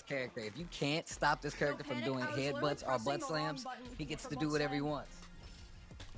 character. If you can't stop this character from doing headbutts or butt slams, he gets to do whatever he wants.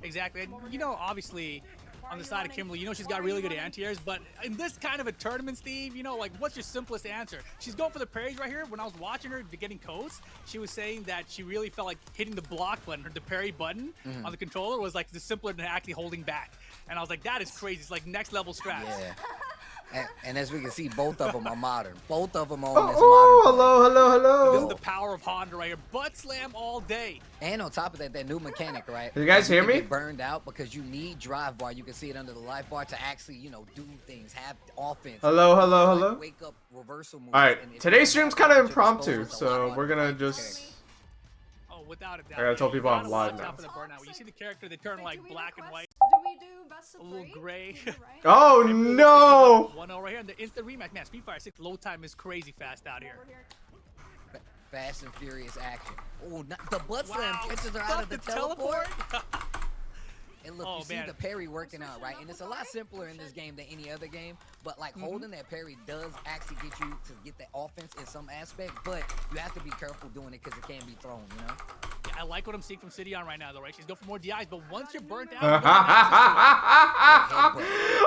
Exactly. And, you know, obviously, on the side of Kimberly, you know she's got really good anti-airs, but in this kind of a tournament, Steve, you know, like, what's your simplest answer? She's going for the parries right here. When I was watching her getting coast, she was saying that she really felt like hitting the block button, or the parry button on the controller was like the simpler than actually holding back. And I was like, that is crazy. It's like next level strats. Yeah. And as we can see, both of them are modern. Both of them are Oh, on this modern. hello. This is the power of Honda right here. Butt slam all day. And on top of that, that new mechanic, right? You guys hear me? Get burned out because you need drive bar. You can see it under the life bar to actually, you know, do things, have offense. Hello. Like wake up reversal moves. All right, today's stream's kind of impromptu, so we're gonna just. Oh, without a doubt. I gotta tell people I'm live Watch now. out for the burnout. When you see the character, they turn like black and white, Do we do best of a little three? gray. Oh no! 1-0 right here, and the instant rematch. Man, Street Fighter 6 load time is crazy fast out here. Fast and furious action. Oh, the butt slam Wow, catches her out stop of the the teleport. And look, Oh, you see man. the parry working out, right? And it's a lot simpler in this game than any other game. But like holding that parry does actually get you to get that offense in some aspect. But you have to be careful doing it because it can be thrown, you know? Yeah, I like what I'm seeing from City on right now, though, right? She's going for more DIs, but once you're burnt out,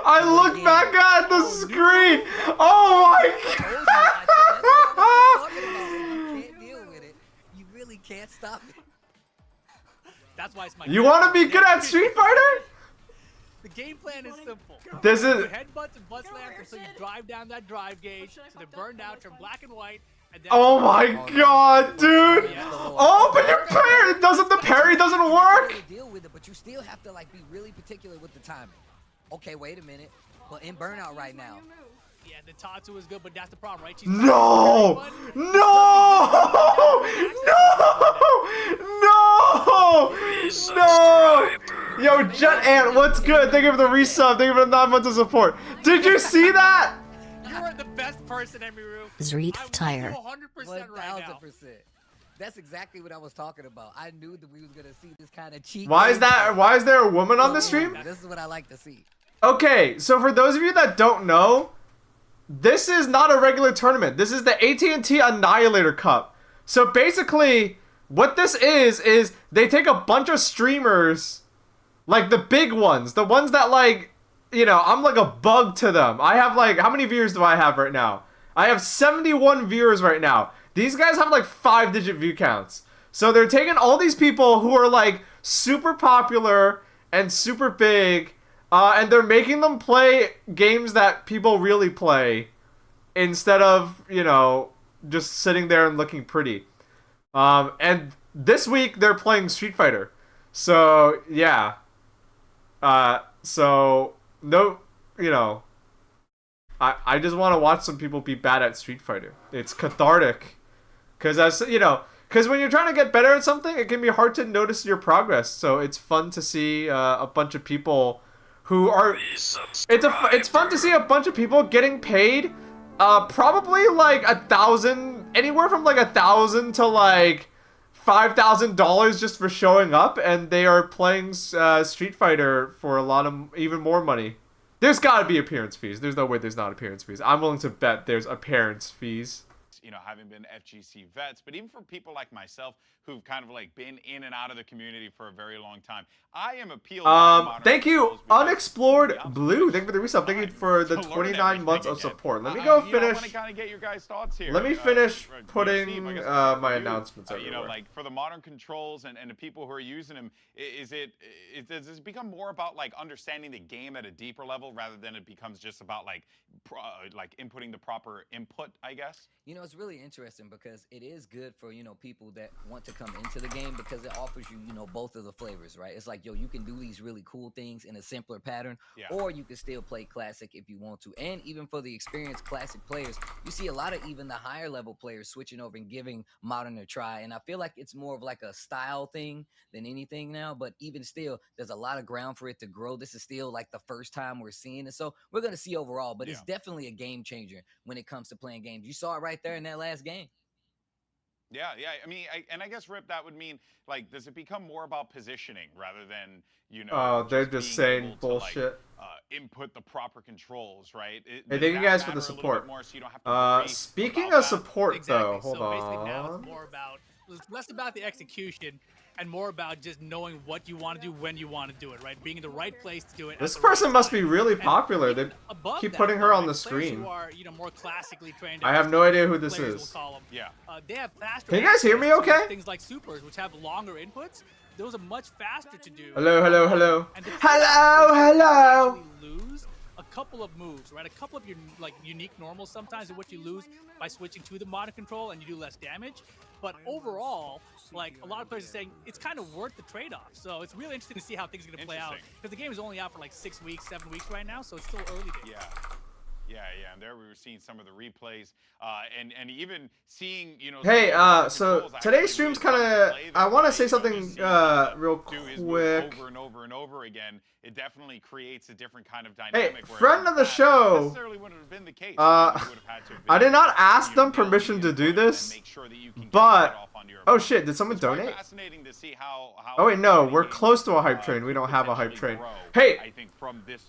I look back at the screen. Oh my god! You can't deal with it. You really can't stop it. that's why it's my. You want to be good at Street Fighter? The game plan is simple. This is. You headbutts and butt slams until you drive down that drive gauge, so they're burned out, turn black and white, and then. Oh my god, dude! Oh, but your parry doesn't. The parry doesn't work. You deal with it, but you still have to like be really particular with the timing. Okay, wait a minute. But in burnout right now. Yeah, the Tatsu is good, but that's the problem, right? She's No! No! Yo, Jet Ant, what's good? Thank you for the resub. Thank you for the 9 months of support. Did you see that? You are the best person, Emiru. Street Fighter. 100% right now. 1000%. That's exactly what I was talking about. I knew that we was gonna see this kind of cheat. Why is that? Why is there a woman on the stream? This is what I like to see. Okay, so for those of you that don't know, this is not a regular tournament. This is the AT&T Annihilator Cup. So basically, what this is they take a bunch of streamers, like the big ones, the ones that like, you know, I'm like a bug to them. I have like, how many viewers do I have right now? I have 71 viewers right now. These guys have like 5-digit view counts. So they're taking all these people who are like super popular and super big, and they're making them play games that people really play instead of, you know, just sitting there and looking pretty. And this week they're playing Street Fighter. So, yeah. So, no, you know, I just want to watch some people be bad at Street Fighter. It's cathartic. Because, as you know, because when you're trying to get better at something, it can be hard to notice your progress. So it's fun to see a bunch of people who are... It's fun to see a bunch of people getting paid probably like $1,000, anywhere from like $1,000 to like $5,000 just for showing up, and they are playing Street Fighter for a lot of even more money. There's gotta be appearance fees. There's no way there's not appearance fees. I'm willing to bet there's appearance fees. You know, having been FGC vets, but even for people like myself who've kind of like been in and out of the community for a very long time, I am appealed. Thank you, Unexplored Blue. Thank you for the resub. Thank you for the 29 months of support. Let me go finish. I want to kind of get your guys' thoughts here. Let me finish putting Steve, my announcements you know, everywhere. like for the modern controls and the people who are using them, does it become more about like understanding the game at a deeper level rather than it becomes just about like inputting the proper input, I guess? You know, it's really interesting because it is good for, you know, people that want to come into the game because it offers you, you know, both of the flavors, right? It's like, yo, you can do these really cool things in a simpler pattern, or you can still play classic if you want to. And even for the experienced classic players, you see a lot of even the higher level players switching over and giving modern a try. And I feel like it's more of like a style thing than anything now, but even still, there's a lot of ground for it to grow. This is still like the first time we're seeing it. So we're going to see overall, but it's definitely a game changer when it comes to playing games. You saw it right there in that last game. Yeah, yeah. I mean, I guess Rip, that would mean like, does it become more about positioning rather than Oh, they're just being saying able to bullshit. input the proper controls, right? Hey, Does thank you that guys for matter the a little bit support. more, so you don't have to worry Speaking about of that? support, though, Exactly. hold So basically now it's on. more about, it's less about the execution and more about just knowing what you want to do when you want to do it, right? Being in the right place to do it. This at the person right must time. be really And popular. They even above keep that, putting her though, on right, the players screen. who are more classically trained. I have no idea who this players, is. We'll call them. Yeah. They have faster. Can you guys hear me access to okay? Things like supers, which have longer inputs. Those are much faster to do. Hello, hello, hello. And Hello, hello. You lose a couple of moves, right? A couple of your unique normals sometimes, in which you lose by switching to the modern control and you do less damage. But overall, like a lot of players are saying, it's kind of worth the trade-off. So it's really interesting to see how things are going to play out, because the game is only out for like 6 weeks, 7 weeks right now, so it's still early days. Yeah. Yeah, yeah, and there we were seeing some of the replays, and even seeing, Hey, so today's stream's kind of. I want to say something real quick. Over and over and over again. It definitely creates a different kind of dynamic. Hey, friend of the show. Necessarily wouldn't have been the case. I did not ask them permission to do this, but oh shit, did someone donate? Fascinating to see how Oh wait, no, we're close to a hype train. We don't have a hype train. Hey, I think from this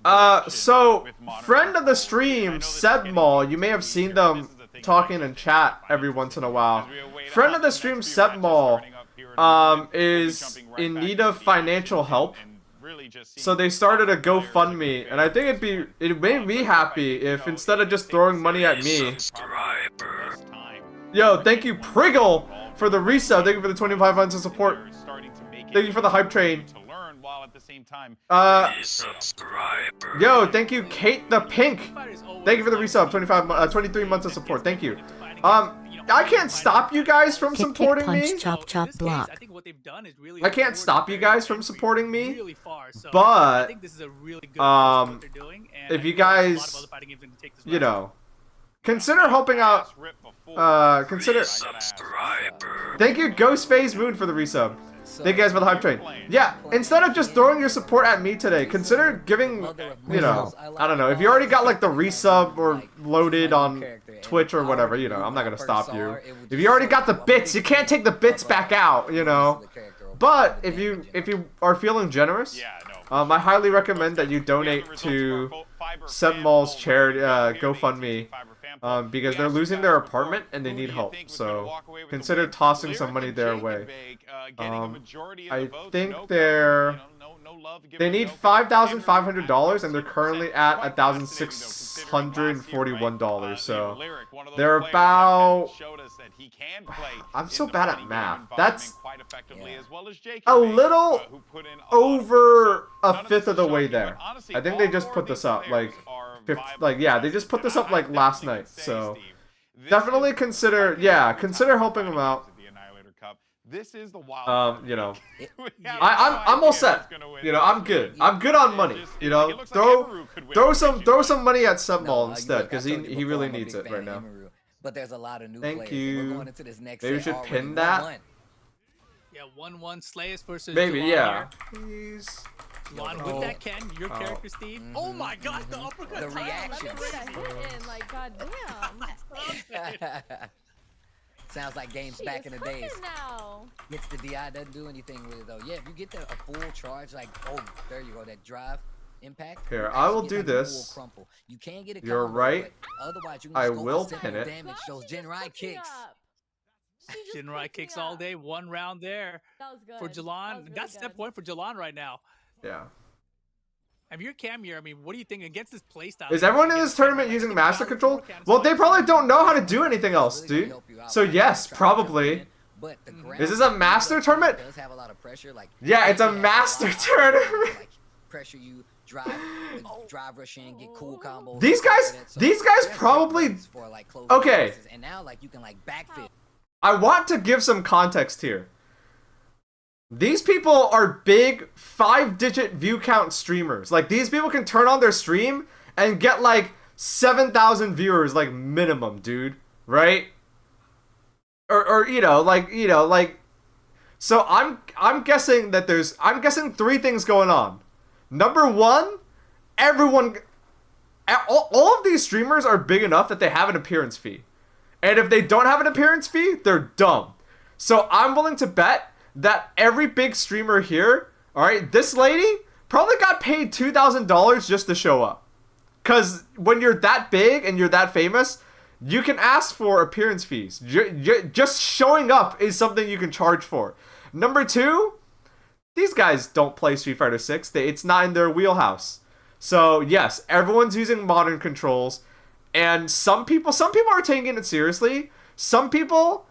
so friend of the stream, Sebmall, you may have seen them talking in chat every once in a while. Friend of the stream, Sebmall, is in need of financial help. So they started a GoFundMe, and I think it made me happy if instead of just throwing money at me. Yo, thank you, Priggle, for the resub. Thank you for the 25 months of support. Thank you for the hype train. Yo, thank you, Kate the Pink. Thank you for the resub. 23 months of support. Thank you. I can't stop you guys from supporting me. Chop, chop, block. I can't stop you guys from supporting me, but if you guys, consider helping out. Consider. Thank you, Ghostface Moon, for the resub. Thank you guys for the hype train. Yeah, instead of just throwing your support at me today, consider giving, I don't know, if you already got like the resub or loaded on Twitch or whatever, I'm not gonna stop you. If you already got the bits, you can't take the bits back out, But if you are feeling generous, I highly recommend that you donate to Sebmall's charity GoFundMe. Because they're losing their apartment and they need help, so consider tossing some money their way. I think they need $5,500 and they're currently at $1,641. So they're about. I'm so bad at math. That's a little over a fifth of the way there. I think they just put this up yeah, they just put this up like last night. So definitely consider helping them out. This is the wild. I'm all set. I'm good. I'm good on money. Throw some money at Sebmall instead, because he really needs it right now. But there's a lot of new Thank players. you. We're going into this next Maybe we should pin that. Yeah, 1-1 Slayers versus Maybe, Jalon yeah. Here. Please. Jalon with that Ken, your character, Steve. Oh my God, the uppercut! The reaction. Like, goddamn. Sounds like games She back is in the days. cooking now. Gets the DI, doesn't do anything with it though. Yeah, if you get a full charge, like, oh, there you go, that drive impact. Here, you I will actually do get, like, a this. full crumple. You can't get a You're combo, right. but otherwise, you can I just go for will simple pin it. damage. Those She Gen just Rai cooked me kicks. up. She just Jinrai cooked me kicks all up. day. 1 round there That was good. for That Jalon. was really That's step good. point for Jalon right now. Yeah. And you're Cam here. I mean, what do you think against this playstyle? Is everyone in this tournament using Master Control? Well, they probably don't know how to do anything else, dude. So yes, probably. But the Is this a Master tournament? does have a lot of pressure. Like, Yeah, it's a they have Master lot of tournament. like, pressure you, drive rush in, get cool combos. These guys there's probably. techniques for, like, closing Okay. passes, and now like you can like backfit. I want to give some context here. These people are big 5-digit view count streamers. Like, these people can turn on their stream and get like 7,000 viewers, like, minimum, dude. Right? Or so I'm guessing that I'm guessing 3 things going on. Number 1, all of these streamers are big enough that they have an appearance fee. And if they don't have an appearance fee, they're dumb. So I'm willing to bet that every big streamer here, all right, this lady probably got paid $2,000 just to show up. Because when you're that big and you're that famous, you can ask for appearance fees. Just showing up is something you can charge for. Number two, these guys don't play Street Fighter 6. It's not in their wheelhouse. So yes, everyone's using modern controls. And some people are taking it seriously. Some people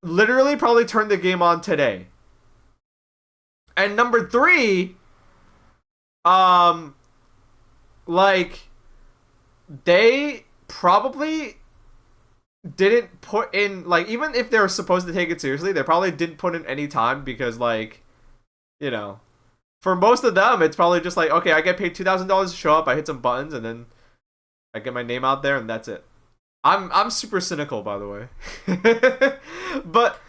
literally probably turned the game on today. And number three, like, they probably didn't put in, like, even if they were supposed to take it seriously, they probably didn't put in any time because, like, you know, for most of them, it's probably just like, okay, I get paid $2,000 to show up, I hit some buttons, and then I get my name out there, and that's it. I'm super cynical, by the way. But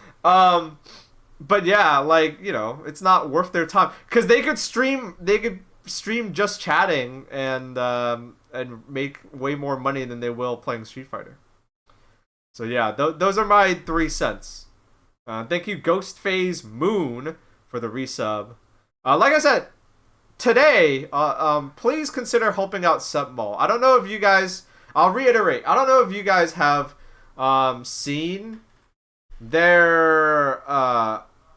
yeah, like, you know, it's not worth their time because they could stream just chatting and make way more money than they will playing Street Fighter. So yeah, those are my 3 cents. Thank you, Ghost Phase Moon, for the resub. Like I said, today, please consider helping out Submall. I don't know if you guys, I'll reiterate, I don't know if you guys have seen their,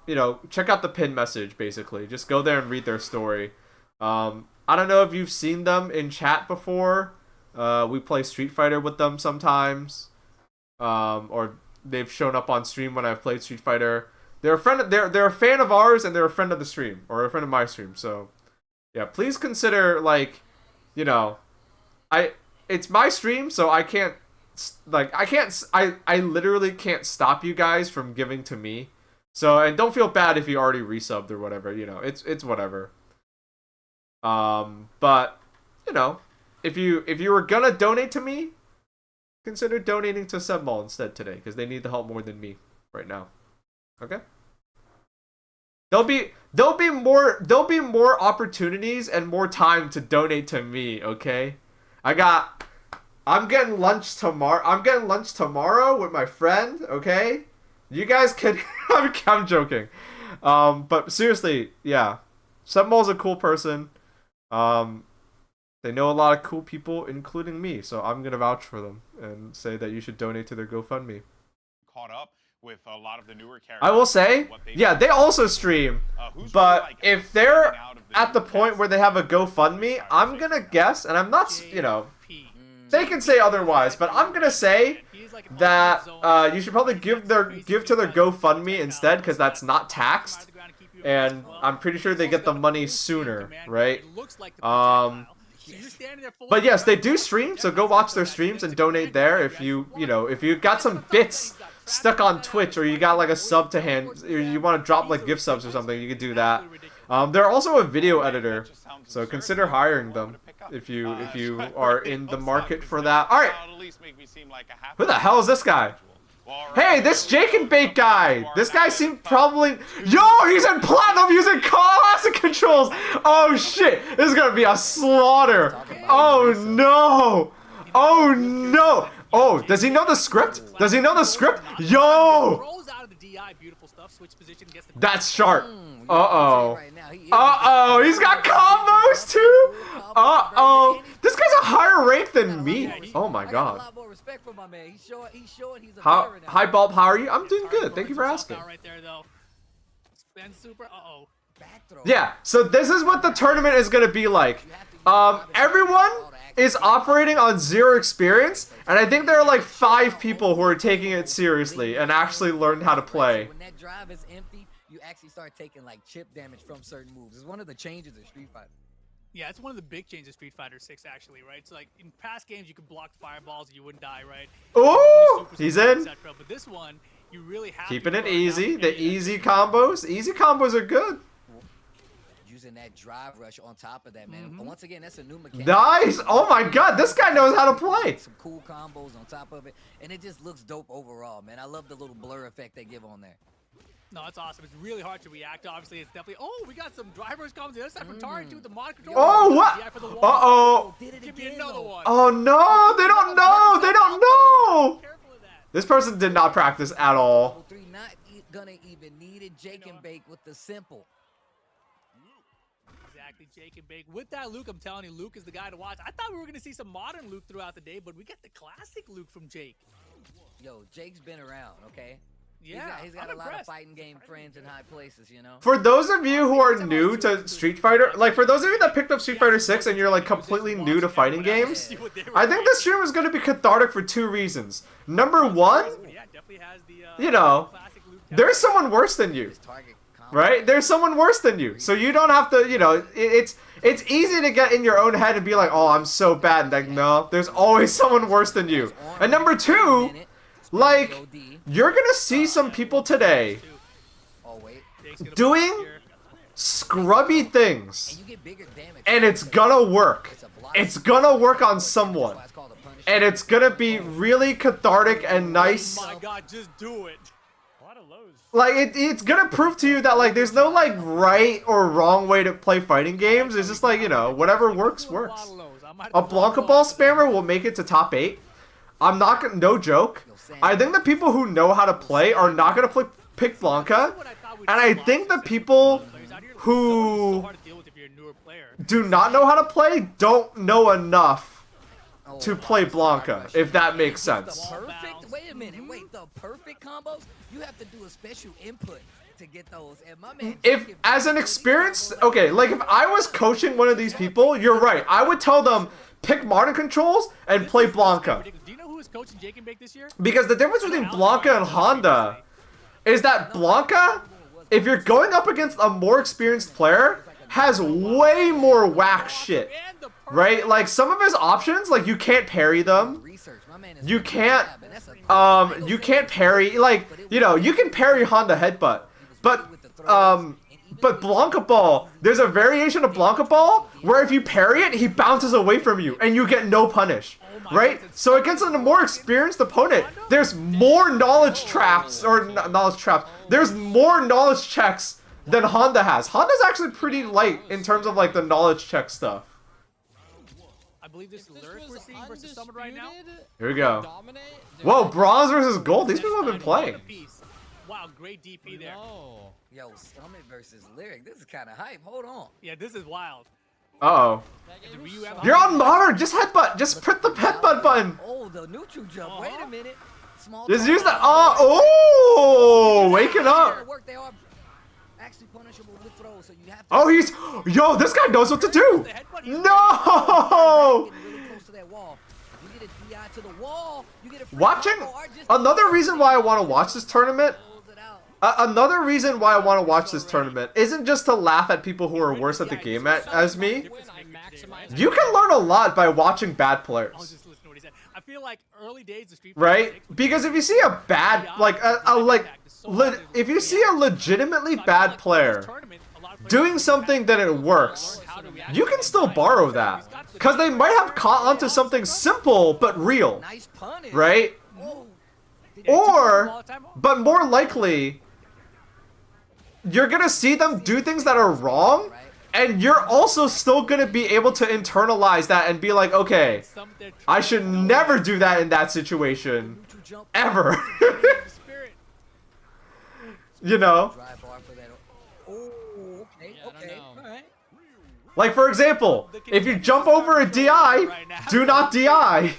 you know, check out the pin message, basically. Just go there and read their story. I don't know if you've seen them in chat before. We play Street Fighter with them sometimes. Or they've shown up on stream when I've played Street Fighter. They're a fan of ours, and they're a friend of the stream, or a friend of my stream. So yeah, please consider, like, you know, it's my stream, so I literally can't stop you guys from giving to me. So, and don't feel bad if you already resubbed or whatever, you know, it's whatever. But, you know, if you were gonna donate to me, consider donating to Submall instead today, because they need the help more than me right now. Okay? There'll be more opportunities and more time to donate to me, okay? I'm getting lunch tomorrow with my friend, okay? You guys can I'm joking. But seriously, yeah. Submall's a cool person. They know a lot of cool people, including me, so I'm gonna vouch for them and say that you should donate to their GoFundMe. Caught up with a lot of the newer characters. I will say, yeah, they also stream, but if they're at the point where they have a GoFundMe, I'm gonna guess, and I'm not, you know, they can say otherwise, but I'm gonna say that you should probably give to their GoFundMe instead, because that's not taxed, and I'm pretty sure they get the money sooner, right? But yes, they do stream, so go watch their streams and donate there if you got some bits stuck on Twitch, or you got like a sub to hand, or you want to drop like gift subs or something, you can do that. They're also a video editor, so consider hiring them if you are in the market for that. All right, who the hell is this guy? Hey, this Jake and Bake guy. This guy seemed probably... Yo, he's in platinum using classic controls. Oh, shit. This is going to be a slaughter. Oh, no. Oh, no. Oh, does he know the script? Does he know the script? Yo. That's sharp. Uh-oh. Uh-oh, he's got combos, too. Uh-oh. This guy's a higher rank than me. Oh, my God. Hi, Baaulp, how are you? I'm doing good. Thank you for asking. Yeah, so this is what the tournament is going to be like. Everyone is operating on 0 experience, and I think there are like 5 people who are taking it seriously and actually learned how to play. When that drive is empty, you actually start taking like chip damage from certain moves. It's one of the changes in Street Fighter. Yeah, it's one of the big changes in Street Fighter 6, actually, right? So, like, in past games, you could block fireballs and you wouldn't die, right? Ooh, he's in. But this one, you really have keeping it easy. The easy combos. Easy combos are good. Using that drive rush on top of that, man. But once again, that's a new mechanic. Nice. Oh, my God. This guy knows how to play. Some cool combos on top of it. And it just looks dope overall, man. I love the little blur effect they give on there. No, it's awesome. It's really hard to react. Obviously, it's definitely... Oh, we got some drivers coming. The other side from Tari, too, with the mod control. Oh, what? Uh-oh. Give me another one. Oh, no. They don't know. They don't know. This person did not practice at all. gonna even need it. Jake and Bake with the simple. Exactly, Jake and Bake. With that Luke, I'm telling you, Luke is the guy to watch. I thought we were going to see some modern Luke throughout the day, but we get the classic Luke from Jake. Yo, Jake's been around, okay? Yeah, he's got a lot of fighting game friends in high places, you know? For those of you who are new to Street Fighter, like for those of you that picked up Street Fighter 6 and you're like completely new to fighting games, I think this stream is going to be cathartic for 2 reasons. Number 1, you know, there's someone worse than you. Right? There's someone worse than you. So you don't have to, you know, it's easy to get in your own head and be like, oh, I'm so bad. Like, no, there's always someone worse than you. And number 2, like, you're going to see some people today doing scrubby things. And it's gonna work. It's gonna work on someone. And it's gonna be really cathartic and nice. Oh my god, just do it. Like, it's gonna prove to you that, like, there's no, like, right or wrong way to play fighting games. It's just like, you know, whatever works, works. A Blanca Ball spammer will make it to top 8. I'm not gonna, no joke. I think the people who know how to play are not gonna pick Blanca. And I think the people who do not know how to play don't know enough to play Blanca, if that makes sense. Perfect. Wait a minute. Wait, the perfect combos? You have to do a special input to get those. And my man, if as an experienced, okay, like if I was coaching one of these people, you're right. I would tell them pick modern controls and play Blanca. Do you know who is coaching Jake and Bake this year? Because the difference between Blanca and Honda is that Blanca, if you're going up against a more experienced player, has way more whack shit. Right? Like some of his options, like you can't parry them. You can't parry, like, you know, you can parry Honda headbutt. But Blanca Ball, there's a variation of Blanca Ball where if you parry it, he bounces away from you and you get no punish. Right? So against a more experienced opponent, there's more knowledge traps, or knowledge traps. There's more knowledge checks than Honda has. Honda's actually pretty light in terms of like the knowledge check stuff. I believe this Lyric we're seeing versus Summit right now. Here we go. Whoa, bronze versus gold. These people have been playing. Wow, great DP there. Yo, Summit versus Lyric. This is kind of hype. Hold on. Yeah, this is wild. Uh-oh. You're on modern. Just headbutt. Just press the headbutt button. Oh, the neutral jump. Wait a minute. Small just use the. Oh, waking up. They are actually punishable with throws, so you have to. Oh, he's. Yo, this guy knows what to do. No. Watching. Another reason why I want to watch this tournament. Another reason why I want to watch this tournament isn't just to laugh at people who are worse at the game as me. You can learn a lot by watching bad players. I feel like early days of Street Fighter, right? Because if you see a bad, if you see a legitimately bad player doing something that it works, you can still borrow that. Because they might have caught onto something simple but real, right? Or, but more likely, you're gonna see them do things that are wrong, and you're also still gonna be able to internalize that and be like, okay, I should never do that in that situation, ever. You know? Like, for example, if you jump over a DI, do not DI.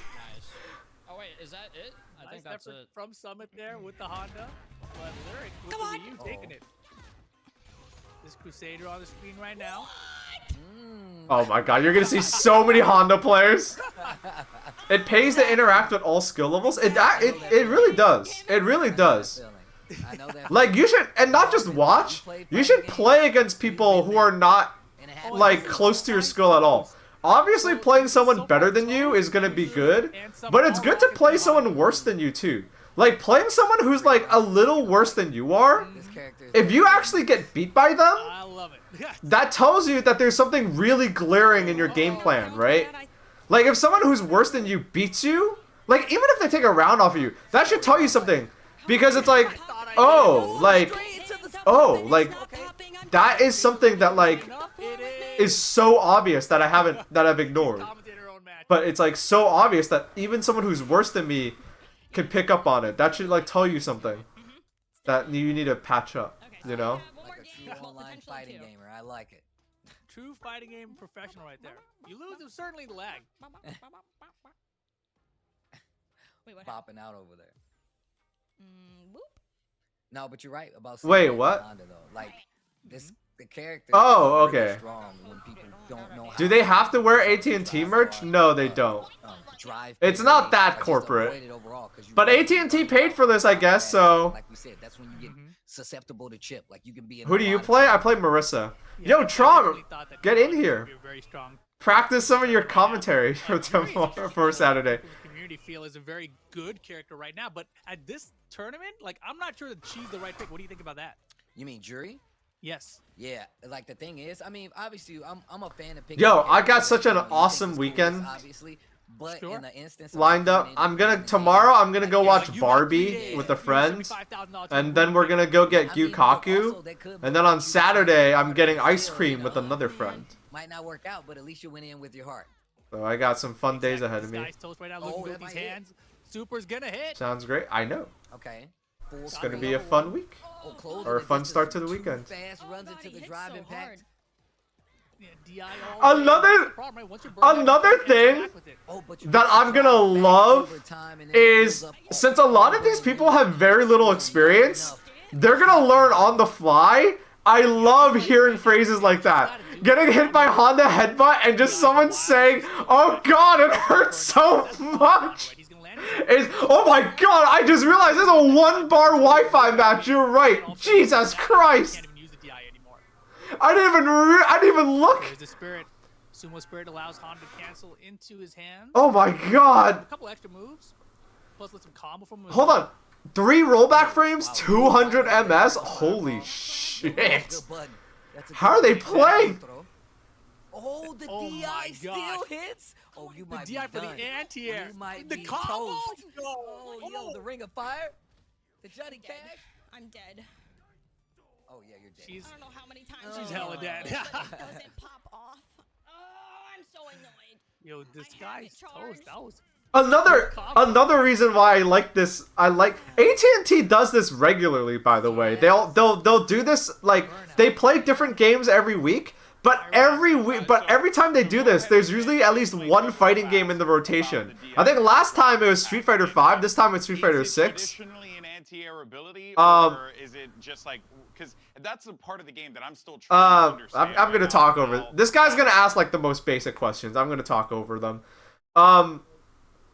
Oh wait, is that it? I think that's it. From Summit there with the Honda, but Lyric with the Wii U taking it. This Crusader on the screen right now. Oh my god, you're gonna see so many Honda players. It pays to interact with all skill levels. It really does. It really does. Like, you should, and not just watch, you should play against people who are not, like, close to your skill at all. Obviously, playing someone better than you is gonna be good, but it's good to play someone worse than you too. Like, playing someone who's, like, a little worse than you are, if you actually get beat by them, that tells you that there's something really glaring in your game plan, right? Like, if someone who's worse than you beats you, like, even if they take a round off of you, that should tell you something. Because it's like, like, that is something that, like, is so obvious that I've ignored. But it's, like, so obvious that even someone who's worse than me can pick up on it. That should, like, tell you something. that you need to patch up. You know. Like a true online fighting gamer. I like it. True fighting game professional right there. You lose, it's certainly the lag. Wait, what? Popping out over there. Boop. No, but you're right about. Wait, what? Honda, though. Like this, the character. Oh, is really okay. Strong when people don't know. Do they have to wear AT&T merch? No, they don't. It's not that corporate. But AT&T paid for this, I guess. So. Like we said, that's when you get susceptible to chip. Like you can be. Who do you play? I play Marissa. Yo, Tron, get in here. Practice some of your commentary for tomorrow, for Saturday. Community feel is a very good character right now, but at this tournament, like I'm not sure that she's the right pick. What do you think about that? You mean Jury? Yes. Yeah, like the thing is, I mean, obviously, I'm a fan of picking. Yo, I got such an awesome weekend. Obviously, but in the instance lined up. Tomorrow I'm gonna go watch Barbie with a friend, and then we're gonna go get Gyukaku, and then on Saturday I'm getting ice cream with another friend. Might not work out, but at least you went in with your heart. So I got some fun days ahead of me. Super's gonna hit. Sounds great. I know. Okay. It's gonna be a fun week, or a fun start to the weekend. Fast runs into the drive impact. Another thing that I'm gonna love is, since a lot of these people have very little experience, they're gonna learn on the fly. I love hearing phrases like that. Getting hit by Honda headbutt and just someone saying, "Oh God, it hurts so much." Is, oh my God, I just realized there's a 1-bar Wi-Fi match. You're right. Jesus Christ. I didn't even look. There's the spirit. Sumo Spirit allows Honda to cancel into his hands. Oh my God. A couple extra moves. Plus let some combo from him. Hold on. 3 rollback frames, 200 MS. Holy shit. How are they playing? Oh, the DI still hits. Oh, you might be done. The DI for the anti-air. You might the be combo. toast. Oh, yo, the Ring of Fire. The Johnny Cash. I'm dead. Oh yeah, you're dead. She's, I don't know how many times she's hella dead. But it doesn't pop off. Oh, I'm so annoyed. Yo, this guy's toast. That was another reason why I like this. I like AT&T does this regularly. By the way, they'll do this, like they play different games every week. But every time they do this, there's usually at least one fighting game in the rotation. I think last time it was Street Fighter 5. This time it's Street Fighter 6. Traditionally an anti-air ability, or is it just like, because that's a part of the game that I'm still trying to understand. I'm gonna talk over. This guy's gonna ask like the most basic questions. I'm gonna talk over them.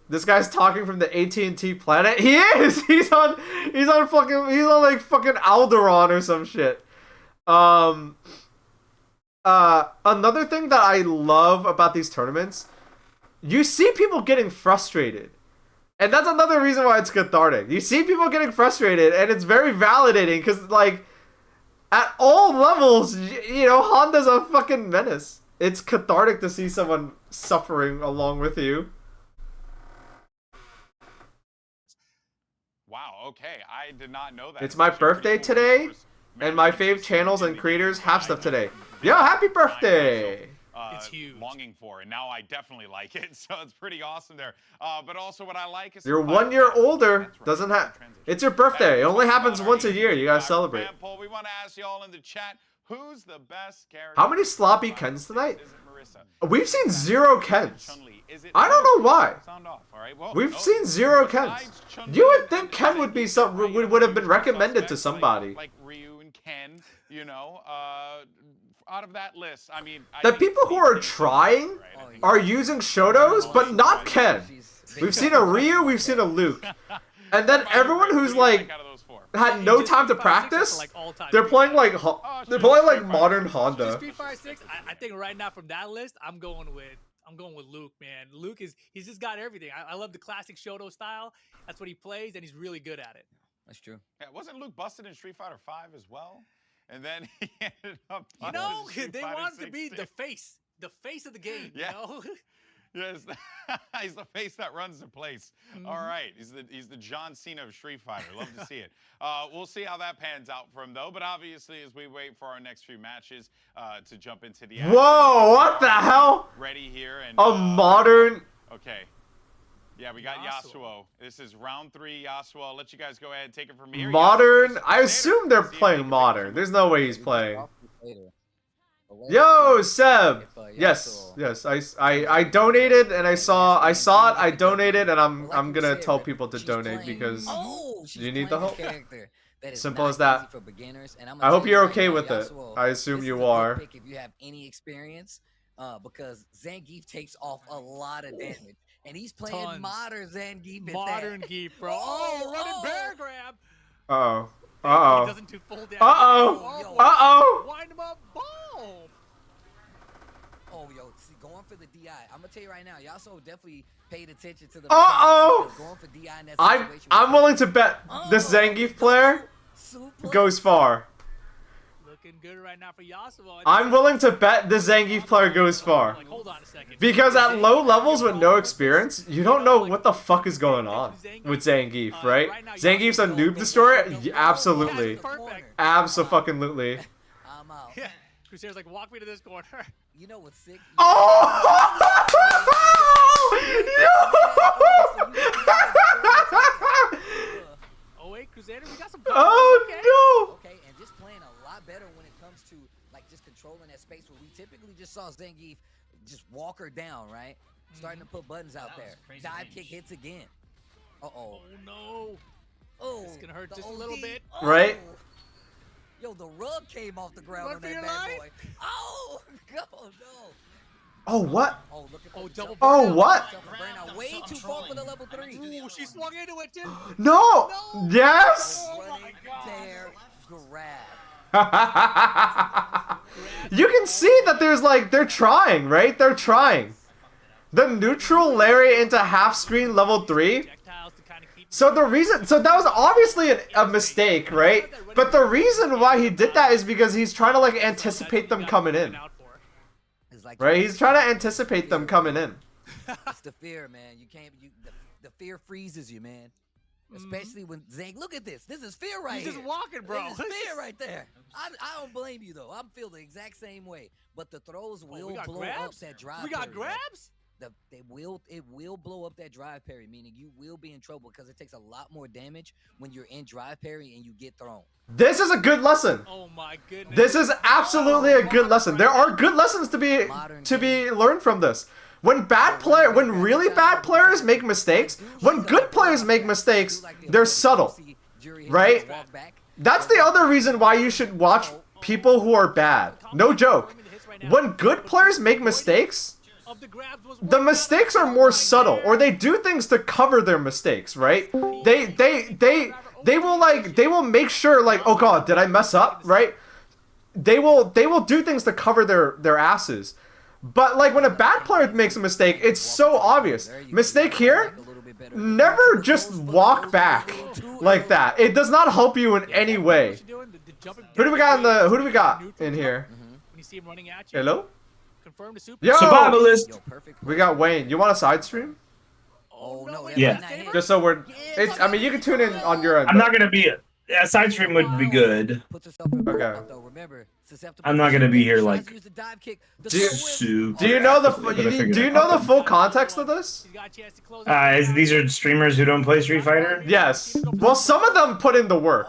This guy's talking from the AT&T planet. He is. He's on like fucking Alderaan or some shit. Another thing that I love about these tournaments, you see people getting frustrated. And that's another reason why it's cathartic. You see people getting frustrated, and it's very validating, because, like, at all levels, you know, Honda's a fucking menace. It's cathartic to see someone suffering along with you. Wow, okay. I did not know that. It's my birthday today, and my fave channels and creators have stuff today. Yo, happy birthday! It's huge. Longing for, and now I definitely like it, so it's pretty awesome there. But also what I like is you're 1 year older. Doesn't have. It's your birthday. It only happens once a year. You gotta celebrate. We want to ask y'all in the chat, who's the best character? How many sloppy Kens tonight? We've seen 0 Kens. I don't know why. We've seen 0 Kens. You would think Ken would be would have been recommended to somebody. Like Ryu and Ken, you know, out of that list, I mean, the people who are trying are using Shotos, but not Ken. We've seen a Ryu, we've seen a Luke, and then everyone who's like had no time to practice, they're playing like modern Honda. Street Fighter 6, I think right now from that list, I'm going with Luke, man. Luke he's just got everything. I love the classic Shoto style. That's what he plays, and he's really good at it. That's true. Yeah, wasn't Luke busted in Street Fighter 5 as well? And then he ended up. You know, they want him to be the face of the game. Yeah. You know? Yes, he's the face that runs the place. All right, he's the John Cena of Street Fighter. Love to see it. We'll see how that pans out for him though. But obviously, as we wait for our next few matches to jump into the action, whoa, what the hell? Ready here and a modern. Okay. Yeah, we got Yasuo. This is round 3, Yasuo. I'll let you guys go ahead and take it from here. Modern? I assume they're playing modern. There's no way he's playing. Yo, Seb. Yes, yes. I donated and I saw it. I donated and I'm gonna tell people to donate because you need the help. Simple as that. I hope you're okay with it. I assume you are. If you have any experience, because Zangief takes off a lot of damage, and he's playing modern Zangief. Modern Geef, bro. Oh, running bear grab. Uh oh. He doesn't do full damage. Wind him up, Baaulp. Oh, yo, see, going for the DI. I'm gonna tell you right now, Yasuo definitely paid attention to the. Going for DI in that situation. I'm willing to bet this Zangief player goes far. Looking good right now for Yasuo. I'm willing to bet this Zangief player goes far. Like, hold on a second. Because at low levels with no experience, you don't know what the fuck is going on with Zangief, right? Zangief's a noob destroyer? Yeah, absolutely. Abso-fucking-lutely. I'm out. Yeah. Crusader's like, walk me to this corner. You know what's sick? Oh wait, Crusader, we got some. Oh Okay, and just playing a lot better when it comes to like just controlling that space where we typically just saw Zangief just walk her down, right? Starting to put buttons out there. Dive kick hits again. Oh no. Oh, it's gonna hurt just a little bit. Right? Yo, the rug came off the ground on that bad boy. Oh, no. Oh, what? Oh, double. Oh, what? Way too far for the level 3. Ooh, she swung into it, too. No. Yes. Oh my God. Grab. You can see that there's like, they're trying, right? They're trying. The neutral Larry into half screen level 3. So the reason, so that was obviously a mistake, right? But the reason why he did that is because he's trying to like anticipate them coming in. Right? He's trying to anticipate them coming in. It's the fear, man. You can't. The fear freezes you, man. Especially when Zank. Look at this. This is fear right here. He's just walking, bro. This is fear right there. I don't blame you though. I feel the exact same way. But the throws will blow up that drive. We got parry, grabs. It will blow up that drive parry, meaning you will be in trouble because it takes a lot more damage when you're in drive parry and you get thrown. This is a good lesson. Oh my goodness. This is absolutely a good lesson. There are good lessons to be learned from this. When really bad players make mistakes, when good players make mistakes, they're subtle, right? That's the other reason why you should watch people who are bad. No joke. When good players make mistakes, the mistakes are more subtle, or they do things to cover their mistakes, right? They will make sure, like, oh god, did I mess up, right? They will do things to cover their asses. But like when a bad player makes a mistake, it's so obvious. Mistake here, never just walk back like that. It does not help you in any way. Who do we got in here? Hello? Yo! Survivalist. We got Wayne. You want a side stream? Oh no! Yeah. Just so we're. I mean, you can tune in on your end. I'm not gonna be. A side stream would be good. Okay. I'm not gonna be here like. Do you know the full context of this? These are streamers who don't play Street Fighter. Yes. Well, some of them put in the work.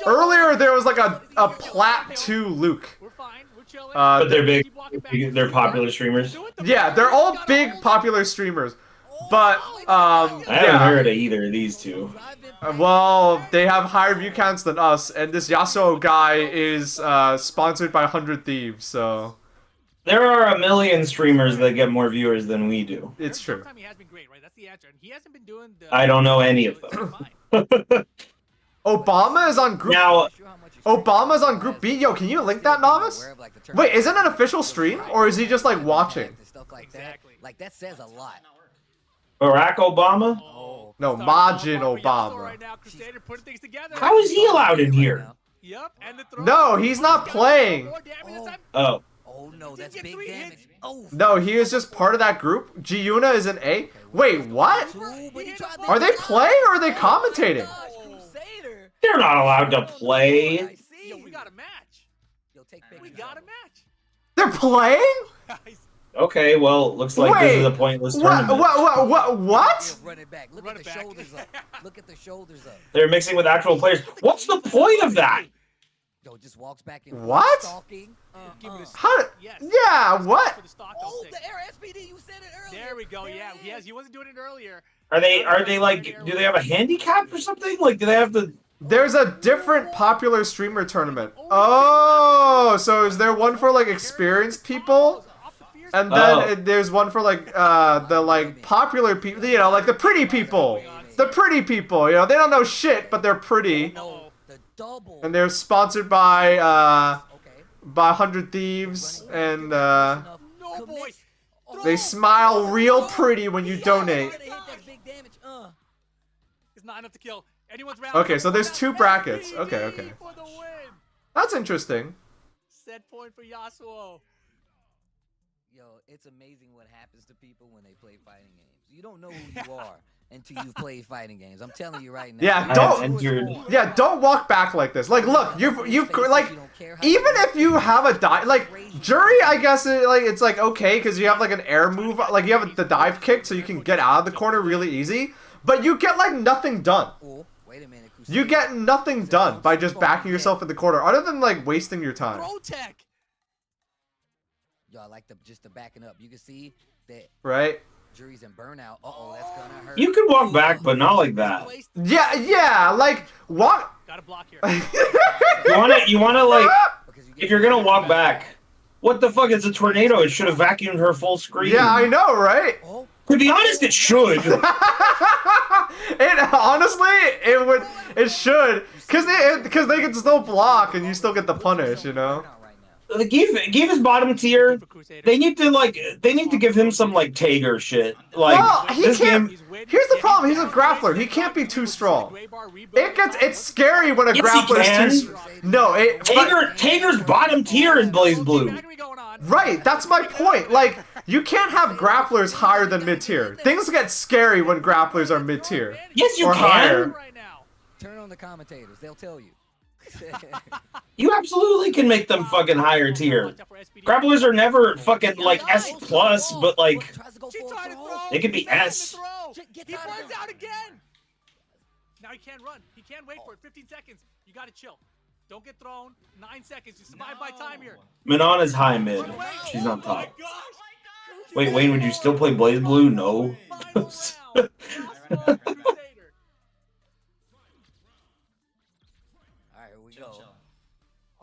Earlier, there was like a Plat 2 Luke. But they're big. They're popular streamers. Yeah, they're all big popular streamers. But I haven't heard of either of these two. Well, they have higher view counts than us, and this Yasuo guy is sponsored by 100 Thieves, so... There are a million streamers that get more viewers than we do. It's true. I don't know any of them. Obama is on group... Now... Obama's on Group B? Yo, can you link that, Novice? Wait, is it an official stream, or is he just, like, watching? Like, that says a lot. Barack Obama? No, Majin Obama. How is he allowed in here? No, he's not playing. Oh. Oh no, that's big damage. No, he is just part of that group. Giuna is an A. Wait, what? Are they playing or are they commentating? They're not allowed to play. Yo, we got a match. We got a match. They're playing? Okay, well, looks like this is a pointless tournament. What? Run it back. Look Run at it the back. shoulders up. Look at the shoulders up. They're mixing with actual players. What's the point of that? Yo, just walks back and What? stalking. Give it a How? yes. Yeah, what? For the stock, Oh, I'll the take. air SPD. You said it earlier. There we go. There Yeah, it is. he wasn't doing it earlier. Are they like, do they have a handicap or something? Like, do they have to... There's a different popular streamer tournament. Oh, so is there one for like experienced people? And then there's one for like the like popular people, you know, like the pretty people. The pretty people, you know, they don't know shit, but they're pretty. No, the double. And they're sponsored by 100 Thieves, and No, boy. they smile real pretty when you donate. It's not enough to kill. Anyone's round. Okay, so there's 2 brackets. Okay. For the win. That's interesting. Set point for Yasuo. Yo, it's amazing what happens to people when they play fighting games. You don't know who you are until you've played fighting games. I'm telling you right now. Yeah, don't walk back like this. Like, look, you've like, even if you have a dive, like Jury, I guess it's like okay because you have like an air move, like you have the dive kick, so you can get out of the corner really easy. But you get like nothing done. Wait a minute. You get nothing done by just backing yourself in the corner, other than like wasting your time. Throw tech. Yo, I like just the backing up. You can see that Right? Jury's in burnout. That's gonna hurt. You can walk back, but not like that. Yeah, like walk. Gotta block here. You wanna like, if you're gonna walk back, what the fuck is a tornado? It should have vacuumed her full screen. Yeah, I know, right? To be honest, it should. It should, because they can still block and you still get the punish, you know. Give his bottom tier. They need to give him some like Tager shit. Like well, he this can't. game. Here's the problem. He's a grappler. He can't be too strong. It's scary when a Yes, he grappler is can. too. No, Tager's bottom tier in Blaze Blue. Right, that's my point. Like, you can't have grapplers higher than mid-tier. Things get scary when grapplers are mid-tier. Yes, you or can. Higher. Turn on the commentators. They'll tell you. You absolutely can make them fucking higher tier. Grapplers are never fucking like S plus, but like they could be S. He burns out again. Now he can't run. He can't wait for it. 15 seconds. You gotta chill. Don't get thrown. 9 seconds. You survive by time here. Manon is high mid. She's on top. Wait, Wayne, would you still play Blaze Blue? No.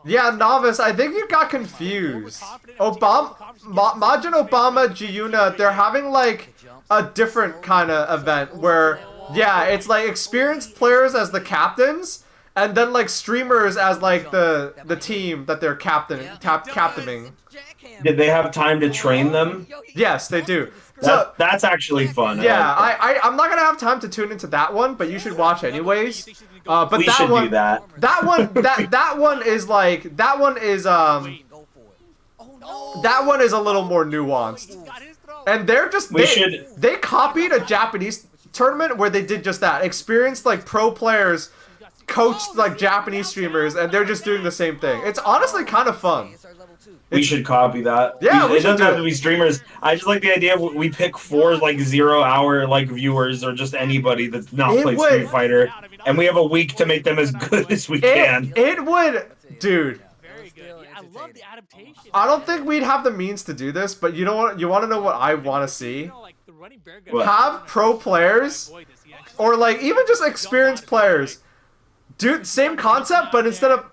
Yeah, Novice, I think you got confused. Majin Obama, Giuna, they're having like a different kind of event where, yeah, it's like experienced players as the captains, and then like streamers as like the team that they're captaining. Did they have time to train them? Yes, they do. So, that's actually fun. Yeah, I'm not gonna have time to tune into that one, but you should watch anyways. But we that should one, do that. That one is like that one is a little more nuanced, and they're just they copied a Japanese tournament where they did just that. Experienced like pro players coached like Japanese streamers, and they're just doing the same thing. It's honestly kind of fun. We should copy that. Yeah, it doesn't have to be streamers. I just like the idea of we pick 4 like 0-hour like viewers or just anybody that's not played Street Fighter, and we have a week to make them as good as we can. It would, dude. Very good. Yeah, I love the adaptation. I don't think we'd have the means to do this, but you know what? You want to know what I want to see? Have pro players, or like even just experienced players, do the same concept, but instead of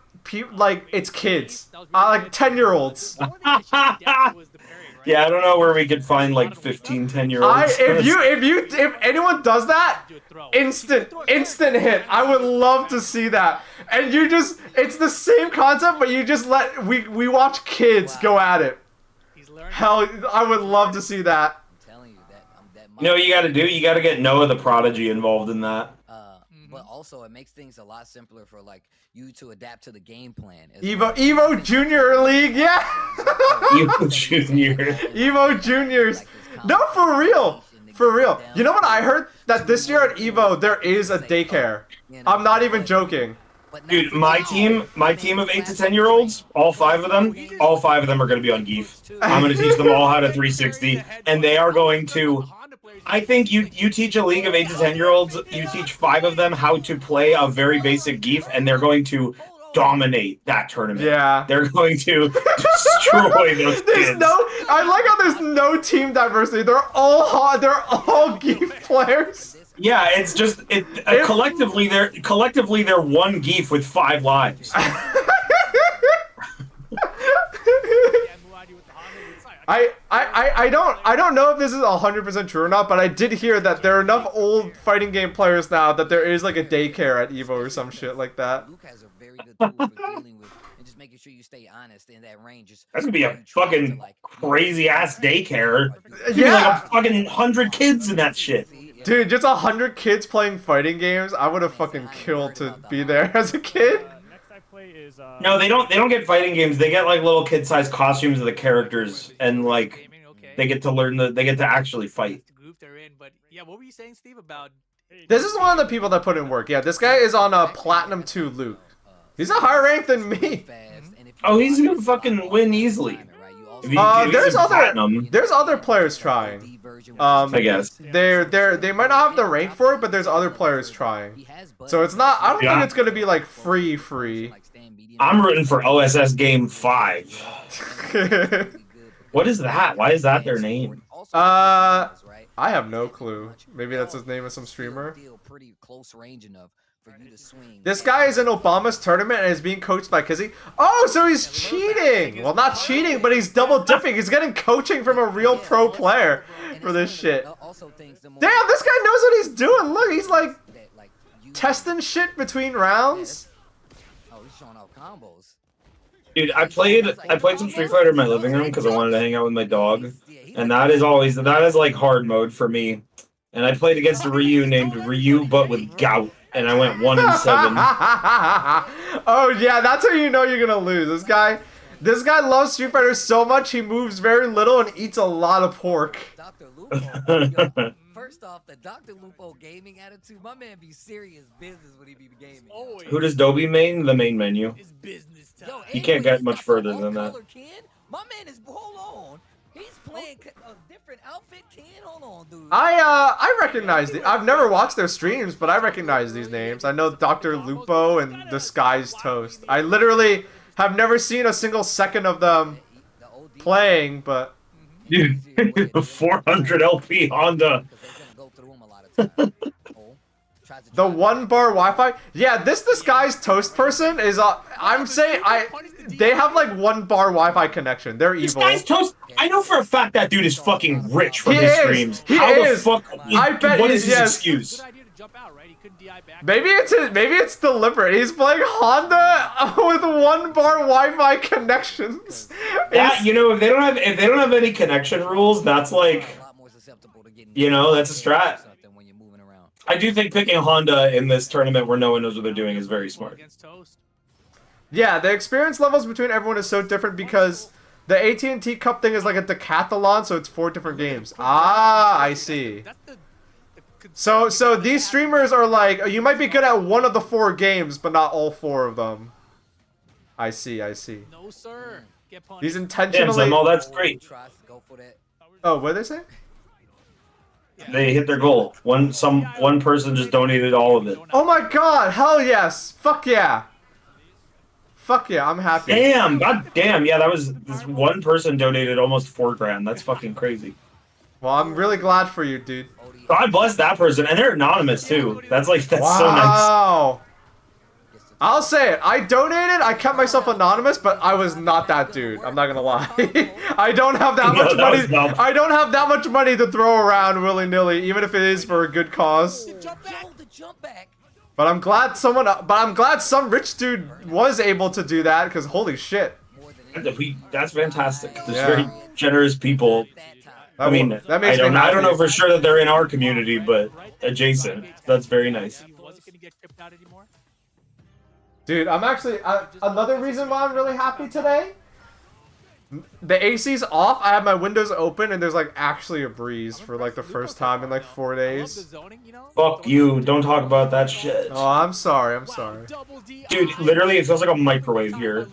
like it's kids, like 10-year-olds. Yeah, I don't know where we could find like 15, 10-year-olds. If anyone does that, instant hit. I would love to see that. And it's the same concept, but you just we watch kids go at it. Hell, I would love to see that. You know what you gotta do? You gotta get Noah the Prodigy involved in that. But also, it makes things a lot simpler for like you to adapt to the game plan. Evo Junior League, yeah. Evo Junior. Evo Juniors. No, for real. For real. You know what I heard? That this year at Evo there is a daycare. I'm not even joking. Dude, my team of 8 to 10-year-olds, all 5 of them are going to be on Geef. I'm going to teach them all how to 360, and they are going to. I think you teach a league of 8 to 10-year-olds, you teach 5 of them how to play a very basic Geef, and they're going to dominate that tournament. Yeah. They're going to destroy those kids. I like how there's no team diversity. They're all Geef players. Yeah, it's just collectively they're one Geef with 5 lives. I don't know if this is 100% true or not, but I did hear that there are enough old fighting game players now that there is like a daycare at Evo or some shit like that. Luke has a very good tool for dealing with and just making sure you stay honest in that range. That's gonna be a fucking crazy ass daycare. Yeah, like a fucking 100 kids in that shit. Dude, just 100 kids playing fighting games. I would have fucking killed to be there as a kid. No, they don't get fighting games. They get like little kid-sized costumes of the characters, and like they get to actually fight. Yeah, what were you saying, Steve, about? This is one of the people that put in work. Yeah, this guy is on a Platinum 2 Luke. He's a higher rank than me. Oh, he's gonna fucking win easily. There's other players trying. I guess they might not have the rank for it, but there's other players trying. So it's not. I don't think it's gonna be like free. I'm rooting for OSS Game 5. What is that? Why is that their name? I have no clue. Maybe that's his name of some streamer. This guy is in Obama's tournament and is being coached by Kizzy. Oh, so he's cheating! Well, not cheating, but he's double dipping. He's getting coaching from a real pro player for this shit. Damn, this guy knows what he's doing. Look, he's like testing shit between rounds. Dude, I played some Street Fighter in my living room because I wanted to hang out with my dog, and that is like hard mode for me. And I played against a Ryu named Ryu, but with gout, and I went 1-7. Oh yeah, that's how you know you're gonna lose. This guy loves Street Fighter so much he moves very little and eats a lot of pork. First off, the Dr. Lupo gaming attitude, my man be serious business when he be gaming. Who does Dobie main? The main menu. You can't get much further than that. My man is, hold on. He's playing a different outfit, Ken. Hold on, dude. I recognize I've never watched their streams, but I recognize these names. I know Dr. Lupo and The Sky's Toast. I literally have never seen a single second of them playing, but dude, 400 LP Honda. The 1-bar Wi-Fi? Yeah, this Disguised Toast person is I'm saying they have like 1-bar Wi-Fi connection. They're evil. Disguised Toast, I know for a fact that dude is fucking rich from his streams. He is. The fuck? I bet what is his excuse? Maybe it's deliberate. He's playing Honda with 1-bar Wi-Fi connections. Yeah, you know, if they don't have any connection rules, that's like, you know, that's a strat. I do think picking Honda in this tournament where no one knows what they're doing is very smart. Yeah, the experience levels between everyone is so different because the AT&T Cup thing is like a decathlon, so it's 4 different games. Ah, I see. So these streamers are like, you might be good at one of the 4 games, but not all 4 of them. I see. No, sir. These intentionally... Oh, that's great. Oh, what did they say? They hit their goal. One person just donated all of it. Oh my god, hell yes. Fuck yeah. Fuck yeah, I'm happy. Damn, god damn. Yeah, this one person donated almost $4 grand. That's fucking crazy. Well, I'm really glad for you, dude. God bless that person. And they're anonymous too. That's so nice. Wow. I'll say it. I donated. I kept myself anonymous, but I was not that dude. I'm not gonna lie. I don't have that much money. I don't have that much money to throw around willy-nilly, even if it is for a good cause. But I'm glad some rich dude was able to do that, because holy shit. That's fantastic. There's very generous people. I mean, that makes me happy. I don't know for sure that they're in our community, but adjacent. That's very nice. Dude, I'm actually... another reason why I'm really happy today? The AC's off. I have my windows open, and there's like actually a breeze for like the first time in like 4 days. Fuck you! Don't talk about that shit. Oh, I'm sorry. I'm sorry. Dude, literally, it feels like a microwave here.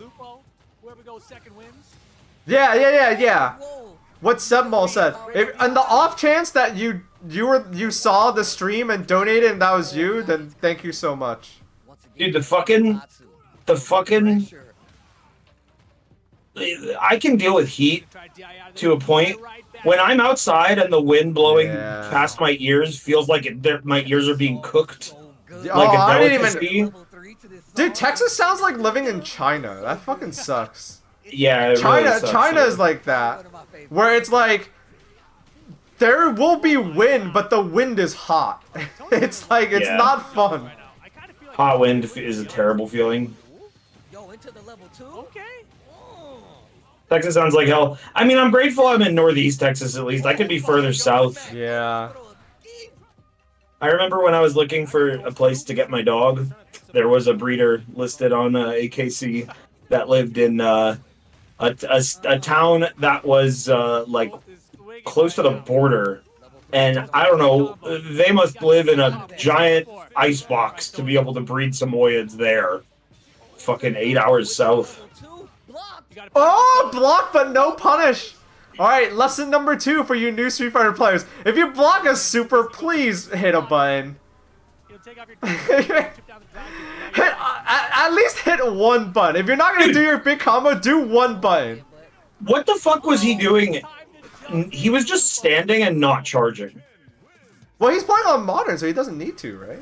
Yeah. What Sebmall said. If, on the off chance that you saw the stream and donated and that was you, then thank you so much. Dude, the fucking I can deal with heat to a point. When I'm outside and the wind blowing past my ears feels like my ears are being cooked. Like a delicacy. Dude, Texas sounds like living in China. That fucking sucks. Yeah, China is like that, where it's like there will be wind, but the wind is hot. It's like it's not fun. Hot wind is a terrible feeling. Texas sounds like hell. I mean, I'm grateful I'm in Northeast Texas at least. I could be further south. Yeah. I remember when I was looking for a place to get my dog, there was a breeder listed on AKC that lived in a town that was like close to the border, and I don't know, they must live in a giant ice box to be able to breed Samoyeds there. Fucking 8 hours south. Oh, block but no punish. Alright, lesson number 2 for you new Street Fighter players. If you block a super, please hit a button. At least hit one button. If you're not gonna do your big combo, do one button. What the fuck was he doing? He was just standing and not charging. Well, he's playing on modern, so he doesn't need to, right?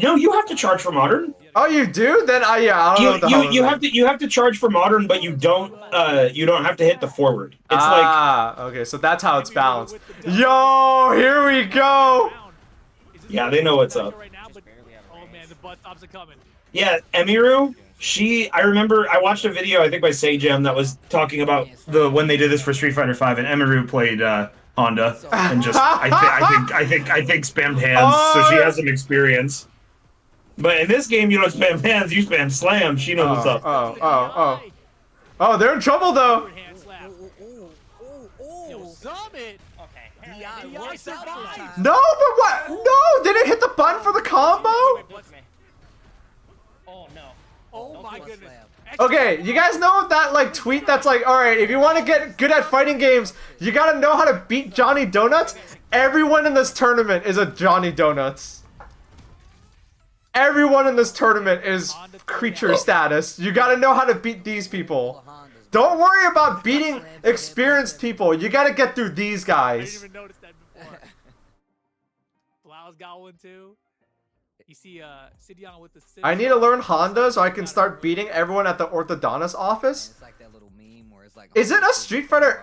No, you have to charge for modern. Oh, you do? Then yeah, I don't know what the hell you have to charge for modern, but you don't have to hit the forward. It's okay, so that's how it's balanced. Yo, here we go. Yeah, they know what's up. Yeah, Emiru, I remember I watched a video, I think by Sajam, that was talking about when they did this for Street Fighter V, and Emiru played Honda and just I think spammed hands, so she has some experience. But in this game, you don't spam hands, you spam slam. She knows what's up. Oh, they're in trouble though. No, but what? No, did it hit the button for the combo? Oh no. Oh my goodness. Okay, you guys know that like tweet that's like, alright, if you want to get good at fighting games, you gotta know how to beat Johnny Donuts? Everyone in this tournament is a Johnny Donuts. Everyone in this tournament is creature status. You gotta know how to beat these people. Don't worry about beating experienced people. You gotta get through these guys. I didn't even notice that before. Blau's got one too. You see Sidiana with the I need to learn Honda so I can start beating everyone at the orthodontist office. Is it a Street Fighter?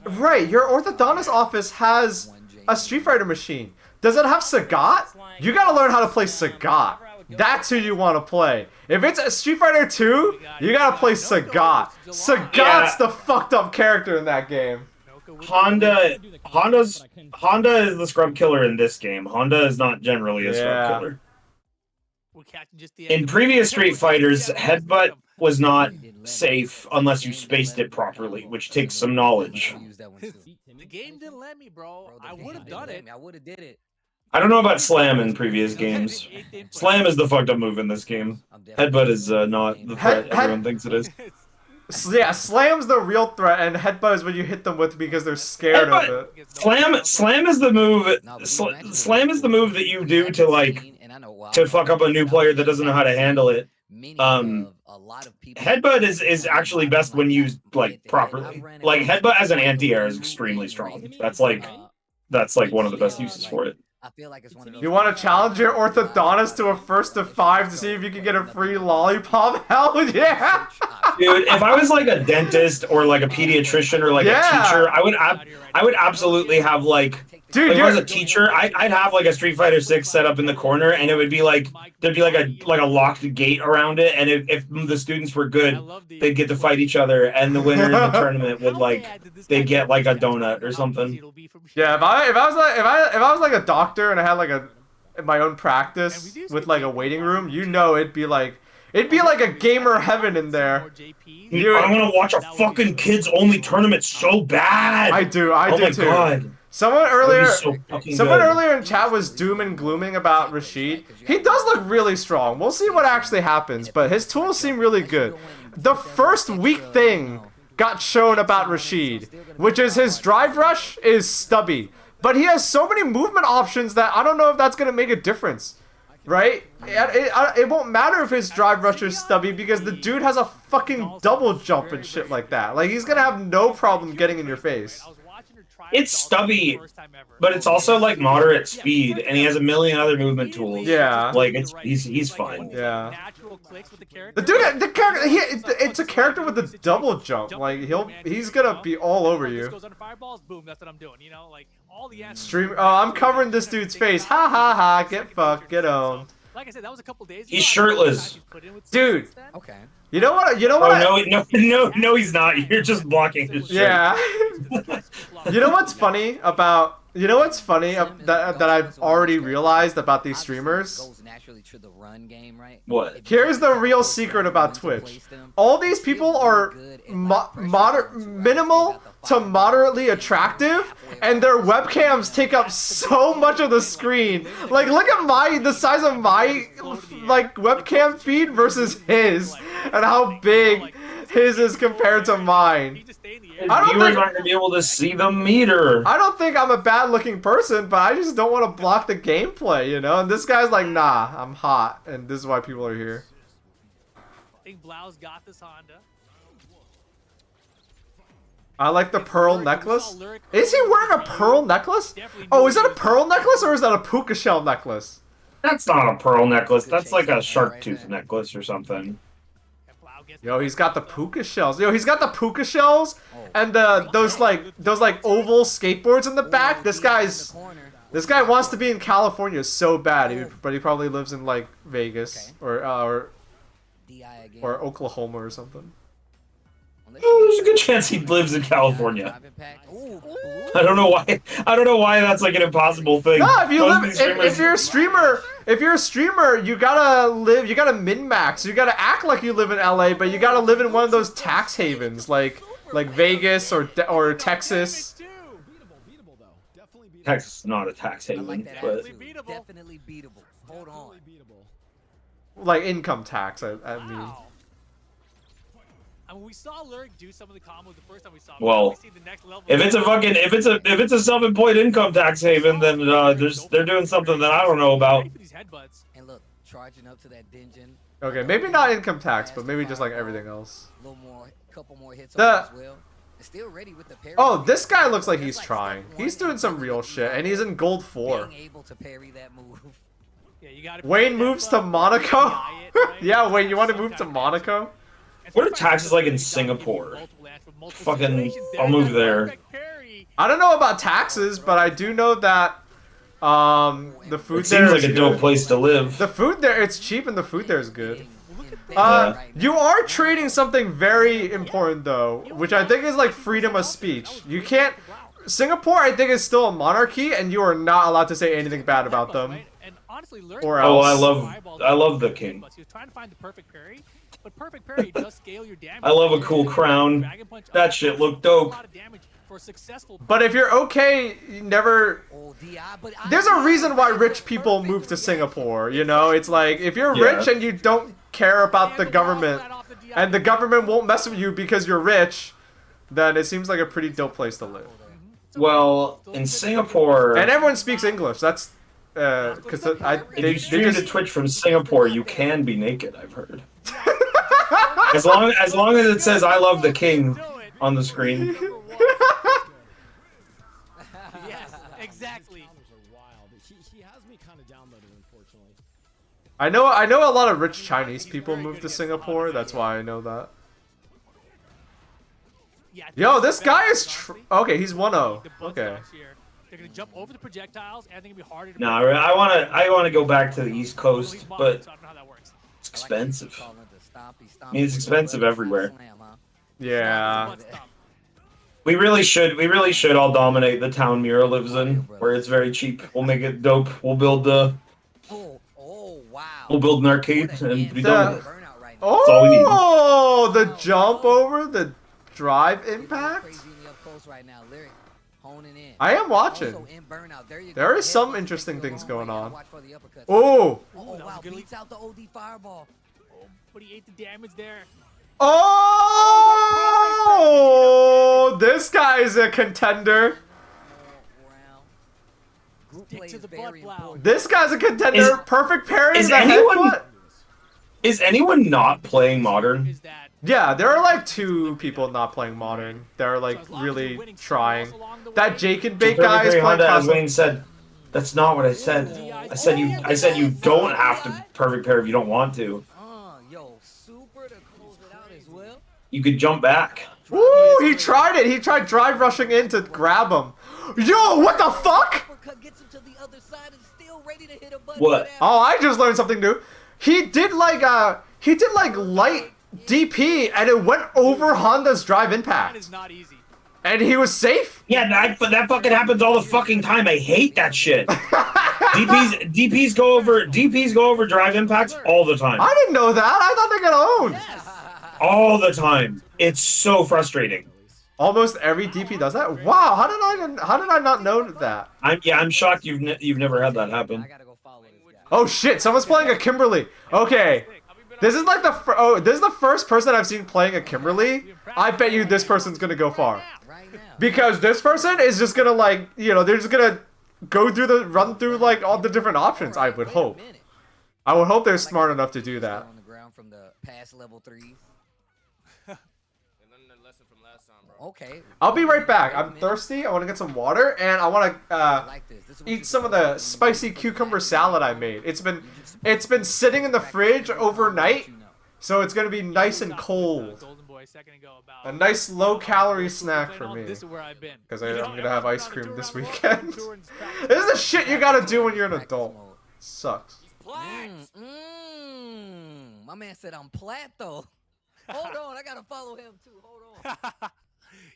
Right, your orthodontist office has a Street Fighter machine. Does it have Sagat? You gotta learn how to play Sagat. That's who you want to play. If it's a Street Fighter 2, you gotta play Sagat. Sagat's the fucked up character in that game. Honda is the scrub killer in this game. Honda is not generally a scrub killer. In previous Street Fighters, headbutt was not safe unless you spaced it properly, which takes some knowledge. The game didn't let me, bro. I would have done it. I would have did it. I don't know about Slam in previous games. Slam is the fucked up move in this game. Headbutt is not the threat everyone thinks it is. Yeah, Slam's the real threat, and headbutt is when you hit them with because they're scared of it. Slam is the move. Slam is the move that you do to fuck up a new player that doesn't know how to handle it. Headbutt is actually best when used properly. Like headbutt as an anti-air is extremely strong. That's like one of the best uses for it. I feel like it's one of those. You want to challenge your orthodontist to a 1st to 5 to see if you can get a free lollipop? Hell yeah! Dude, if I was like a dentist or like a pediatrician or like a teacher, I would absolutely have Dude, if I was a teacher, I'd have like a Street Fighter 6 set up in the corner, and it would be like there'd be like a locked gate around it, and if the students were good, they'd get to fight each other, and the winner in the tournament would they'd get like a donut or something. Yeah, if I was like a doctor and I had like my own practice with like a waiting room, it'd be like It'd be like a gamer heaven in there. I want to watch a fucking kids only tournament so bad. I do too. God. Someone earlier Someone earlier in chat was doom and glooming about Rashid. He does look really strong. We'll see what actually happens, but his tools seem really good. The first weak thing got shown about Rashid, which is his drive rush is stubby. But he has so many movement options that I don't know if that's going to make a difference. Right? It won't matter if his drive rush is stubby because the dude has a fucking double jump and shit like that. Like, he's going to have no problem getting in your face. It's stubby, but it's also like moderate speed, and he has a million other movement tools. Yeah. Like, he's fine. Yeah. The dude, it's a character with a double jump. Like, he's going to be all over you. Stream. Oh, I'm covering this dude's face. Ha ha ha. Get fucked. Get owned. Like I said, that was a couple days ago. He's shirtless. Dude. Okay. You know what? Oh, no, he's not. You're just blocking his shirt. Yeah. You know what's funny about... You know what's funny that I've already realized about these streamers? What? Here's the real secret about Twitch. All these people are minimal to moderately attractive, and their webcams take up so much of the screen. Like, look at the size of my like webcam feed versus his, and how big his is compared to mine. Viewers aren't gonna be able to see the meter. I don't think I'm a bad-looking person, but I just don't want to block the gameplay, you know? And this guy's like, nah, I'm hot, and this is why people are here. I think Blau's got this Honda. I like the pearl necklace. Is he wearing a pearl necklace? Oh, is that a pearl necklace or is that a puka shell necklace? That's not a pearl necklace. That's like a shark tooth necklace or something. Yo, he's got the puka shells. Yo, he's got the puka shells and those like oval skateboards in the back. This guy wants to be in California so bad, but he probably lives in like Vegas or Oklahoma or something. Oh, there's a good chance he lives in California. I don't know why. I don't know why that's like an impossible thing. No, if you're a streamer, you gotta min-max. You gotta act like you live in LA, but you gotta live in one of those tax havens, like Vegas or Texas. Texas is not a tax haven, but definitely beatable. Hold on. Like income tax, I mean. I mean, we saw Lurk do some of the combos the first time we saw him. Well, if it's a self-employed income tax haven, then they're doing something that I don't know about. And look, charging up to that dungeon. Okay, maybe not income tax, but maybe just like everything else. Couple more hits as well. Still ready with the parry. Oh, this guy looks like he's trying. He's doing some real shit, and he's in gold 4. Being able to parry that move. Yeah, Wayne moves to Monaco. Yeah, Wayne, you want to move to Monaco? What are taxes like in Singapore? Fucking, I'll move there. I don't know about taxes, but I do know that the food there seems like a dope place to live. The food there, it's cheap, and the food there is good. You are trading something very important though, which I think is like freedom of speech. You can't. Singapore, I think, is still a monarchy, and you are not allowed to say anything bad about them. Or else. Oh, I love the king. But perfect parry does scale your damage. I love a cool crown. That shit looked dope. But if you're okay, you never... There's a reason why rich people move to Singapore, you know? It's like, if you're rich and you don't care about the government, and the government won't mess with you because you're rich, then it seems like a pretty dope place to live. Well, in Singapore... And everyone speaks English, that's... Because if you stream to Twitch from Singapore, you can be naked, I've heard. As long as it says "I love the king" on the screen. Yes, exactly. I know a lot of rich Chinese people move to Singapore. That's why I know that. Yo, this guy is okay. He's 1-0. Okay. They're gonna jump over the projectiles, and they're gonna be harder to. No, I wanna go back to the East Coast, but it's expensive. I mean, it's expensive everywhere. Yeah. We really should all dominate the town Mira lives in, where it's very cheap. We'll make it dope. We'll build we'll build an arcade and be done with it. all we need. Oh, the jump over the drive impact. Crazy in the up close right now. Lyric honing in. I am watching. Also in burnout. There you There go. is some Head interesting fakes things go going long way. on. Watch for the uppercuts. Oh. Oh, that was wow. a good Beats out the OD fireball. Oh, but he ate the damage there. Oh, this guy is a contender. Group Stick play to is the butt very plow. important. This guy's a contender. Perfect parry to is the anyone- headbutt. Is anyone not playing Modern? Is that Yeah, there are like 2 people not playing Modern. They're like so as long as really you're winning trying. scores along the That way, Jake and Just Bake guy is perfect playing Honda, as custom. Wayne said. That's not what I said. I said you don't have to perfect pair if you don't want to. Yo, super to close it out as well. You could jump back. Woo, he tried it. He tried drive rushing in to grab him. Yo, what the fuck? Uppercut gets him to the other side and still ready to hit a button. What? Oh, I just learned something new. He did like light DP and it went over Honda's drive that impact. is not easy. And he was safe? Yeah, that fucking happens all the fucking time. I hate that shit. DPs go over drive impacts all the time. I didn't know that. I thought they got owned. All the time. It's so frustrating. Almost every DP does that? Wow, how did I not know that? I'm shocked you've never had that happen. I gotta go follow this guy. Oh shit, someone's playing a Kimberly. Okay. This is like this is the first person I've seen playing a Kimberly. I bet you this person's gonna go far. Right now. Because this person is just gonna like, they're just gonna run through like all the different options, I would hope. I would hope they're smart enough to do that. On the ground from the past level 3s. Okay. I'll be right back. I'm thirsty. I want to get some water and I want to Like this. This is what eat you some of can the do. spicy cucumber salad I made. It's been sitting in the fridge overnight, so it's gonna be nice and cold. Golden Boy a second ago about A nice low-calorie snack for me. This is where I've been. Because I'm gonna have ice cream this weekend. This is the shit you gotta do when you're an adult. Sucks. My man said I'm plat though. Hold on, I gotta follow him too. Hold on.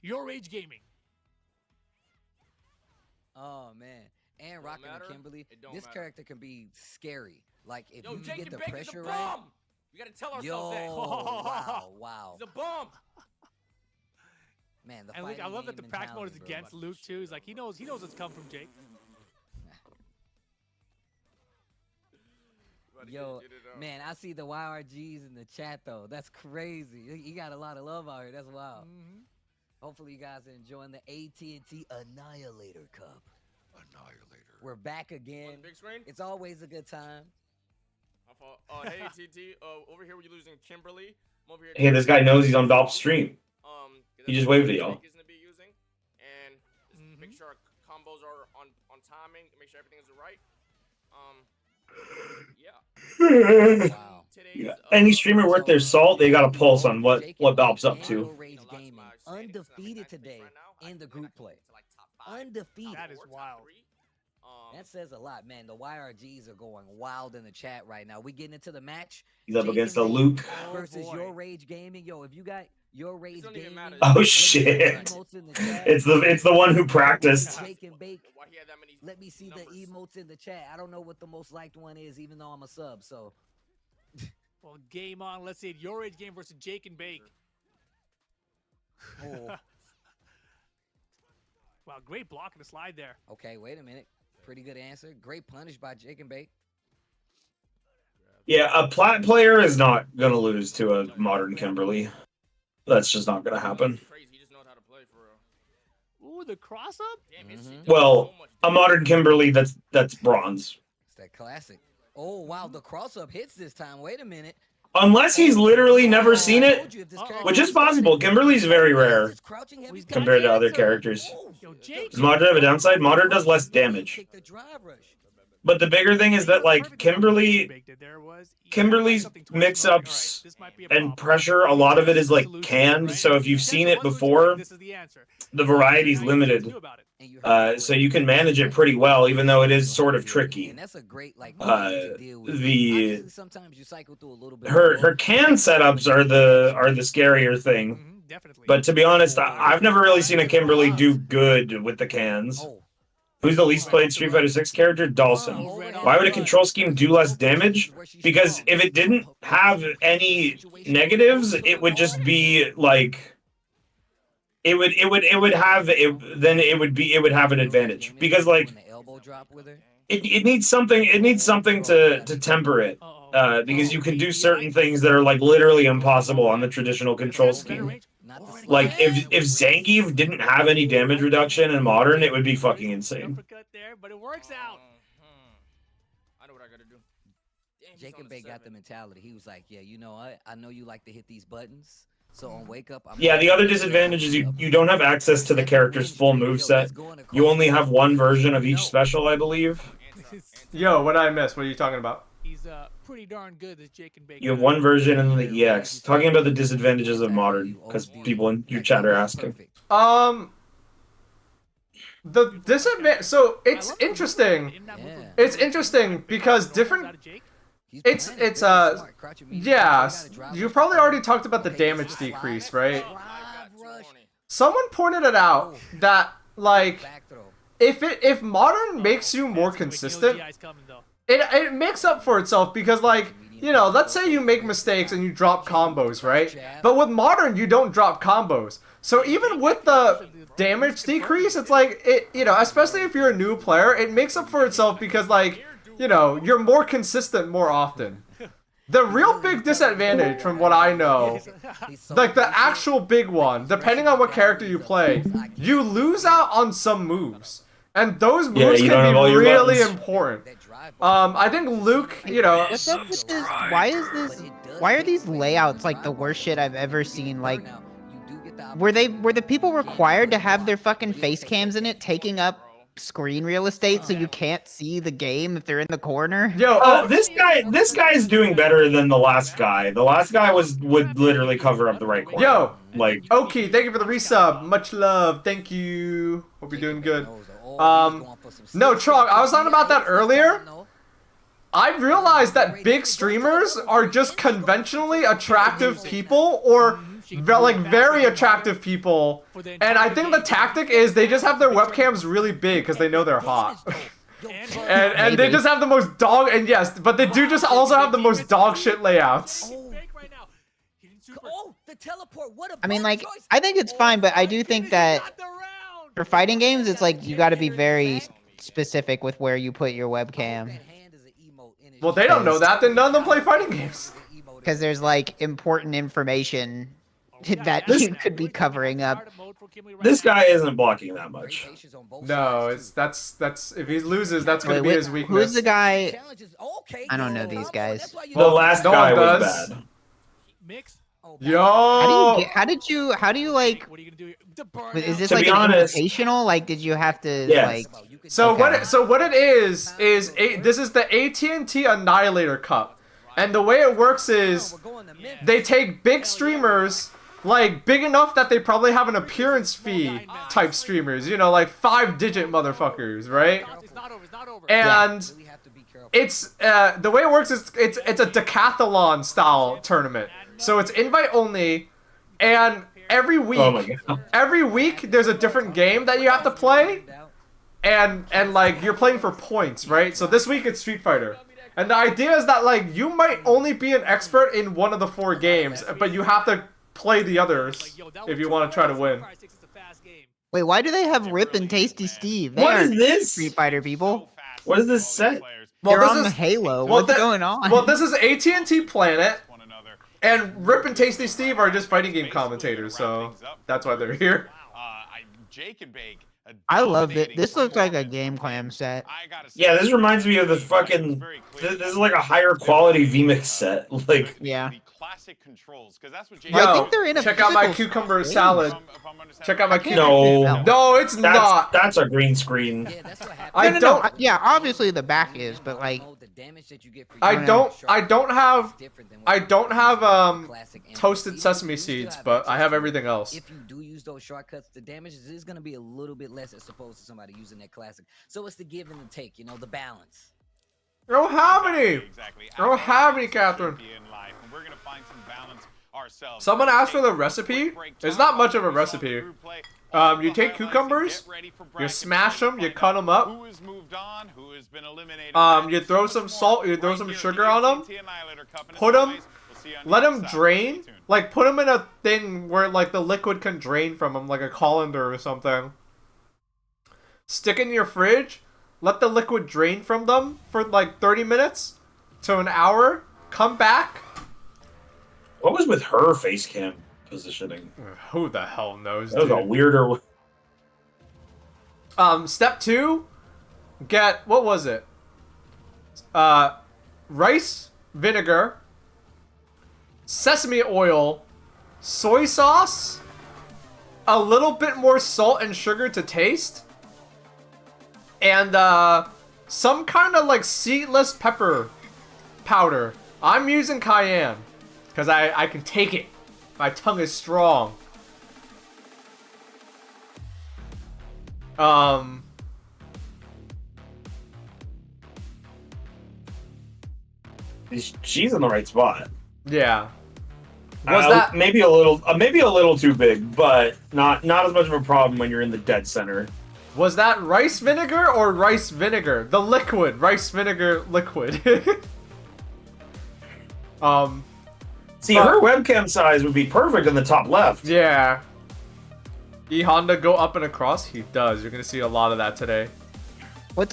Your Rage Gaming. Oh man, and rocking the Kimberly. This character can be scary. Like if you can get the pressure right. We gotta tell Yo, ourselves wow. He's a bum. Man, the And look, I love that the fighting practice mode is mentality, bro. against Luke too. He's like he knows what's come from Jake. Yo, man, I see the YRGs in the chat though. That's crazy. You got a lot of love out here. That's wild. Hopefully you guys are enjoying the AT&T Annihilator Cup. We're back again. Big screen. It's always a good time. Hey TT, over here we're losing Kimberly. I'm over here. Hey, this guy knows he's on Baalp's stream. He just waved at y'all. And just make sure our combos are on timing. Make sure everything is right. Yeah. Wow. Yeah. Any streamer worth their salt, they got a pulse on what Baalp's up to. Rage Gaming, undefeated today in the group play. Undefeated. That is wild. That says a lot, man. The YRGs are going wild in the chat right now. We getting into the match. He's up Jake against and a Bake Luke. versus boy. Your Rage Gaming. Yo, if you got Your Rage don't even Gaming, matter. Oh let me shit! see the emotes in the chat. It's the one who practiced. Jake and Bake. Why he had that many Let me see numbers? the emotes in the chat. I don't know what the most liked one is, even though I'm a sub. So Well, game on. Let's see it. Your Rage Game versus Jake and Bake. oh, Wow, great block and a slide there. okay, wait a minute. Pretty good answer. Great punish by Jake and Bake. Yeah, a plat player is not gonna lose to a modern Kimberly. That's just not gonna happen. Crazy. He just knows how to play for real. Ooh, the cross up. Damn, his shit does Well, so much a modern Kimberly that's bronze. It's that classic. Oh wow, the cross up hits this time. Wait a minute. Unless he's literally never seen I it, told you if this character which is was possible. Kimberly's very rare just crouching heavy He's got compared to other answer. characters. Yo, Jake. Does Modern have a downside? Modern does less damage. Take the drive rush. But the bigger thing is that like Kimberly's mix-ups and pressure, a lot of it is like canned. So if you've seen it before, the variety's limited. So you can manage it pretty well, even though it is sort of tricky. And that's a great like the- Obviously, sometimes you cycle through a little bit. Her can setups are the scarier thing. Definitely. But to be honest, I've never really seen a Kimberly do good with the cans. Oh, Who's the least played Street Fighter 6 character? Dawson. Why would a control scheme do less damage? Because if it didn't have any negatives, it would just be like it would have an advantage. Because like it needs something to temper it. Because you can do certain things that are like literally impossible on the traditional control scheme. Like if Zangief didn't have any damage reduction in modern, it would be fucking insane. But it works out. I know what I gotta do. Damn, Jake he's on and Bay got the 7. mentality. He was like, yeah, you know what? I know you like to hit these buttons. So on Wake Up, Yeah, the other disadvantage is you don't have access to the character's full moveset. You only have one version of each special, I believe. Yo, what did I miss? What are you talking about? He's pretty darn good, this Jake and Bay. You have one version and then the EX. Talking about the disadvantages of modern, because people in your chat are asking. The disadvantage. So it's interesting. It's interesting because different. Yeah. You probably already talked about the damage decrease, right? Someone pointed it out that like if modern makes you more consistent, it makes up for itself because like, you know, let's say you make mistakes and you drop combos, right? But with modern you don't drop combos. So even with the damage decrease, it's like you know, especially if you're a new player, it makes up for itself because like, you know, you're more consistent more often. The real big disadvantage from what I know, like the actual big one, depending on what character you play, you lose out on some moves. And those moves can be really important. I think Luke, you know... What's up with this? Why are these layouts like the worst shit I've ever seen? Like, were the people required to have their fucking face cams in it, taking up screen real estate so you can't see the game if they're in the corner? Yo, this guy is doing better than the last guy. The last guy would literally cover up the right corner. Yo, like, okay, thank you for the resub. Much love. Thank you. Hope you're doing good. No, Trog, I was talking about that earlier. I realized that big streamers are just conventionally attractive people, or like very attractive people, and I think the tactic is they just have their webcams really big because they know they're hot. and they just have the most dog, and yes, but they do just also have the most dog shit layouts. I mean, like, I think it's fine, but I do think that for fighting games, it's like you got to be very specific with where you put your webcam. Well, they don't know that, then none of them play fighting games. Because there's like important information that you could be covering up. This guy isn't blocking that much. No, that's if he loses, that's gonna be his weakness. Who's the guy? I don't know these guys. The last guy was bad. Yo, how do you like? Is this to like be honest, invitational? Like, did you have to like? So what it is this is the AT&T Annihilator Cup, and the way it works is they take big streamers, like big enough that they probably have an appearance fee type streamers, you know, like 5-digit motherfuckers, right? And it's the way it works is it's a decathlon style tournament, so it's invite only, and every week there's a different game that you have to play. And like you're playing for points, right? So this week it's Street Fighter. And the idea is that like you might only be an expert in one of the 4 games, but you have to play the others if you want to try to win. Wait, why do they have Rip and Tasty Steve? What is this? Street Fighter people. What is this set? Well, They're on the Halo. What's going on? Well, this is AT&T Planet, and Rip and Tasty Steve are just fighting game commentators, so that's why they're here. Jake and Bake. I love it. This looks like a Game Clam set. Yeah, this reminds me of the fucking. This is like a higher quality VMix set. Like, yeah. Classic controls, because that's what Yo, I think they're in a check out my cucumber salad. Check out my no, it's not. That's a green screen. No. Yeah, obviously the back is, but like. I don't have toasted sesame seeds, but I have everything else. If you do use those shortcuts, the damage is going to be a little bit less as opposed to somebody using that classic. So it's the give and the take, you know, the balance. I don't have any. I don't have any, Catherine. We're gonna find some balance ourselves. Someone asked for the recipe. There's not much of a recipe. You take cucumbers, you smash them, you cut them up. Who has moved on? Who has been eliminated? You throw some salt, you throw some sugar on them. Put them, let them drain. Like, put them in a thing where, like, the liquid can drain from them, like a colander or something. Stick it in your fridge. Let the liquid drain from them for, like, 30 minutes to an hour. Come back. What was with her face cam positioning? Who the hell knows, That was a weirder... Step 2. Get, what was it? Rice vinegar, sesame oil, soy sauce, a little bit more salt and sugar to taste, and some kind of like seedless pepper powder. I'm using cayenne because I can take it. My tongue is strong. She's in the right spot. Yeah. Was that maybe a little too big, but not as much of a problem when you're in the dead center. Was that rice vinegar or rice vinegar? The liquid, rice vinegar liquid. See, her webcam size would be perfect in the top left. Yeah. Honda go up and across? He does. You're gonna see a lot of that today. What's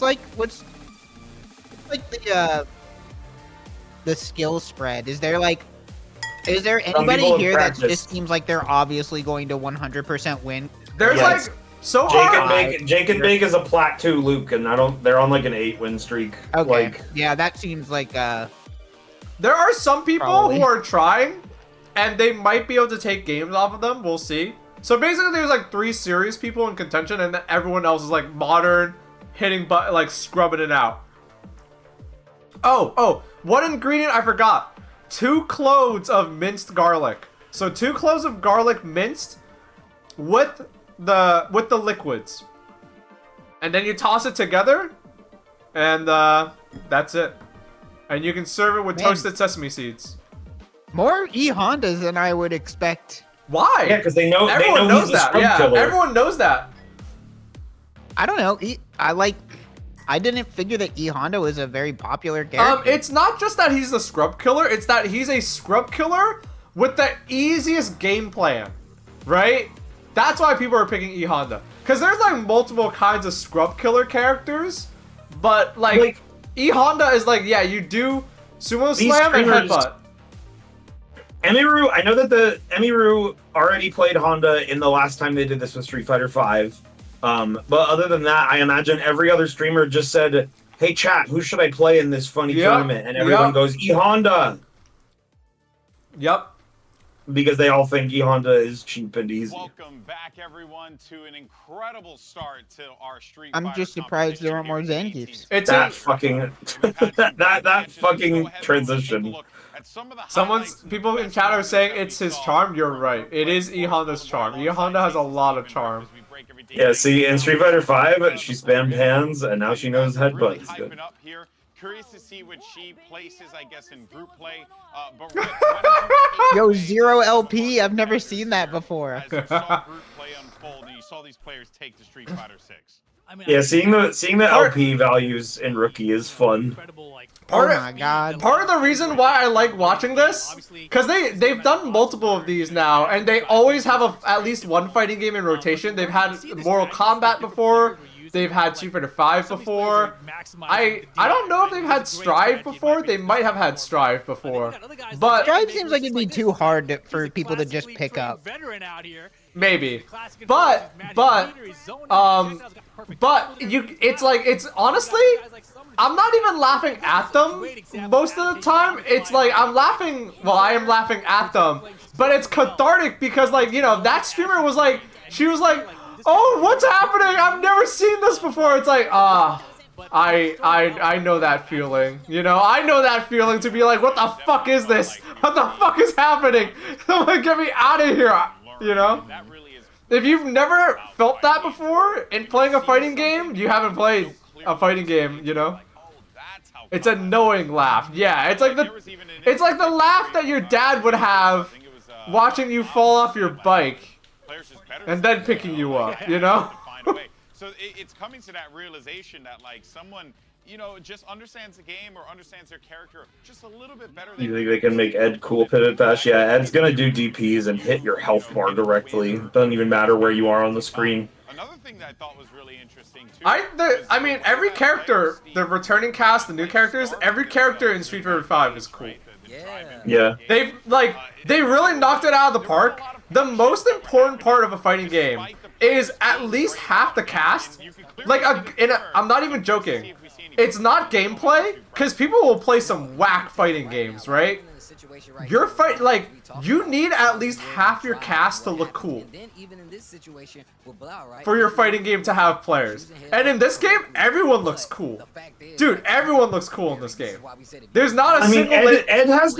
the skill spread? Is there anybody here that just seems like they're obviously going to 100% win? There's like so far. Jake and Bake is a plat 2 Luke, and they're on like an 8-win streak. Okay. Like, yeah, that seems like there are some people who are trying, and they might be able to take games off of them. We'll see. So basically, there's like 3 serious people in contention, and then everyone else is like modern, hitting but like scrubbing it out. Oh, one ingredient I forgot. 2 cloves of minced garlic. So 2 cloves of garlic minced with the liquids. And then you toss it together, and that's it. And you can serve it with toasted sesame seeds. More E-Hondas than I would expect. Why? Yeah, because everyone knows he's the that. scrub Yeah, killer. everyone knows that. I don't know. I didn't figure that E-Honda was a very popular character. It's not just that he's the scrub killer, it's that he's a scrub killer with the easiest game plan, right? That's why people are picking E-Honda. Because there's like multiple kinds of scrub killer characters, but like E-Honda is like, yeah, you do sumo slam and headbutt. Emiru, I know that the Emiru already played Honda in the last time they did this with Street Fighter V. But other than that, I imagine every other streamer just said, "Hey chat, who should I play in this funny tournament?" And everyone goes, E-Honda. Yep. Because they all think E-Honda is cheap and easy. Welcome back, everyone, to an incredible start to our Street Fighter. I'm just surprised there aren't more Zangiefs. It's that fucking that fucking transition. People in chat are saying it's his charm. You're right. It is E-Honda's charm. E-Honda has a lot of charm. Yeah, see, in Street Fighter V, she spammed hands, and now she knows headbutt is good. Curious to see what she places, I guess, in group play. But Yo, 0 LP. I've never seen that before. As you saw group play unfold, and you saw these players take to Street Fighter 6. Yeah, seeing the LP values in Rookie is fun. Oh my god. Part of the reason why I like watching this, because they've done multiple of these now, and they always have at least one fighting game in rotation. They've had Mortal Kombat before. They've had Street Fighter 5 before. I don't know if they've had Strive before. They might have had Strive before. But Strive seems like it'd be too hard for people to just pick up. Maybe. But it's honestly, I'm not even laughing at them most of the time. It's like I am laughing at them, but it's cathartic because, like, you know, that streamer was like, she was like, "Oh, what's happening? I've never seen this before." It's like, I know that feeling. You know, I know that feeling to be like, "What the fuck is this? What the fuck is happening? Like, get me out of here." You know? If you've never felt that before in playing a fighting game, you haven't played a fighting game, you know? It's a knowing laugh. Yeah, it's like the laugh that your dad would have watching you fall off your bike and then picking you up, you know? So it's coming to that realization that like someone, you know, just understands the game or understands their character just a little bit better. You think they can make Ed cool pivot dash? Yeah, Ed's gonna do DPs and hit your health bar directly. Doesn't even matter where you are on the screen. Another thing that I thought was really interesting too. I mean, every character, the returning cast, the new characters, every character in Street Fighter 5 is cool. Yeah. They really knocked it out of the park. The most important part of a fighting game is at least half the cast. Like, I'm not even joking. It's not gameplay, because people will play some whack fighting games, right? Your fight, like, you need at least half your cast to look cool for your fighting game to have players. And in this game, everyone looks cool. Dude, everyone looks cool in this game. There's not a single... Ed has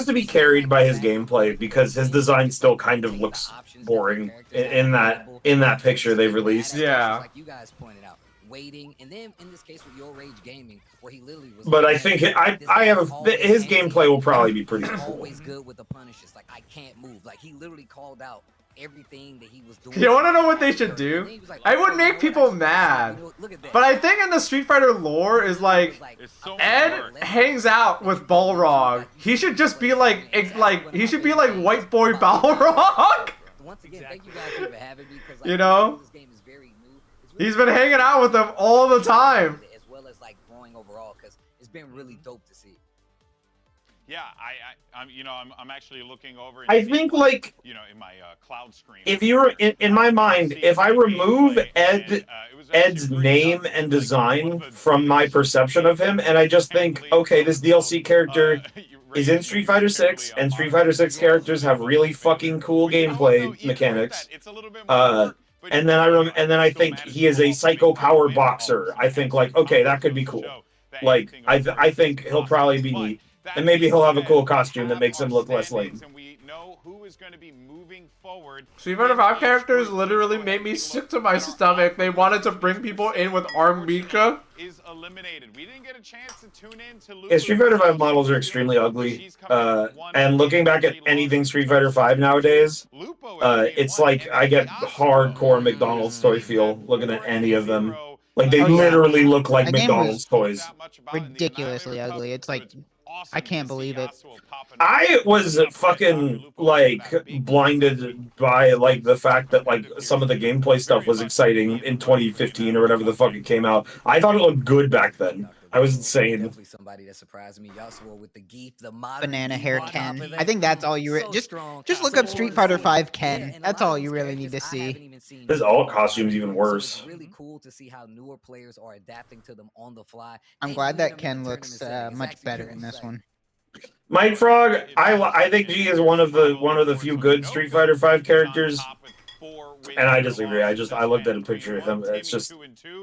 to be carried by his gameplay because his design still kind of looks boring in that picture they've released. Yeah. Like you guys pointed out. Waiting, and then in this case with Your Rage Gaming, where he literally was. But I think his gameplay will probably be pretty cool. Always good with the punishes. Like I can't move. Like he literally called out everything that he was doing. You want to know what they should do? I would make people mad, but I think in the Street Fighter lore is like Ed hangs out with Balrog. He should just be like he should be like White Boy Balrog. Once again, thank you guys for having me. You know. He's been hanging out with them all the time. As well as like growing overall, because it's been really dope to see. Yeah, I'm actually looking over. I think like in my cloud screen. If you're in my mind, if I remove Ed's name and design from my perception of him, and I just think, okay, this DLC character is in Street Fighter 6, and Street Fighter 6 characters have really fucking cool gameplay mechanics. And then I think he is a psycho power boxer. I think like, okay, that could be cool. Like I think he'll probably be neat, and maybe he'll have a cool costume that makes him look less lame. Street Fighter 5 characters literally made me sick to my stomach. They wanted to bring people in with Arm Mika. Yeah, Street Fighter 5 models are extremely ugly. And looking back at anything Street Fighter 5 nowadays, it's like I get hardcore McDonald's toy feel looking at any of them. Like they literally look like McDonald's toys. Ridiculously ugly. It's like I can't believe it. I was fucking like blinded by like the fact that like some of the gameplay stuff was exciting in 2015 or whatever the fuck it came out. I thought it looked good back then. I was insane. Definitely somebody that surprised me. Y'all swore with the geef, the banana hair Ken. I think that's all you just look up Street Fighter 5 Ken. That's all you really need to see. This alt costume's even worse. Really cool to see how newer players are adapting to them on the fly. I'm glad that Ken looks much better in this one. Mike Frog, I think G is one of the few good Street Fighter 5 characters. And I disagree. I looked at a picture of him. It's just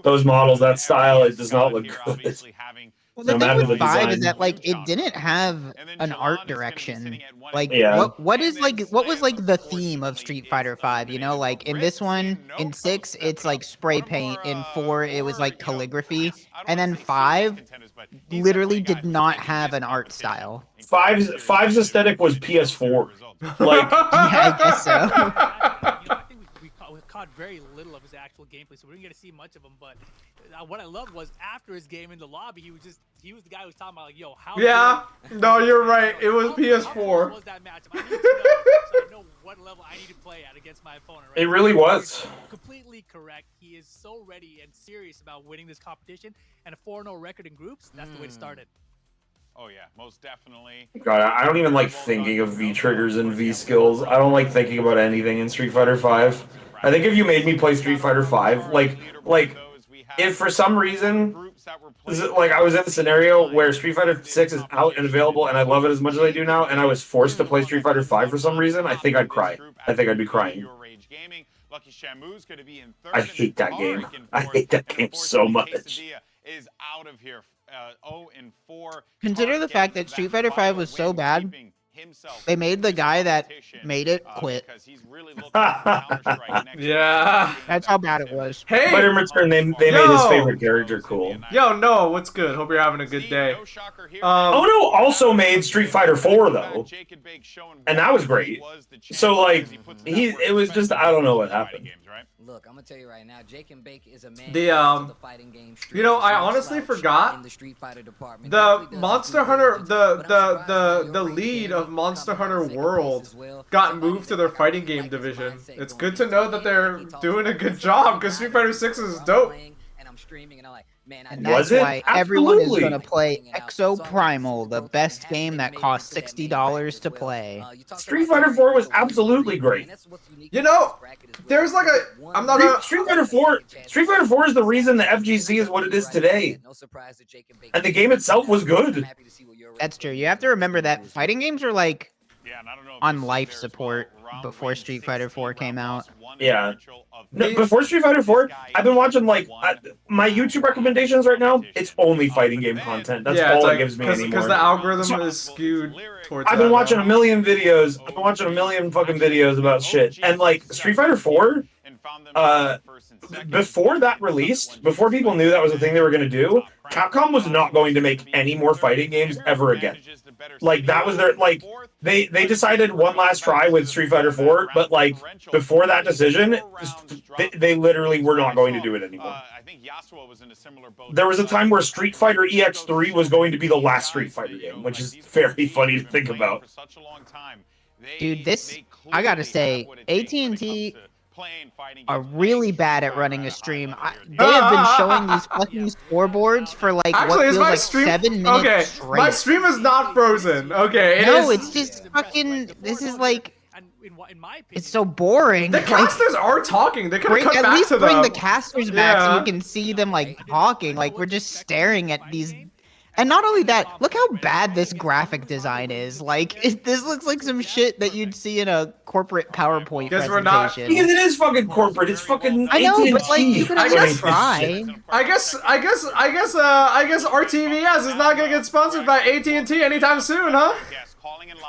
those models, that style, it does not look good. Well, the thing with 5 is that like it didn't have an art direction. Like what was like the theme of Street Fighter 5? You know, like in this one, in 6, it's like spray paint. In 4, it was like calligraphy, and then 5 literally did not have an art style. 5's aesthetic was PS4. Like yeah, I guess so. We caught very little of his actual gameplay, so we didn't get to see much of him. But what I loved was after his game in the lobby, he was the guy who was talking about like, yo, how? Yeah, no, you're right. It was PS4. How was that matchup? I need to know, so I know what level I need to play at against my opponent. Right? It really was. Completely correct. He is so ready and serious about winning this competition, and a 4-0 record in groups. That's the way to start it. Oh yeah, most definitely. God, I don't even like thinking of V triggers and V skills. I don't like thinking about anything in Street Fighter 5. I think if you made me play Street Fighter 5, like if for some reason, like I was in a scenario where Street Fighter 6 is out and available and I love it as much as I do now, and I was forced to play Street Fighter 5 for some reason, I think I'd cry. I think I'd be crying. I hate that game. I hate that game so much. Is out of here. 0-4. Consider the fact that Street Fighter 5 was so bad himself. They made the guy that made it quit. Because he's really looking for Counter-Strike next Yeah. That's how bad it was. Hey, But in return, they made his favorite character cool. Yo, Noah, what's good? Hope you're having a good day. Ono also made Street Fighter 4 though, and that was great. So like, it was just, I don't know what happened. Look, I'm gonna tell you right now, Jake and Bake is a man. The fighting game. You know, I honestly forgot in the Street Fighter department. the Monster Hunter, the lead of Monster Hunter World got moved to their fighting game division. It's good to know that they're doing a good job because Street Fighter 6 is dope. And I'm streaming, and I'm like, man, And that's why everyone is Absolutely. going to play Exo Primal, the best game that costs $60 to play. Street Fighter 4 was absolutely great. You know, there's like a, I'm not a, Street Fighter 4 is the reason the FGC is what it is today. And the game itself was good. That's true. You have to remember that fighting games are like on life support before Street Fighter 4 came out. Yeah. No, before Street Fighter 4, I've been watching like my YouTube recommendations right now. It's only fighting game content. That's all it gives me anymore. Because the algorithm is skewed towards. I've been watching a million videos. I've been watching a million fucking videos about shit. And like Street Fighter 4, before that released, before people knew that was a thing they were going to do, Capcom was not going to make any more fighting games ever again. Like that was their they decided one last try with Street Fighter 4, but like before that decision, they literally were not going to do it anymore. There was a time where Street Fighter EX3 was going to be the last Street Fighter game, which is very funny to think about. Dude, this, I gotta say, AT&T are really bad at running a stream. They have been showing these fucking scoreboards for like what feels like 7 minutes straight. My stream is not frozen. Okay, it's just fucking. This is like. It's so boring. The casters are talking. They could cut at back least to them. bring the casters back so you can see them like talking. Like we're just staring at these. And not only that, look how bad this graphic design is. Like, this looks like some shit that you'd see in a corporate PowerPoint presentation. Because it is fucking corporate. It's fucking I know, AT&T. but like, you could at least try. I guess RTVS is not gonna get sponsored by AT&T anytime soon, huh?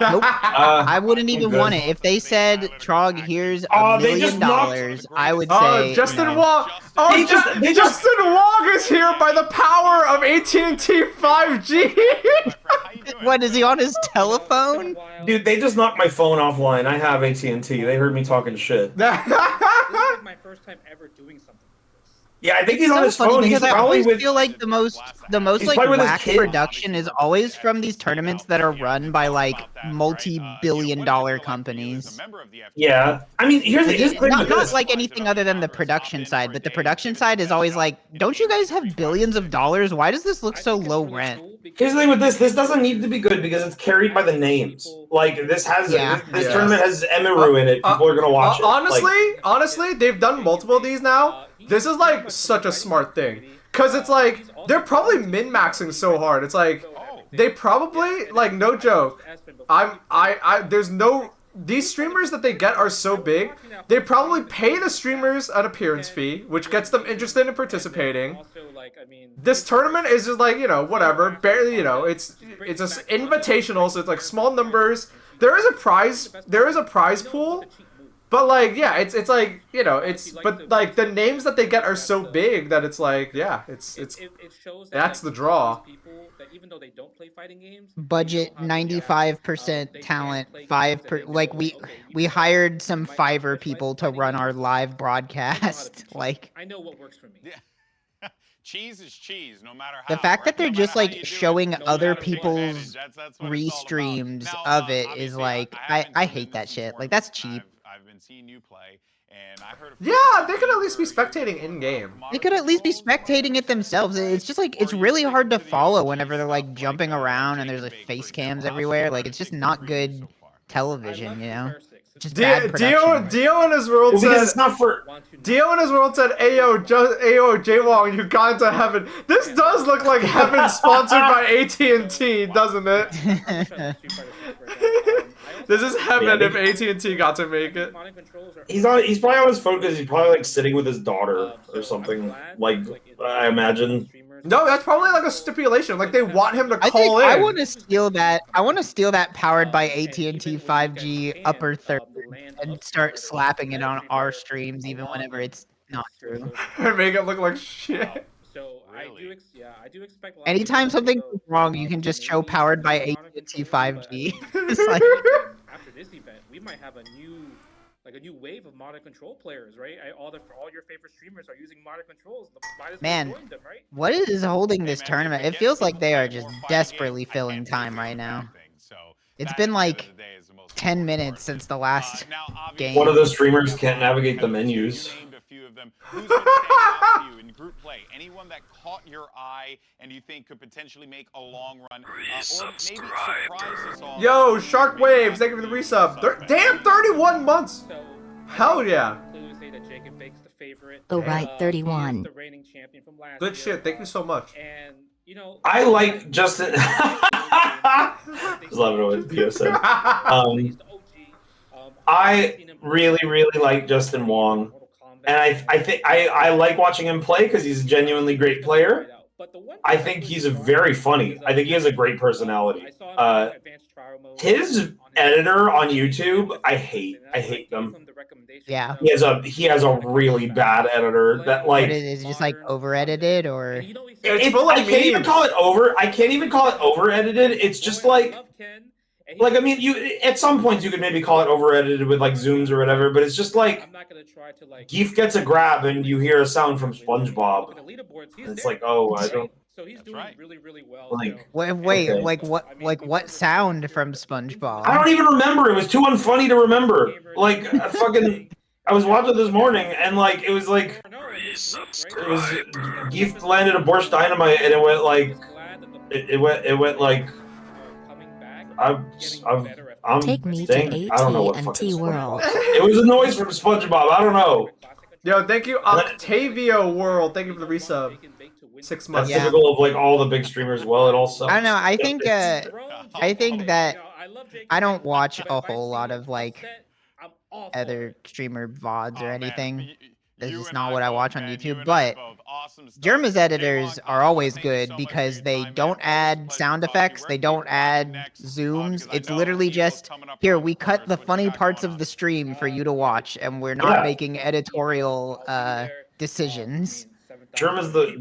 Nope. I wouldn't even want it. If they said, Trog, here's $1 million, I would say. Justin Wong. Justin Wong is here by the power of AT&T 5G. What, is he on his telephone? Dude, they just knocked my phone offline. I have AT&T. They heard me talking shit. This is like my first time ever doing something. Yeah, I think he's on his phone. Because I always feel like the most like whack production is always from these tournaments that are run by like multi-billion-dollar companies. Yeah, I mean, here's the thing. Not like anything other than the production side, but the production side is always like, don't you guys have billions of dollars? Why does this look so low rent? Here's the thing with this. This doesn't need to be good because it's carried by the names. Like this has this tournament has Emiru in it. People are gonna watch it. Honestly, they've done multiple of these now. This is like such a smart thing, cause it's like they're probably min-maxing so hard. It's like they probably, like, no joke. There's no, these streamers that they get are so big. They probably pay the streamers an appearance fee, which gets them interested in participating. This tournament is just like, you know, whatever, barely, you know, it's just invitational, so it's like small numbers. There is a prize pool. But like, yeah, it's like, you know, but like the names that they get are so big that it's like, yeah, it's that's the draw. Even though they don't play fighting games, budget 95% talent, 5%. Like we hired some Fiverr people to run our live broadcast. Like I know what works for me. Yeah. Cheese is cheese, no matter how. The fact that they're just like showing other people's restreams of it is like, I hate that shit. Like that's cheap. I've been seeing you play, and I heard. Yeah, they could at least be spectating in game. They could at least be spectating it themselves. It's just like it's really hard to follow whenever they're like jumping around and there's like face cams everywhere. Like it's just not good television, you know. Just bad production. Dio in his world said. Dio in his world said, "Ayo, J-Wong, you got into heaven." This does look like heaven sponsored by AT&T, doesn't it? This is heaven Yeah, if AT&T got to make it. He's probably on his phone because he's probably like sitting with his daughter or something. Like I imagine. No, that's probably like a stipulation. Like they want him to call in. I want to steal that. I want to steal that powered by AT&T 5G upper third and start slapping it on our streams, even whenever it's not true. Make it look like shit. So I do expect. Anytime something goes wrong, you can just show powered by AT&T 5G. It's like After this event, we might have a new wave of modern control players, right? All your favorite streamers are using modern controls. Might as well Man, join them, right? what is holding this tournament? It feels like they are just desperately filling time right now. It's been like 10 minutes since the last game. One of the streamers can't navigate the menus. Who's been standing out to you in group play? Anyone that caught your eye and you think could potentially make a long run, or maybe surprise us all? Yo, Shark Waves, thank you for the resub. Damn, 31 months. Hell yeah. Oh right, 31. Good shit. Thank you so much. And I like Justin. Just love it what Theo said. I really like Justin Wong. And I think I like watching him play because he's a genuinely great player. I think he's very funny. I think he has a great personality. His editor on YouTube, I hate them. Yeah. He has a really bad editor that like is it just like over edited or I can't even call it over edited. It's just like I mean, you at some points you could maybe call it over edited with like zooms or whatever, but it's just like Geef gets a grab and you hear a sound from SpongeBob. It's like, oh, I don't. So he's doing really well. Like, wait, okay. what sound from SpongeBob? I don't even remember. It was too unfunny to remember. Like I was watching this morning and like it was Geef landed a Borscht Dynamite and it went like it went like Take me to AT&T World. It was a noise from SpongeBob. I don't know. Yo, thank you, Octavio World. Thank you for the resub. 6 months. That's typical of like all the big streamers. Well, it also. I don't know. I think that I don't watch a whole lot of like other streamer VODs or anything. This is not what I watch on YouTube, but Germa's editors are always good because they don't add sound effects, they don't add zooms. It's literally just, here, we cut the funny parts of the stream for you to watch, and we're not making editorial decisions. Germa's the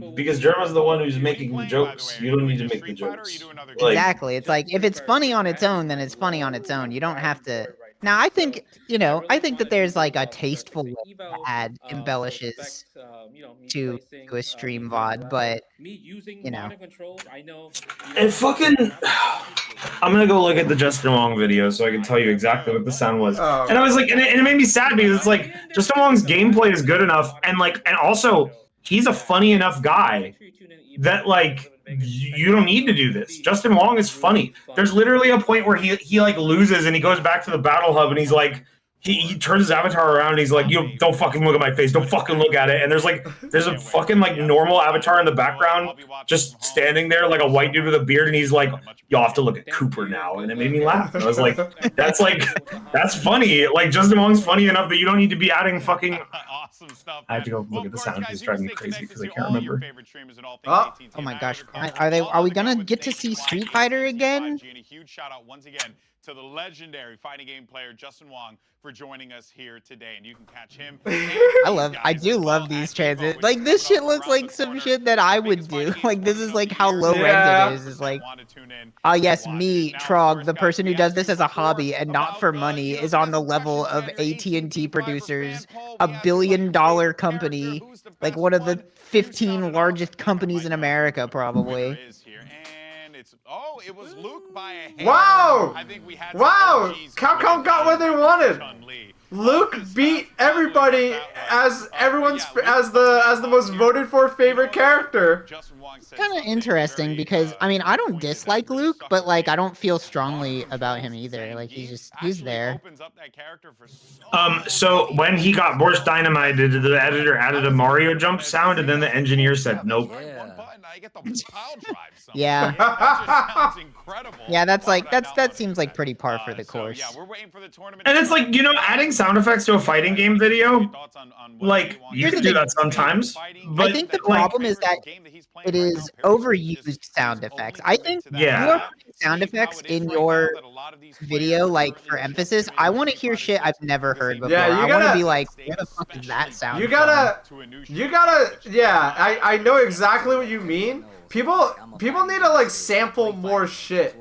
one who's making the jokes. You don't need to make the jokes. Exactly. It's like, if it's funny on its own, then it's funny on its own. You don't have to... Now, I think, I think that there's like a tasteful way to add embellishes to a stream VOD, but, And fucking... I'm gonna go look at the Justin Wong video so I can tell you exactly what the sound was. Oh. And I was like, and it made me sad because it's like, Justin Wong's gameplay is good enough, and also, he's a funny enough guy that, like, you don't need to do this. Justin Wong is funny. There's literally a point where he like loses and he goes back to the battle hub and he's like he turns his avatar around and he's like, you don't fucking look at my face, don't fucking look at it. And there's a fucking like normal avatar in the background just standing there like a white dude with a beard and he's like, you'll have to look at Cooper now. And it made me laugh. I was like, that's funny. Like Justin Wong's funny enough that you don't need to be adding fucking awesome stuff. I have to go look at the sound. He's driving me crazy because I can't remember. Oh my gosh. Are we gonna get to see Street Fighter again? And a huge shout out once again to the legendary fighting game player Justin Wong for joining us here today, and you can catch him. I do love these transits. Like this shit looks like some shit that I would do. Like this is like how low rent it is. It's like, oh yes, me, Trog, the person who does this as a hobby and not for money, is on the level of AT&T producers, $1 billion company, like one of the 15 largest companies in America, probably. It was Luke by a hair. Wow! I think we had Capcom got what they wanted. Luke beat everybody as everyone's as the most voted for favorite character. Kind of interesting because I mean I don't dislike Luke, but like I don't feel strongly about him either. Like he's there. So when he got Borscht Dynamited, the editor added a Mario jump sound, and then the engineer said nope. Yeah. That sounds incredible. Yeah, that seems like pretty par for the course. So, yeah, we're waiting for the tournament. And it's like, you know, adding sound effects to a fighting game video, like you can do that sometimes. But I think the problem is that it is overused sound effects. I think Yeah. you are putting sound effects in your video, like for emphasis. I want to hear shit I've never heard before. Yeah, I want to be like, where the fuck is that sound? You gotta, yeah. I know exactly what you mean. People need to like sample more shit.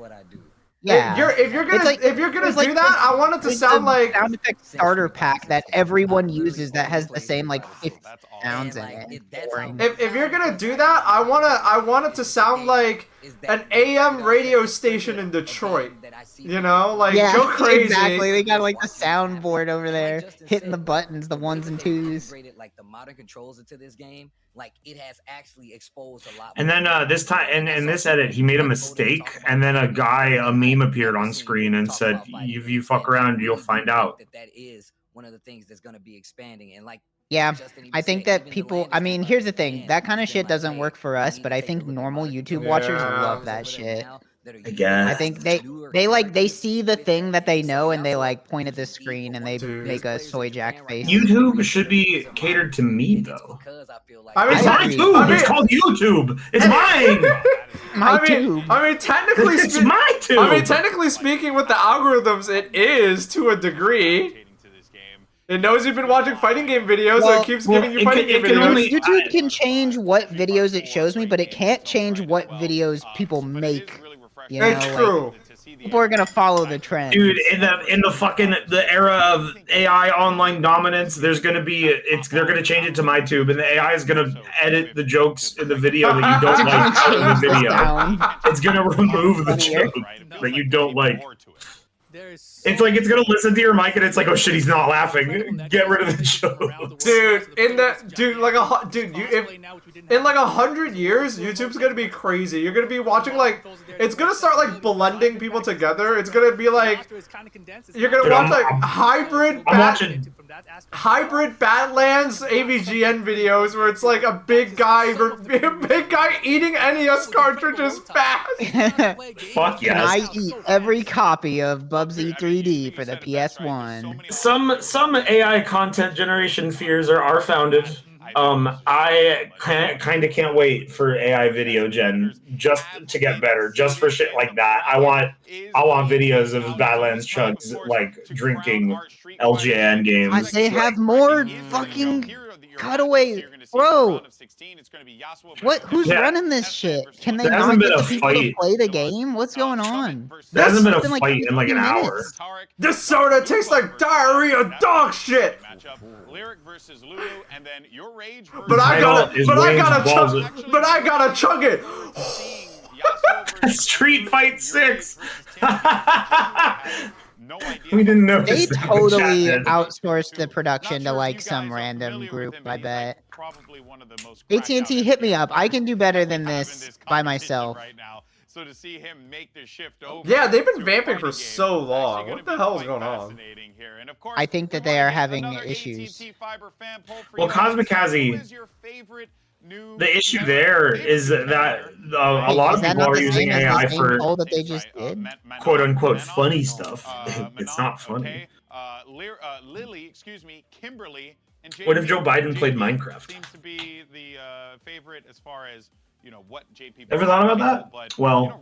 Yeah. If you're gonna do that, I want it to sound like sound effect starter pack that everyone uses that has the same like 50 sounds in it. If you're gonna do that, I want it to sound like an AM radio station in Detroit. You know, like go crazy. Exactly. They got like the soundboard over there, hitting the buttons, the ones and twos. Like the modern controls into this game, like it has actually exposed a lot. And then this time, in this edit, he made a mistake, and then a meme appeared on screen and said, "If you fuck around, you'll find out." That is one of the things that's going to be expanding, and like. Yeah, I think that people, I mean, here's the thing, that kind of shit doesn't work for us, but I think normal YouTube watchers love that shit. Again. I think they see the thing that they know and they like point at the screen and they make a soy jack face. YouTube should be catered to me though. It's my tube. It's called YouTube. It's mine. I mean, technically, it's my tube. I mean, technically speaking, with the algorithms, it is to a degree. It knows you've been watching fighting game videos, so it keeps giving you fighting game videos. YouTube can change what videos it shows me, but it can't change what videos people make. You know, it's true. People are gonna follow the trend. Dude, in the era of AI online dominance, they're gonna change it to my tube, and the AI is gonna edit the jokes in the video that you don't like out of the video. It's gonna remove the joke that you don't like. It's like it's gonna listen to your mic and it's like, oh shit, he's not laughing. Get rid of the joke, dude. In 100 years, YouTube's gonna be crazy. You're gonna be watching like it's gonna start like blending people together. It's gonna be like you're gonna watch like hybrid Badlands AVGN videos where it's like a big guy eating NES cartridges fast. Fuck yes. Can I eat every copy of Bubsy 3D for the PS1? Some AI content generation fears are founded. I kind of can't wait for AI video gen just to get better, just for shit like that. I want videos of Badlands Chugs like drinking LJN games. They have more fucking cutaways, bro. What? Who's running this shit? Can they not get the people to play the game? What's going on? There hasn't been a fight in like an hour. This soda tastes like diarrhea dog shit. But I gotta chug it. Street Fight 6. We didn't know. They totally outsourced the production to like some random group, I bet. AT&T, hit me up. I can do better than this by myself. So to see him make the shift over. Yeah, they've been vamping for so long. What the hell is going on? I think that they are having issues. Well, Cosmic Kazi, the issue there is that a lot of people are using AI for that they just did? quote unquote funny stuff. It's not funny. Lily, excuse me, Kimberly, and what if Joe Biden played Minecraft? Seems to be the favorite as far as what JP. Ever thought about that? Well,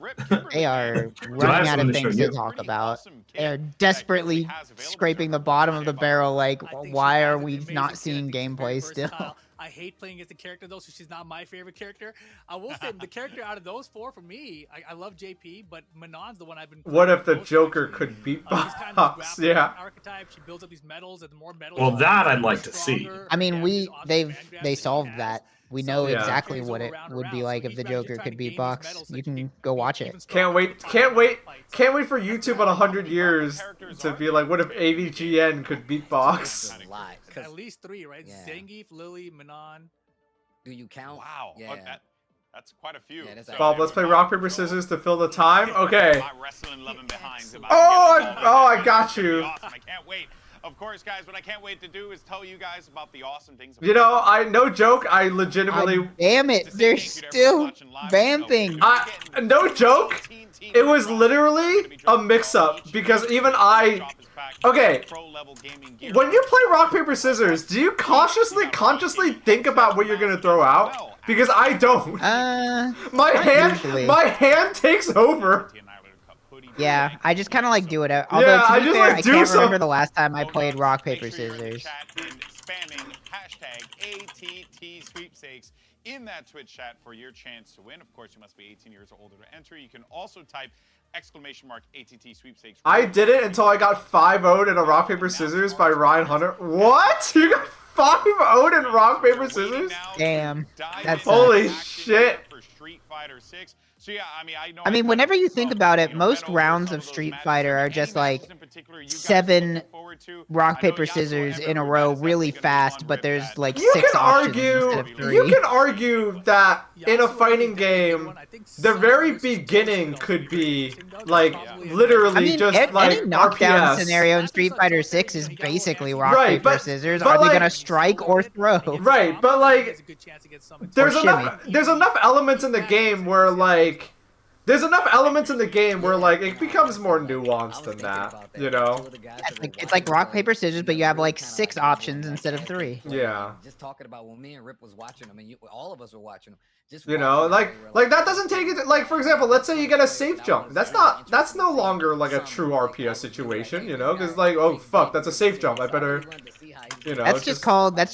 they are running out of things to talk about. They're desperately scraping the bottom of the barrel. Like, why are we not seeing gameplay still? I hate playing against the character though, so she's not my favorite character. I will say the character out of those four for me, I love JP, but Manon's the one I've been. What if the Joker could beatbox? Yeah. Archetype. She builds up these medals, and the more medals. Well, that I'd like to see. I mean, they solved that. We know Yeah. exactly what it would be like if the Joker could beatbox. You can go watch it. Can't wait for YouTube in 100 years to be like, what if AVGN could beatbox? At least 3, right? Yeah. Zangief, Lily, Manon. Do you count? Wow. Yeah. That's quite a few. Yeah, Bob, let's play rock, paper, scissors to fill the time. Okay. My wrestling loving behind's about I got you. Awesome. I can't wait. Of course, guys, what I can't wait to do is tell you guys about the awesome things. You know, no joke, I legitimately... Damn it, they're still vamping. No joke, it was literally a mix-up, because even okay, when you play rock, paper, scissors, do you consciously think about what you're gonna throw out? Because I don't. My hand takes over. Yeah, I just kind of like do it. Although to be fair, I can't remember the last time I played rock, paper, scissors. Spamming hashtag ATT sweepstakes in that Twitch chat for your chance to win. Of course, you must be 18 years or older to enter. You can also type !ATT sweepstakes. I did it until I got 5-0'd in a rock, paper, scissors by Ryan Hunter. What? You got 5-0'd in rock, paper, scissors? Damn. That's holy shit. For Street Fighter 6. So yeah, I mean, whenever you think about it, most rounds of Street Fighter are just like 7 rock, paper, scissors in a row really fast, but there's like 6 options instead of 3. You can argue that in a fighting game, the very beginning could be like literally just like any knockdown RPS. scenario in Street Fighter 6 is basically rock, paper, scissors. Are they gonna strike or throw? Right, but like there's enough elements in the game where like it becomes more nuanced than that, you know? It's like rock, paper, scissors, but you have like 6 options instead of 3. Yeah. Just talking about when me and Rip was watching them, and all of us were watching them. Just you know, like that doesn't take it. Like for example, let's say you get a safe jump. That's no longer like a true RPS situation, you know? Because like, oh fuck, that's a safe jump. I better, you know. That's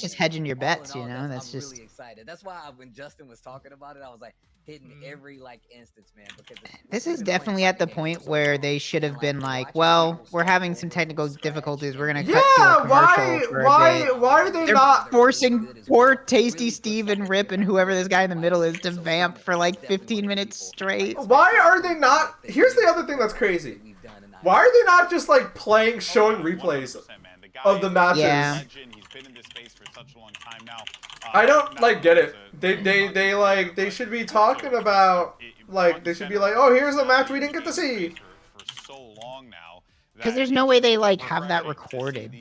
just hedging your bets, you know? That's just. Really excited. That's why when Justin was talking about it, I was like hitting every like instance, man. Because this is definitely at the point where they should have been like, well, we're having some technical difficulties. We're gonna cut to a commercial for a bit. Why are they They're not forcing poor Tasty Steve and Rip and whoever this guy in the middle is to vamp for like 15 minutes straight? Why are they not? Here's the other thing that's crazy. Why are they not just like showing replays of the matches? Yeah. I don't like get it. They should be talking about like they should be like, oh, here's a match we didn't get to see. Because there's no way they like have that recorded.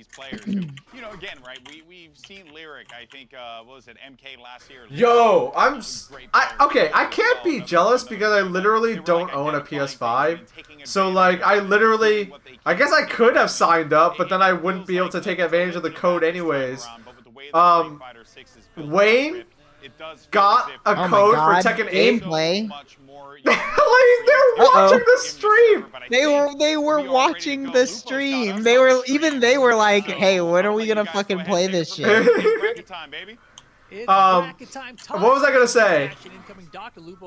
You know, again, right? We've seen Lyric. I think what was it, MK last year? Yo, okay. I can't be jealous because I literally don't own a PS5. So like, I guess I could have signed up, but then I wouldn't be able to take advantage of the code anyways. Wayne got a code for Tekken 8. Gameplay. Like they're watching the stream. They were watching the stream. They were like, hey, when are we gonna fucking play this shit? What was I gonna say?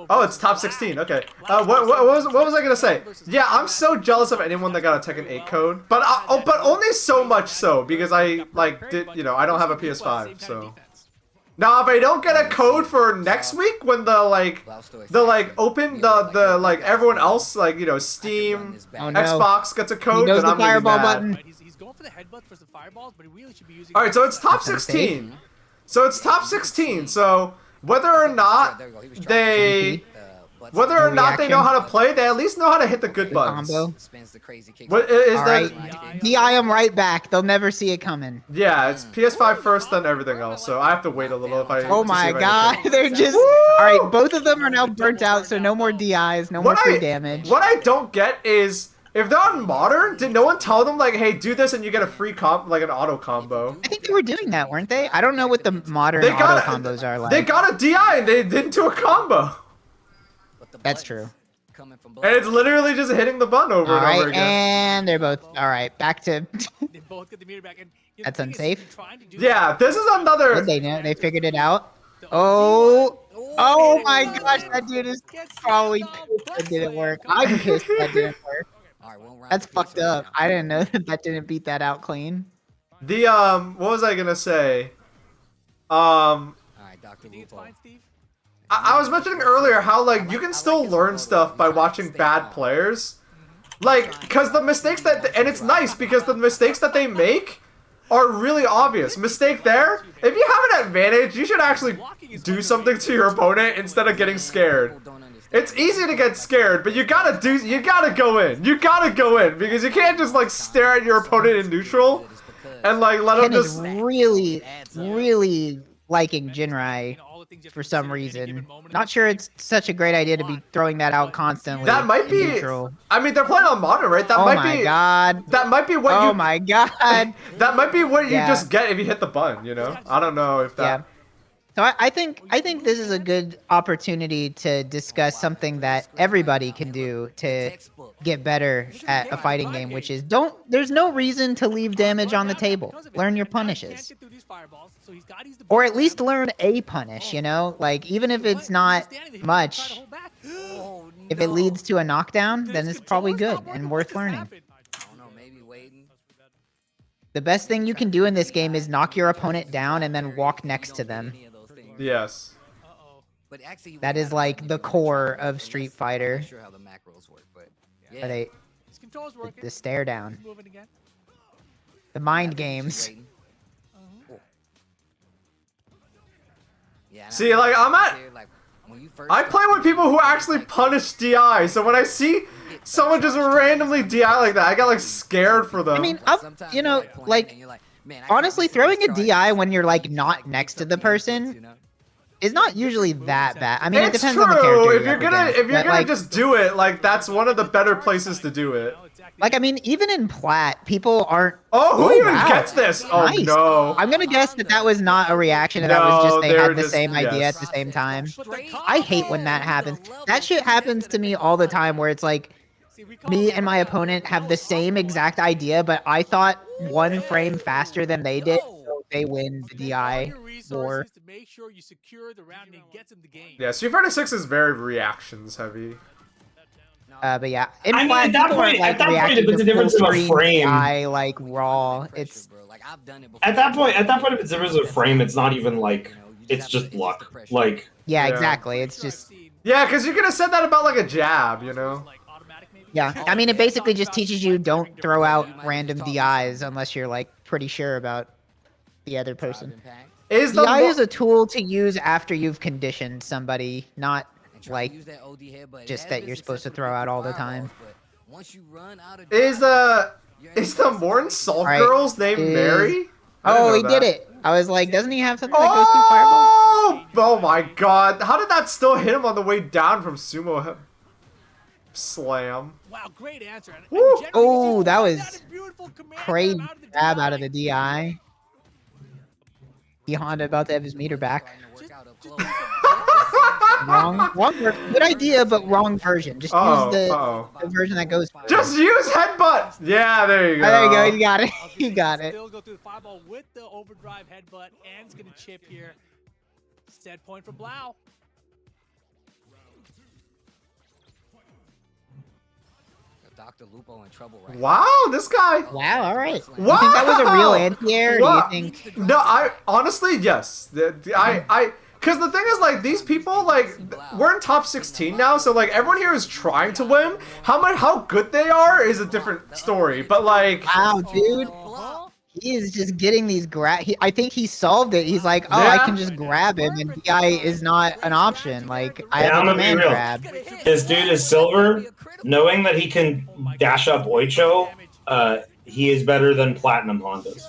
Oh, it's top 16. Okay. What was I gonna say? Yeah, I'm so jealous of anyone that got a Tekken 8 code, but only so much so because I I don't have a PS5, so. Now, if I don't get a code for next week when everyone else, like, you know, Steam, Xbox gets a code, then I'm gonna be mad. He's going for the headbutts for the fireballs, but he really should be using. Alright, so it's top 16. So it's top 16. So whether or not they know how to play, they at least know how to hit the good buttons. What is that? DI them right back. They'll never see it coming. Yeah, it's PS5 first, then everything else. So I have to wait a little if I. Oh my god, they're just. Alright, both of them are now burnt out, so no more DIs, no more free damage. What I don't get is, if they're on Modern, did no one tell them, like, hey, do this and you get a free like an auto combo? I think they were doing that, weren't they? I don't know what the Modern auto combos are like. They got a DI and they didn't do a combo. That's true. And it's literally just hitting the button over and over again. And they're both alright. Back to. That's unsafe. Yeah, this is another. Did they know? They figured it out. Oh my gosh, that dude is probably pissed that didn't work. I'm pissed that didn't work. That's fucked up. I didn't know that didn't beat that out clean. What was I gonna say? Dr. You think it's Lupo. fine, Steve? I was mentioning earlier how like you can still learn stuff by watching bad players, like because the mistakes that and it's nice because the mistakes that they make are really obvious. Mistake there. If you have an advantage, you should actually do something to your opponent instead of getting scared. It's easy to get scared, but you gotta go in. You gotta go in because you can't just like stare at your opponent in neutral and like let him Ken is just. really liking Jinrai for some reason. Not sure it's such a great idea to be throwing that out constantly. That might in be. neutral. I mean, they're playing on modern, right? That Oh might my be. god. That might be what you. Oh my god. That might be what you Yeah. just get if you hit the button. You know. I don't know if that. Yeah. So I think this is a good opportunity to discuss something that everybody can do to get better at a fighting game, which is there's no reason to leave damage on the table. Learn your punishes. Or at least learn a punish, you know? Like even if it's not much, if it leads to a knockdown, then it's probably good and worth learning. The best thing you can do in this game is knock your opponent down and then walk next to them. Yes. But actually, That is like the core of Street Fighter. I'm not sure how the macros work, but yeah. Where they His control's working. the stare down. He's moving again. The mind games. Yeah, See, like I'm at. I play with people who actually punish DI, so when I see someone just randomly DI like that, I get like scared for them. I mean, you know, like honestly, throwing a DI when you're like not next to the person is not usually that bad. I mean, it it's depends true. on the character. If you're gonna like, just do it, like that's one of the better places to do it. Like, I mean, even in Plat, people aren't. Oh, who even wow. gets this? Oh Nice. no. I'm gonna guess that was not a reaction. And that was No, just they they're had the just- same idea yes. at the same time. I hate when that happens. That shit happens to me all the time, where it's like me and my opponent have the same exact idea, but I thought one frame faster than they did, so they win the DI war. To make sure you secure the round and gets him the game. Yeah, Street Fighter 6 is very reactions heavy. But yeah, in I mean, Plat, at that people are, point- like, at that point, reacting if it's to a difference full of a screen frame- DI, like raw. It's At that point, if it's a difference of frame, it's not even like it's just luck. Like yeah, exactly. It's just Yeah, because you could have said that about like a jab, you know? yeah. I mean, it basically just teaches you don't throw out random DIs unless you're like pretty sure about the other person. Is the DI mo- is a tool to use after you've conditioned somebody, not like just that you're supposed to throw out all the time. Is the Morton Salt Alright, Girl's name Mary? I didn't Oh, know he that. did it. I was like, doesn't he have something that goes through fireball? Oh my god. How did that still hit him on the way down from Sumo Slam? Wow, great answer. And Woo. generally, Oh, that was is beautiful command crazy out of the grab DI. out of the DI. He Honda about to have his meter back. Wrong version. Good idea, but wrong version. Just use the version that goes. Just use headbutt. Yeah, there you go. Oh, there you go. He got it. He got it. Still go through the fireball with the overdrive headbutt, and it's gonna chip here. Set point for Blau. Dr. Lupo in trouble right Wow, this guy. Wow. All right. Wow. You think that was a real anti-air? Wow. Do you think? No, I honestly yes. Because the thing is, like, these people, like, we're in top 16 now, so like everyone here is trying to win. How good they are is a different story, but like. Wow, dude. He is just getting these grab. I think he solved it. He's like, oh, I can just grab him, and DI is not an option. Like, I Yeah, have I'm a gonna be command real. grab. This dude is silver. Knowing that he can dash up Oicho, he is better than Platinum Hondas.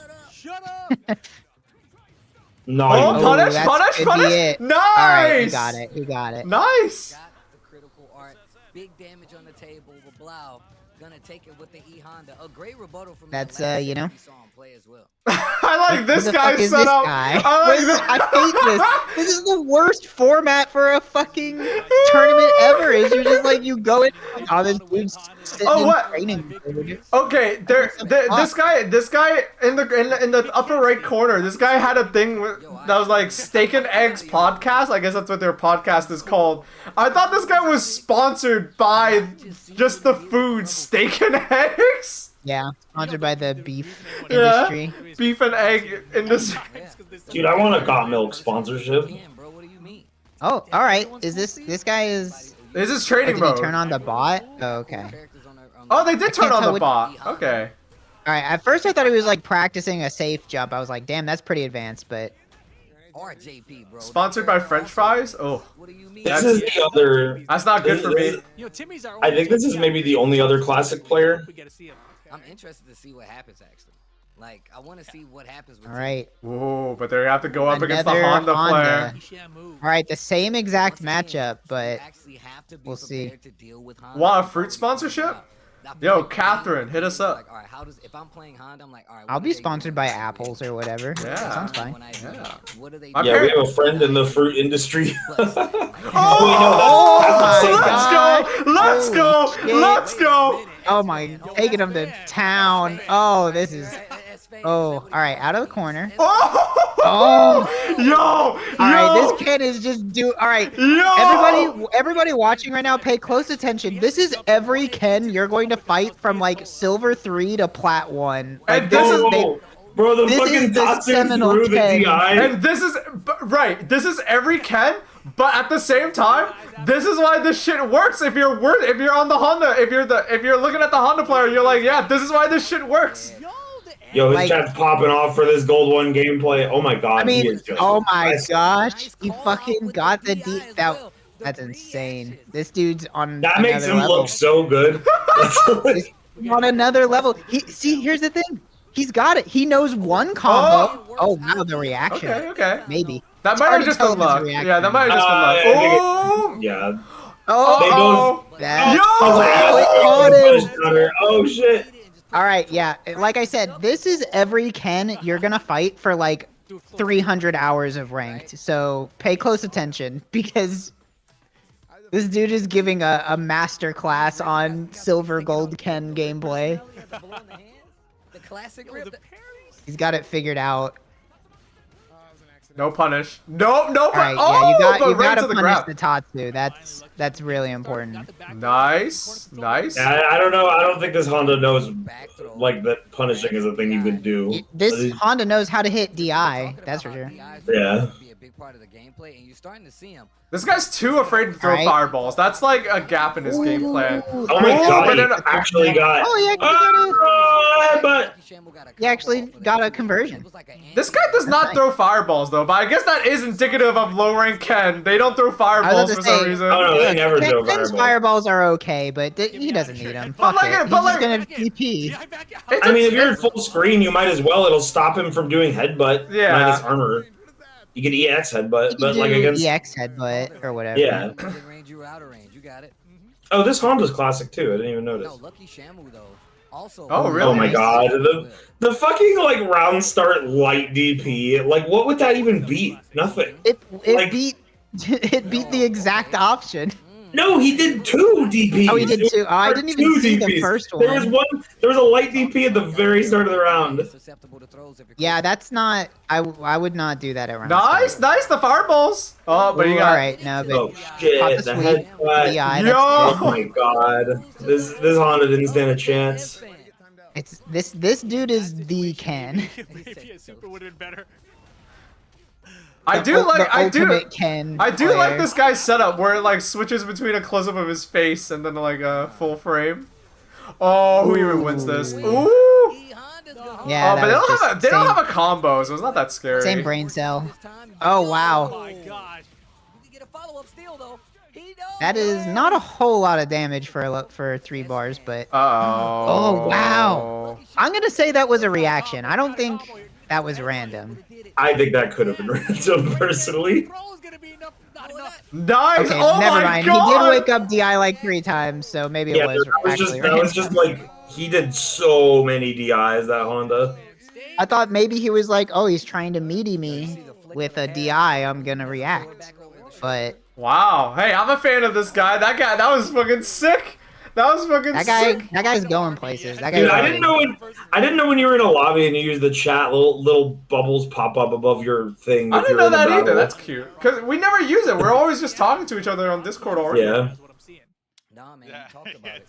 Not Oh, even- punish, that's punish, could be punish! it. Nice! Alright, he got it. He got it. Nice! Got the critical art. Big damage on the table with Blau. Gonna take it with the E Honda. A great rebuttal from That's, that last you know. we saw him play as well. I like this Who the guy's fuck is setup. this guy? I like this. I hate this. This is the worst format for a fucking tournament ever. Is you're just like you go in, oh, this dude's sitting Oh, in what? training mode. Okay, this guy in the upper right corner. This guy had a thing that was like Steak and Eggs podcast. I guess that's what their podcast is called. I thought this guy was sponsored by just the food Steak and Eggs. Yeah, sponsored by the beef Yeah, industry. beef and egg industry. Dude, I want a Got Milk sponsorship. Oh, all right. Is this guy is? This is trading Did he mode. turn on the bot? Oh, okay. Oh, they did turn can't on tell the which- bot. Okay. All right. At first, I thought he was like practicing a safe jump. I was like, damn, that's pretty advanced. But Or JP, bro. Sponsored by French fries? Oh. What do you mean? This is the other. That's not good for me. You know, Timmy's our I think this is maybe the only other classic player. We get to see him. I'm interested to see what happens actually. Like, I want to see what happens with all right. Whoa, but they have to go up against the Another Honda player. All right, the same exact matchup, but we'll see. Want a fruit sponsorship? Yo, Catherine, hit us up. Like, all right, how does if I'm playing Honda, I'm like, all right. I'll be sponsored by Apples or whatever. Yeah. That sounds fine. Yeah. What do they My do? Yeah, we have a friend in the fruit industry. Oh, my let's God. go! Holy shit. Let's go! Oh my, taking him to town. Oh, this is. Oh, all right, out of the corner. Oh, Yo! all right, Yo! this kid is just do. All right, Yo! everybody watching right now, pay close attention. This is every Ken you're going to fight from like silver 3 to plat 1. Like And this is Bro, the this fucking is the Tatsu seminal through the Ken. DI. and this is right. This is every Ken, but at the same time, this is why this shit works. If you're on the Honda, if you're looking at the Honda player, you're like, yeah, this is why this shit works. Yo, his Like- chat's popping off for this Gold 1 gameplay. Oh my god, I mean, he is just oh my impressive. gosh, he fucking got the D. That's insane. This dude's on That makes another him level. look so good. He's on another level. See, here's the thing. He's got it. He knows one combo. Oh, wow, the reaction. Okay. Maybe. That It's might hard have to just tell been if it's luck. reaction. Yeah, that might have just been I luck. think it- Oh! Yeah. Oh, They both. that. Yo! Oh shit. All right, yeah. Like I said, this is every Ken you're gonna fight for like 300 hours of ranked. So pay close attention because this dude is giving a master class on silver gold Ken gameplay. The classic rip. He's got it figured out. No punish. No All right, oh, yeah, but you right gotta to the punish grab. the Tatsu. That's really important. Nice. Yeah, I don't know. I don't think this Honda knows like that punishing is a thing you can do. This Honda knows how to hit DI. That's for sure. Yeah. Be a big part of the gameplay, and you're starting to see him. This guy's too afraid to throw Right. fireballs. That's like a gap in his game plan. Oh my Ooh, god, but he then- actually got. Oh, he actually got it. But He actually got a conversion. This guy does not nice. throw fireballs though, but I guess that is indicative of low rank Ken. They don't throw I was fireballs about for to some say- reason. Oh no, they never Ken's throw fireballs. fireballs are okay, but he doesn't need them. But Fuck like- it. but He's like- just gonna TP. It's I mean, a- if you're in full screen, you might as well. It'll stop him from doing headbutt. Yeah. Minus armor. You can EX headbutt, You but can like do against. EX headbutt or whatever. Yeah. Within range, you were out of range. You got it. Oh, this Honda's classic too. I didn't even No, notice. Lucky Shamu though. Also. Oh, really? Oh my god, the fucking like round start light DP. Like, what would that even beat? Nothing. It Like- beat it beat the exact option. No, he did 2 DPs. Oh, he did 2. Oh, I didn't even 2 see the DPs. first There was one. There was a light DP at the very start of the round. Yeah, that's not. I would not do that around. Nice, the fireballs. Oh, but you got. All right, no, but Oh Pop shit, the the sweep. headbutt. DI, Yo! that's Oh my god, this Honda didn't stand a chance. good. It's this dude is the Ken. Maybe a super would have been better. I do like. I do. Ultimate Ken. I do like player. this guy's setup where it like switches between a close up of his face and then like a full frame. Oh, who even wins this? Ooh. Yeah, Oh, but that was just they don't same- have a combo, so it's not that scary. Same brain cell. Oh wow, My god. that is not a whole lot of damage for 3 bars, but Uh-oh. oh wow. I'm gonna say that was a reaction. I don't think that was random. I think that could have been random, personally. Pro's gonna be enough. Not enough. Nice. Okay, Oh never my mind. god. He did wake up DI like 3 times, so maybe Yeah, it was actually that was random. just like he did so many DIs that Honda. I thought maybe he was like, oh, he's trying to meaty me with a DI. I'm gonna react, but Wow. Hey, I'm a fan of this guy. That was fucking sick. That was fucking sick. that guy's going places. That guy's Dude, I really- didn't know when you were in a lobby and you use the chat, little bubbles pop up above your thing. I if didn't you're know in a that either. battle. That's cute. Cause we never use it. We're always just talking to each other on Discord already. Yeah. That's what I'm seeing. Nah, man, you talked about it.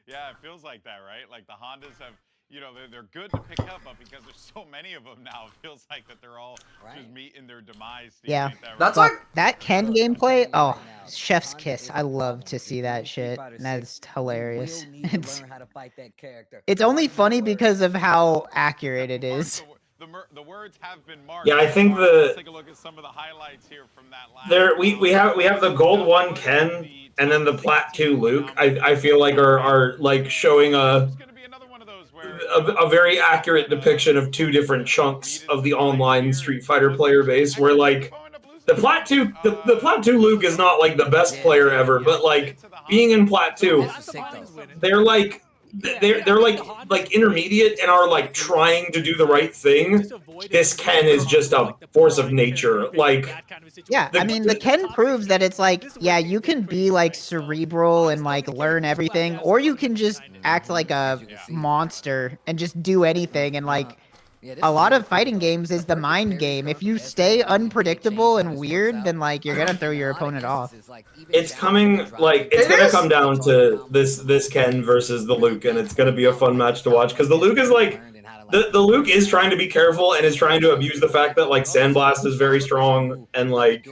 Yeah, it feels like that, right? Like the Hondas have, you know, they're good to pick up, but because they're there's so many of them now. It feels like that they're all just meeting their demise. Steve, Yeah. ain't that right? That's like That Ken gameplay. Oh, chef's kiss. I love to see that shit. That's hilarious. It's only funny because of how accurate it is. The words have been marked. Yeah, I think Let's take a look at some of the highlights here from that last. There we have the gold 1 Ken and then the plat 2 Luke. I feel like are like showing a very accurate depiction of 2 different chunks of the online Street Fighter player base. Where like the plat 2 Luke is not like the best player ever, but like being in plat 2, they're like. They're like intermediate and are like trying to do the right thing. This Ken is just a force of nature. Like, yeah, I mean, the Ken proves that it's like, yeah, you can be like cerebral and like learn everything, or you can just act like a monster and just do anything. And like, a lot of fighting games is the mind game. If you stay unpredictable and weird, then like you're gonna throw your opponent off. It's coming like it's gonna come down to this Ken versus the Luke, and it's gonna be a fun match to watch because the Luke is like the Luke is trying to be careful and is trying to abuse the fact that like Sandblast is very strong and like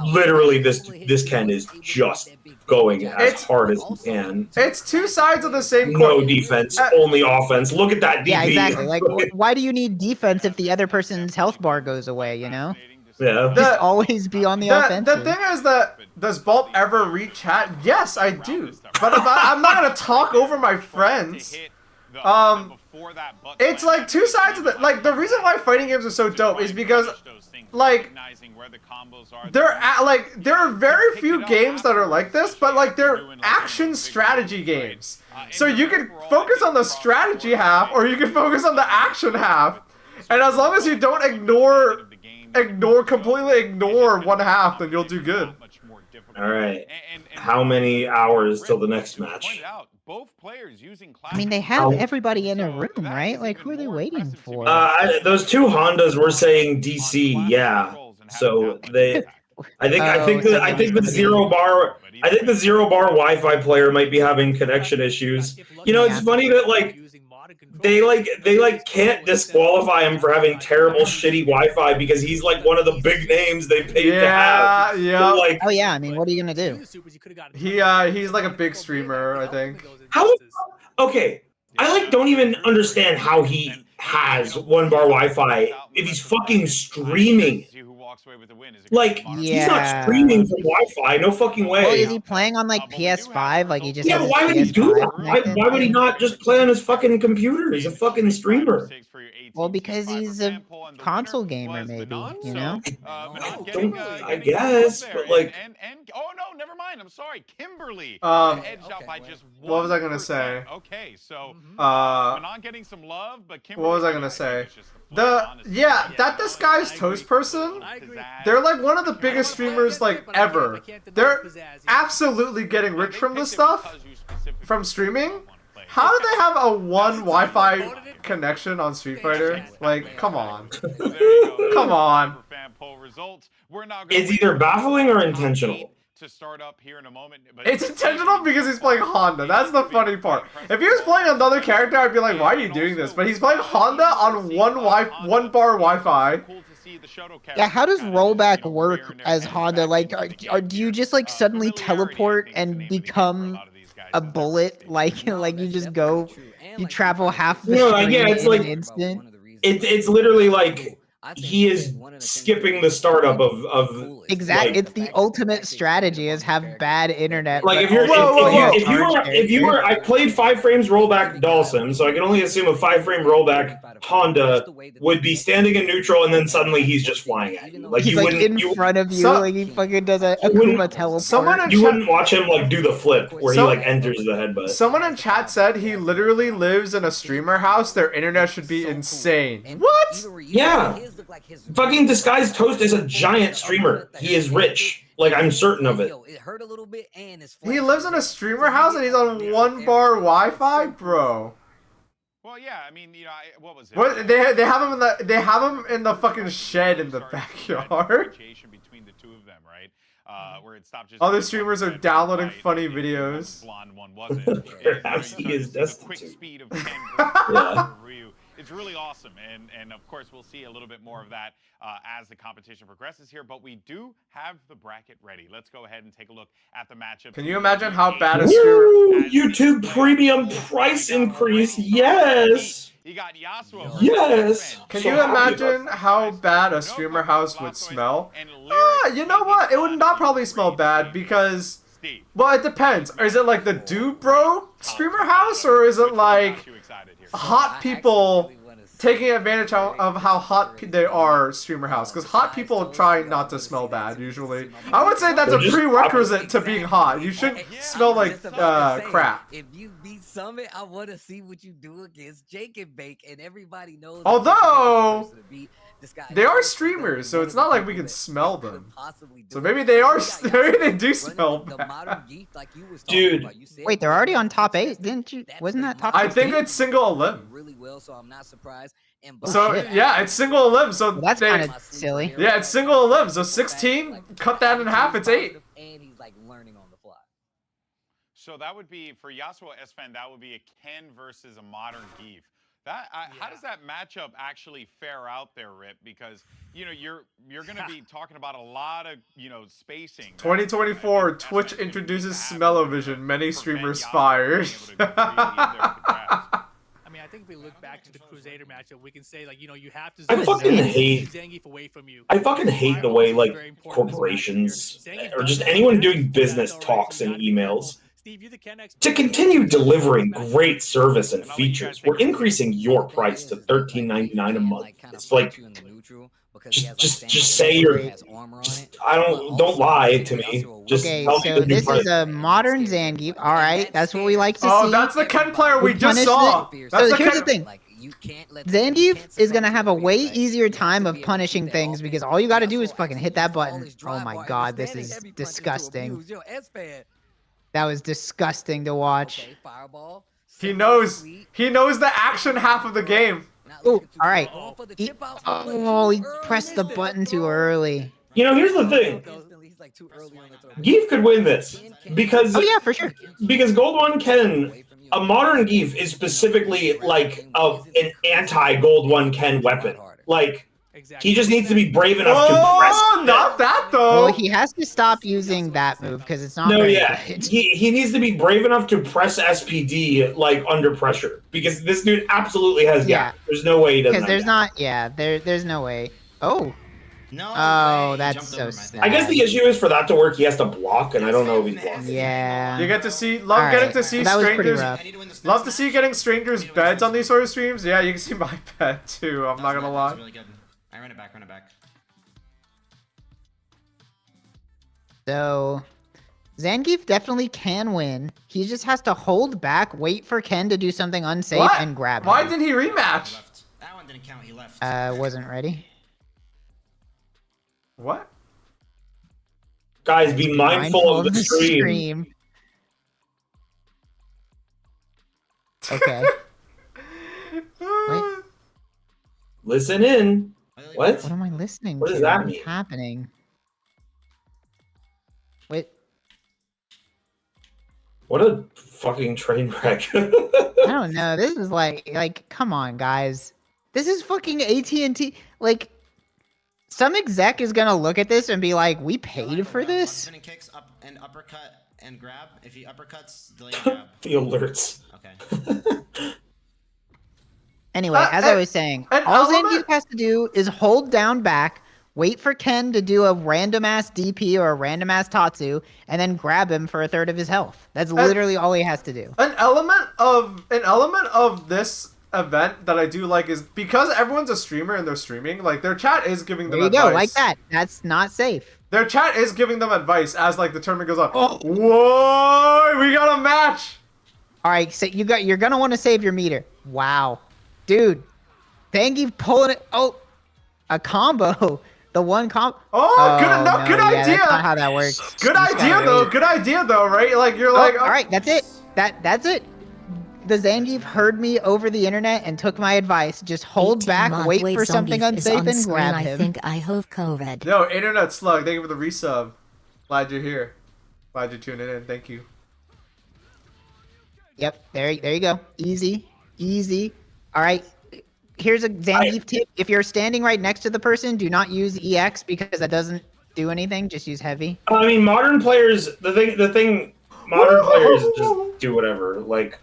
literally this Ken is just going as hard as he can. It's 2 sides of the same coin. No defense, only offense. Look at that DP. Yeah, exactly. Like, why do you need defense if the other person's health bar goes away? You know? Yeah. Just always be on the offensive. The thing is that does Baaulp ever read chat? Yes, I do. But I'm not gonna talk over my friends. It's like 2 sides of the like the reason why fighting games are so dope is because like there are very few games that are like this, but like they're action strategy games. So you can focus on the strategy half or you can focus on the action half. And as long as you don't completely ignore one half, then you'll do good. All right. How many hours till the next match? I mean, they have everybody in a room, right? Like, who are they waiting for? Those 2 Hondas were saying DC, yeah. So they, I think the 0 bar Wi-Fi player might be having connection issues. You know, it's funny that like they can't disqualify him for having terrible shitty Wi-Fi because he's like one of the big names they paid to have. Yeah. So, like, oh yeah, I mean, what are you gonna do? He's like a big streamer, I think. How? Okay, I like don't even understand how he has 1 bar Wi-Fi if he's fucking streaming. Like, he's not streaming from Wi-Fi. No fucking way. Well, is he playing on like PS5? Like he just yeah. Why would he do that? Why would he not just play on his fucking computer? He's a fucking streamer. Well, because he's a console gamer, maybe. You know. I guess, but like. Oh no, never mind. I'm sorry, Kimberly. Edged out by just one. What was I gonna say? Okay, so Manon getting some love, but Kimberly. What was I gonna say? This guy's Toast person. They're like one of the biggest streamers like ever. They're absolutely getting rich from this stuff, from streaming. How do they have a 1 Wi-Fi connection on Street Fighter? Like, come on, come on. It's either baffling or intentional. To start up here in a moment, but it's intentional because he's playing Honda. That's the funny part. If he was playing another character, I'd be like, why are you doing this? But he's playing Honda on 1 bar Wi-Fi. Yeah, how does rollback work as Honda? Like, do you just like suddenly teleport and become a bullet? Like you just go, you travel half the screen in an instant? It's literally like he is skipping the startup of exactly. It's the ultimate strategy is have bad internet. Like if you were I played 5 frames rollback Dawson, so I can only assume a 5 frame rollback Honda would be standing in neutral and then suddenly he's just flying at you. Like he's you like in front of you, like he fucking does a Akuma teleport. You wouldn't watch him like do the flip where he like enters the headbutt. Someone in chat said he literally lives in a streamer house. Their internet should be insane. What? Yeah. Fucking Disguised Toast is a giant streamer. He is rich. Like, I'm certain of it. He lives in a streamer house and he's on 1 bar Wi-Fi, bro. Well, yeah, I mean, you know, what was it? What they have him in the fucking shed in the backyard. Between the 2 of them, right? Where it stopped just other streamers are downloading funny videos. Blonde one wasn't. Perhaps he is destitute. Quick speed of it's really awesome. And of course, we'll see a little bit more of that as the competition progresses here. But we do have the bracket ready. Let's go ahead and take a look at the matchup. Can you imagine how bad a streamer? YouTube Premium price increase. Yes. You got Yasuo. Yes. Can you imagine how bad a streamer house would smell? You know what? It would not probably smell bad because, well, it depends. Is it like the Dude Bro streamer house, or is it like hot people taking advantage of how hot they are streamer house? Because hot people try not to smell bad usually. I would say that's a prerequisite to being hot. You shouldn't smell like crap. If you beat Summit, I want to see what you do against Jake and Bake, and everybody knows. Although they are streamers, so it's not like we can smell them. So maybe they are. Maybe they do smell bad. Dude, wait, they're already on top 8, didn't you? Wasn't that top 16? I think it's single elim. Really well, so I'm not surprised. And so yeah, it's single elim. So well, that's kind of silly. Yeah, it's single elim. So 16, cut that in half. It's 8. And he's like learning on the fly. So that would be for Yasuo S-Fan. That would be a Ken versus a modern Geef. How does that matchup actually fare out there, Rip? Because you know you're going to be talking about a lot of spacing. 2024 Twitch introduces smell-o-vision. Many streamers fired. I mean, I think if we look back to the Crusader matchup, we can say like you have to. I fucking hate Zangief away from you. I fucking hate the way like corporations or just anyone doing business talks in emails. To continue delivering great service and features, we're increasing your price to $13.99 a month. It's like, just say you're. Don't lie to me. Just okay, tell me so the new this price. is a modern Zangief. All right, that's what we like to see. Oh, that's the Ken player we just saw. So here's the thing. Zangief is going to have a way easier time of punishing things because all you got to do is fucking hit that button. Oh my god, this is disgusting. That was disgusting to watch. He knows the action half of the game. Oh, all right. He pressed the button too early. You know, here's the thing. Geef could win this because yeah, for sure. Because Gold 1 Ken, a modern Geef is specifically like an anti-Gold 1 Ken weapon. Like he just needs to be brave enough to press. Oh, not that though. Well, he has to stop using that move because it's not. No, very yeah, good. he needs to be brave enough to press SPD like under pressure because this dude absolutely has gap. There's no way he doesn't. Because there's not. Yeah, there's no way. Oh. No. Oh, that's so sad. I guess the issue is for that to work, he has to block, and I don't know if he's blocking. Yeah. You get to see, getting to see strangers. Love to see getting strangers' beds on these sort of streams. Yeah, you can see my bed too. I'm not gonna lie. Really good. I run it back. So, Zangief definitely can win. He just has to hold back, wait for Ken to do something unsafe, and grab him. Why didn't he rematch? That one didn't count. He left. Wasn't ready. What? Guys, be mindful of the stream. Okay. Wait. Listen in. What? What am I listening to? What does that mean? What's happening? Wait. What a fucking train wreck. I don't know. This is like, come on, guys. This is fucking AT&T. Like, some exec is gonna look at this and be like, "We paid for this." Kicks up and uppercut and grab. If he uppercuts, delay grab. The alerts. Okay. Anyway, as I was saying, all Zangief has to do is hold down back, wait for Ken to do a random ass DP or a random ass Tatsu, and then grab him for a third of his health. That's literally all he has to do. An element of this event that I do like is because everyone's a streamer and they're streaming, like their chat is giving them advice. There you go, like that. That's not safe. Their chat is giving them advice as like the tournament goes on. Oh, whoa, we got a match. All right, so you're gonna want to save your meter. Wow, dude, Zangief pulling it. Oh, a combo. The one combo. Oh, good idea. That's not how that works. Good idea though, right? Like you're like. All right, that's it. That's it. The Zangief heard me over the internet and took my advice. Just hold back, wait for something unsafe, and grab him. I think I have COVID. No, internet slug. Thank you for the resub. Glad you're here. Glad you're tuning in. Thank you. Yep, there you go. Easy. All right, here's a Zangief tip. If you're standing right next to the person, do not use EX because that doesn't do anything. Just use heavy. I mean, modern players. The thing. Modern players just do whatever. Like.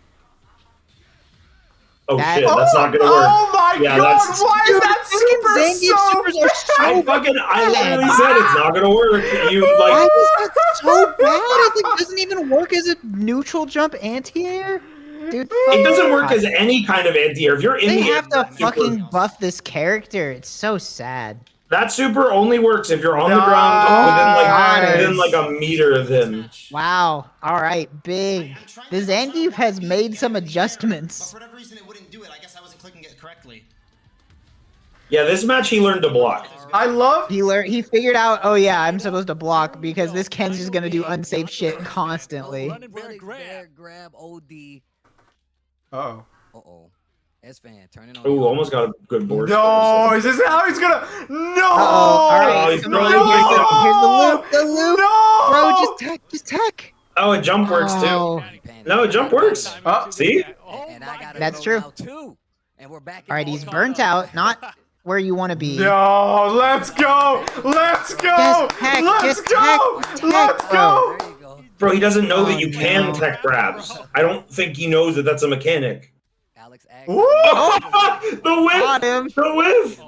Oh shit! That's not gonna work. Oh my god! Why is that super so bad? I literally said it's not gonna work. You like. Why is that so bad? It doesn't even work as a neutral jump anti-air. Dude, it doesn't work as any kind of anti-air. If you're in they the have to fucking buff this character. It's so sad. That super only works if you're on the ground within like a meter of him. Wow. All right, big. The Zangief has made some adjustments. For whatever reason, it wouldn't do it. I guess I wasn't clicking it correctly. Yeah, this match he learned to block. I love. He figured out. Oh yeah, I'm supposed to block because this Ken's just gonna do unsafe shit constantly. Grab OD. Uh-oh. Uh-oh. S-Fan, turning on. Ooh, almost got a good board. No, is this how he's gonna? No! All right, he's come on, here's the loop. No! Bro, just tech. Oh, a jump works too. No, a jump works. Oh, see? That's true. All right, he's burnt out, not where you want to be. No, let's go! Let's go! Let's go! Let's go! Bro, he doesn't know that you can tech grabs. I don't think he knows that that's a mechanic. Ooh! The whiff! Got him. The whiff!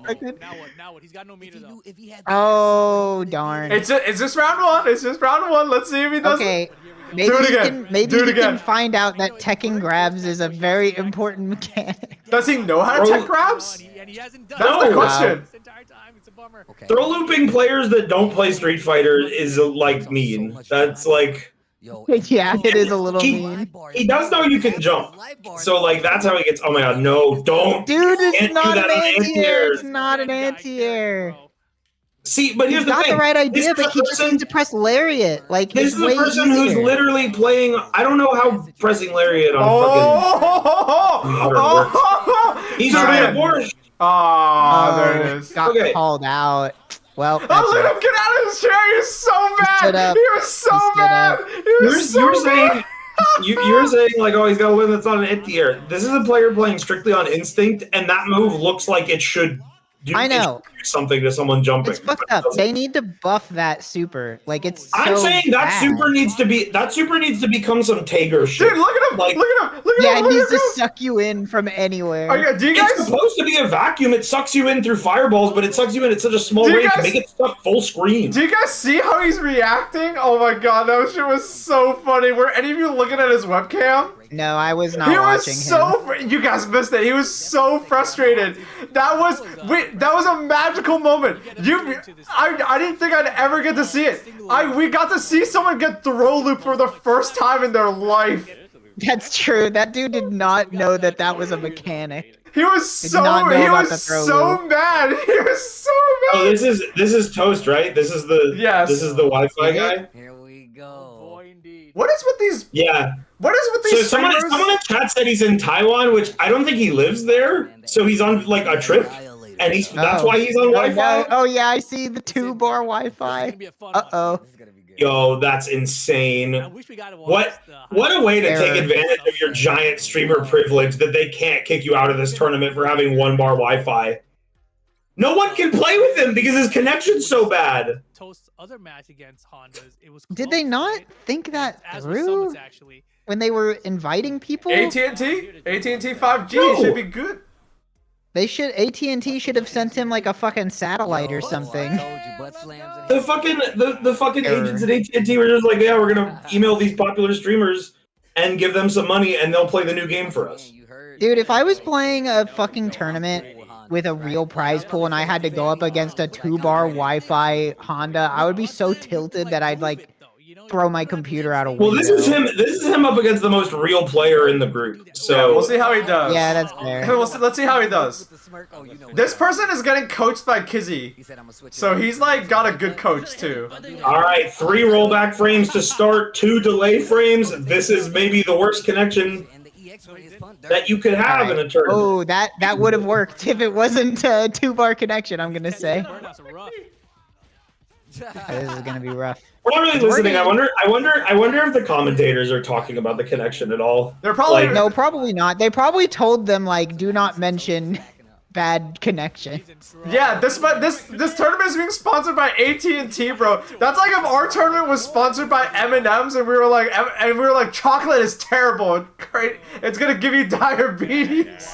Now what? He's got no meter though. Oh darn. It's just round one. It's just round one. Let's see if he does Okay. it. Maybe Do it you again. can maybe Do it you again. can find out that teching grabs is a very important mechanic. Does he know how to tech grabs? And he hasn't done That's the No. question. this entire time. It's a bummer. Throw looping players that don't play Street Fighter is like mean. That's like. Yeah, it is a little mean. He does know you can jump. So like that's how he gets. Oh my god, no, don't. Dude, Can't it's do not an that on anti-air. It's anti-airs. not an anti-air. See, but here's He's the got thing. the right This idea, is but the he just person- needs to press lariat. Like This it's is the way person who's easier. literally playing. I don't know how pressing lariat on fucking. He's already bored. Ah, there it is. Got Okay. called out. Well, that's Oh, let it. him get out of his chair. He was so stood mad. up. He was so He stood mad. up. He was so You're mad. saying. You're saying like, oh, he's got a win that's not an anti-air. This is a player playing strictly on instinct, and that move looks like it should do I know. something to someone jumping. It's fucked up. They need to buff that super. Like it's. I'm so saying that bad. super needs to become some Tager shit. Dude, look at him. Like, Look at him. Look at Yeah, him. it Look needs at to him. suck you in from anywhere. Do you it's guys? supposed to be a vacuum. It sucks you in through fireballs, but it sucks you in at such a small Do you rate to guys- make it suck full screen. Do you guys see how he's reacting? Oh my god, that shit was so funny. Were any of you looking at his webcam? No, I was not He was watching him. so you guys missed it. He was so frustrated. That was a magical moment. I didn't think I'd ever get to see it. We got to see someone get throw loop for the first time in their life. That's true. That dude did not know that that was a mechanic. He was Did not know about the throw loop. mad. He was so Oh, mad. this is Toast, right? This is the This is the Wi-Fi guy. Here we go. What is with these? Yeah. What is with So these someone streamers? in chat said he's in Taiwan, which I don't think he lives there. So he's on like a trip, and that's why he's on Wi-Fi. Oh yeah, I see the 2-bar Wi-Fi. Uh-oh. Yo, that's insane. What a way to take advantage of your giant streamer privilege that they can't kick you out of this tournament for having 1-bar Wi-Fi. No one can play with him because his connection's so bad. Toast's other match against Hondas, it was Did they not think that as with through Summits, actually. when they were inviting people? AT&T 5G No. should be good. They should. AT&T should have sent him like a fucking satellite or something. The fucking agents at AT&T were just like, yeah, we're gonna email these popular streamers and give them some money, and they'll play the new game for us. Dude, if I was playing a fucking tournament with a real prize pool and I had to go up against a 2-bar Wi-Fi Honda, I would be so tilted that I'd like throw my computer out a window. Well, this is him up against the most real player in the group. So We'll see how he does. Yeah, that's fair. Let's see how he does. This person is getting coached by Kizzy, so he's like got a good coach too. All right, 3 rollback frames to start, 2 delay frames. This is maybe the worst connection that you could have in a tournament. Oh, that would have worked if it wasn't a 2-bar connection, I'm gonna say. This is gonna be rough. We're not really listening. I wonder if the commentators are talking about the connection at all. They're probably No, probably not. They probably told them like, do not mention bad connection. Yeah, this tournament is being sponsored by AT&T, bro. That's like if our tournament was sponsored by M&Ms and we were like chocolate is terrible. Great, it's gonna give you diabetes.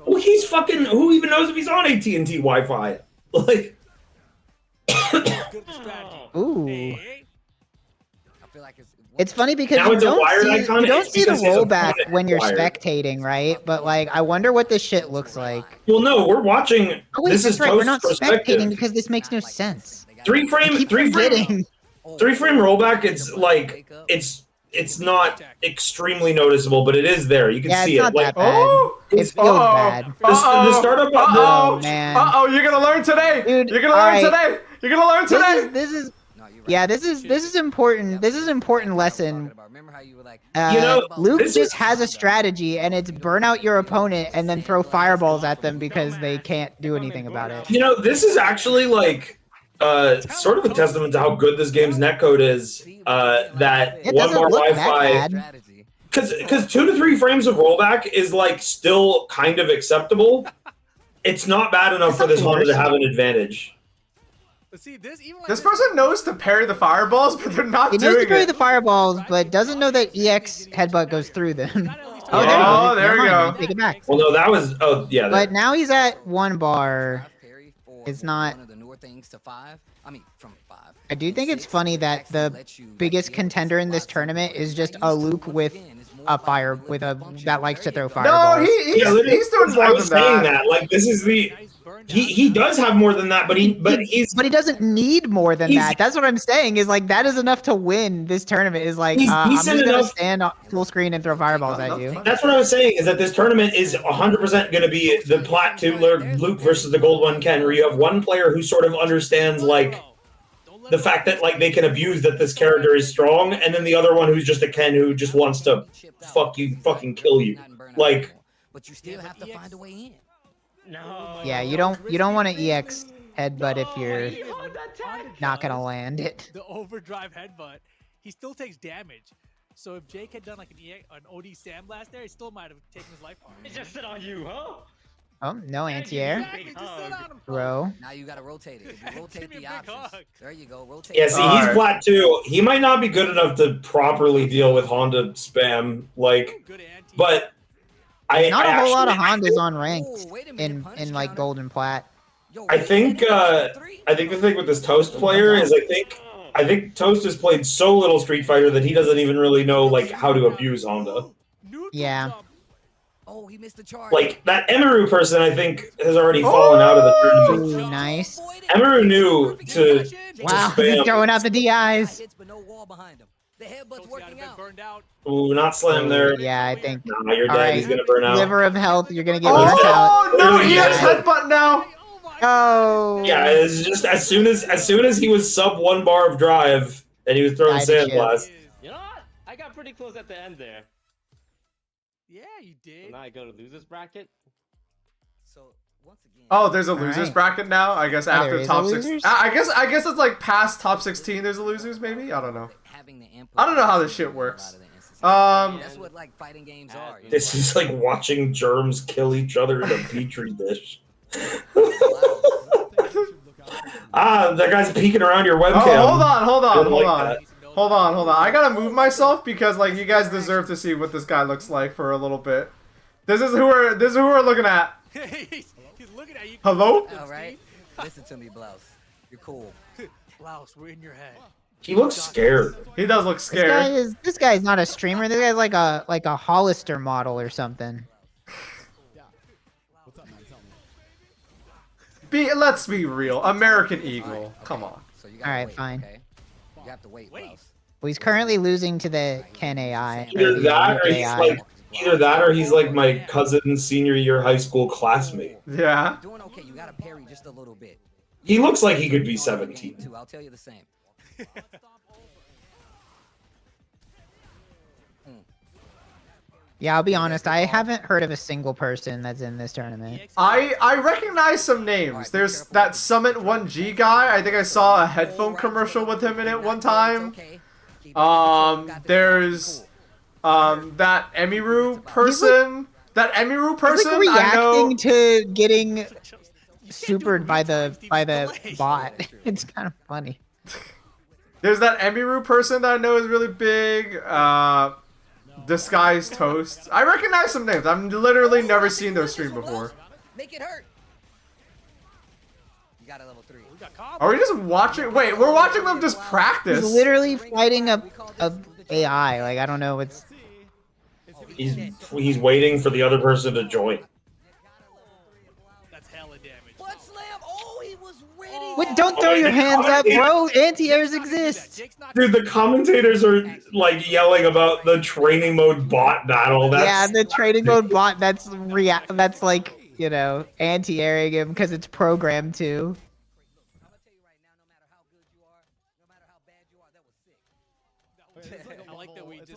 Well, he's fucking. Who even knows if he's on AT&T Wi-Fi? Like. Ooh. It's funny because Now you it's a don't wired see, icon, you don't it's see the because his rollback opponent when you're wired. spectating, right? But like, I wonder what this shit looks like. Well, no, we're watching. Oh wait, This that's is right. We're not Toast's spectating perspective. because this makes no sense. Three frame rollback. It's like it's not extremely noticeable, but it is there. You can Yeah, see it's it. not Like, that bad. It feels bad. The startup. Oh man. You're gonna learn today. Dude, You're gonna learn today. You're gonna learn today. This is important. This is an important lesson. Luke just has a strategy, and it's burn out your opponent and then throw fireballs at them because they can't do anything about it. You know, this is actually like sort of a testament to how good this game's netcode is. That It one doesn't bar look that Wi-Fi. bad. Because 2 to 3 frames of rollback is like still kind of acceptable. It's not bad enough for this Honda to have an advantage. But see, This person knows to parry the fireballs, but they're not He knows doing to parry it. the fireballs, but doesn't know that EX headbutt goes through them. Oh, there we Never go. mind, take it back. Well, no, that was. Oh, yeah. But now he's at 1 bar. It's not. I do think it's funny that the biggest contender in this tournament is just a Luke with a fire that likes to throw fireballs. No, he's doing more I than was saying that. that. Like, this is the. He does have more than that, but he doesn't need more than that. That's what I'm saying. Is like that is enough to win this tournament. Is like He's I'm just decent gonna enough- stand full screen and throw fireballs at you. That's what I was saying, is that this tournament is 100% going to be the Plat 2 Luke versus the Gold 1 Ken, where you have one player who sort of understands, like, the fact that, like, they can abuse that this character is strong, and then the other one who's just a Ken who just wants to fucking kill you. Like, but you still have to find a way in. No. Yeah, you don't want to EX headbutt if you're not gonna land it. The overdrive headbutt, he still takes damage. So if Jake had done like an OD sandblast there, he still might have taken his life bar. He just sit on you, huh? Oh, no anti-air. Exactly, just sit on him. Bro. Now you gotta rotate it. If you rotate the options, there you go. Rotate. yeah, see, he's Plat 2. He might not be good enough to properly deal with Honda spam, like, but Not a whole lot of actually- Hondas on ranked in like gold and plat. I think the thing with this Toast player is I think Toast has played so little Street Fighter that he doesn't even really know like how to abuse Honda. Yeah. Oh, he missed the charge. Like that Emeru person, I think has already fallen out of the tournament. Ooh, nice. Emeru knew to Wow, spam. he's throwing out the DIs. The headbutt's working out. Ooh, not slam there. Yeah, I think. Nah, you're dead. All right, He's gonna burn out. Liver of health, you're gonna get burnt out. Oh no, Literally, EX yeah. headbutt now. Oh. Yeah, it's just as soon as he was sub 1 bar of drive and he was throwing Died to sandblast. You know what? I got pretty close at the end there. Yeah, you did. So now I go to losers bracket. So once again. Oh, there's a losers right. bracket now. I guess Oh, there after is top a 6. losers? I guess it's like past top 16. There's a losers maybe. I don't know. I don't know how this shit works. That's what like fighting games are. This is like watching germs kill each other in a petri dish. That guy's peeking around your webcam. Oh, hold on. Didn't like that. Hold on. I gotta move myself because like you guys deserve to see what this guy looks like for a little bit. This is who we're looking at. he's looking at you. Hello? All right. Listen to me, Blouse. You're cool. Blouse, we're in your head. He looks scared. He does look scared. This guy's not a streamer. This guy's like a Hollister model or something. Let's be real. American Eagle. Come on. So you All right, fine. Okay? You have to wait, Blouse. Well, he's currently losing to the Ken AI. Either that or he's AI. like my cousin's senior year high school classmate. Yeah. You're doing okay. You gotta parry just a little bit. He looks like he could be 17. Too. I'll tell you the same. Yeah, I'll be honest. I haven't heard of a single person that's in this tournament. I recognize some names. There's that Summit 1G guy. I think I saw a headphone commercial with him in it one time. There's that Emiru person That Emiru He's person, like I know. reacting to getting supered by the bot. It's kind of funny. There's that Emiru person that I know is really big. Disguised Toast. I recognize some names. I've literally never seen their stream before. Make it hurt. You got a level 3. Are we just watching? Wait, we're watching them just practice. He's literally fighting a AI. Like, I don't know. It's He's waiting for the other person to join. That's hella damage. Butt slam. Oh, he was ready. Wait, don't throw your hands up, bro. Anti-airs exist. Dude, the commentators are like yelling about the training mode bot battle. Yeah, the training mode bot. That's like, you know, anti-airing him because it's programmed to. I like that we just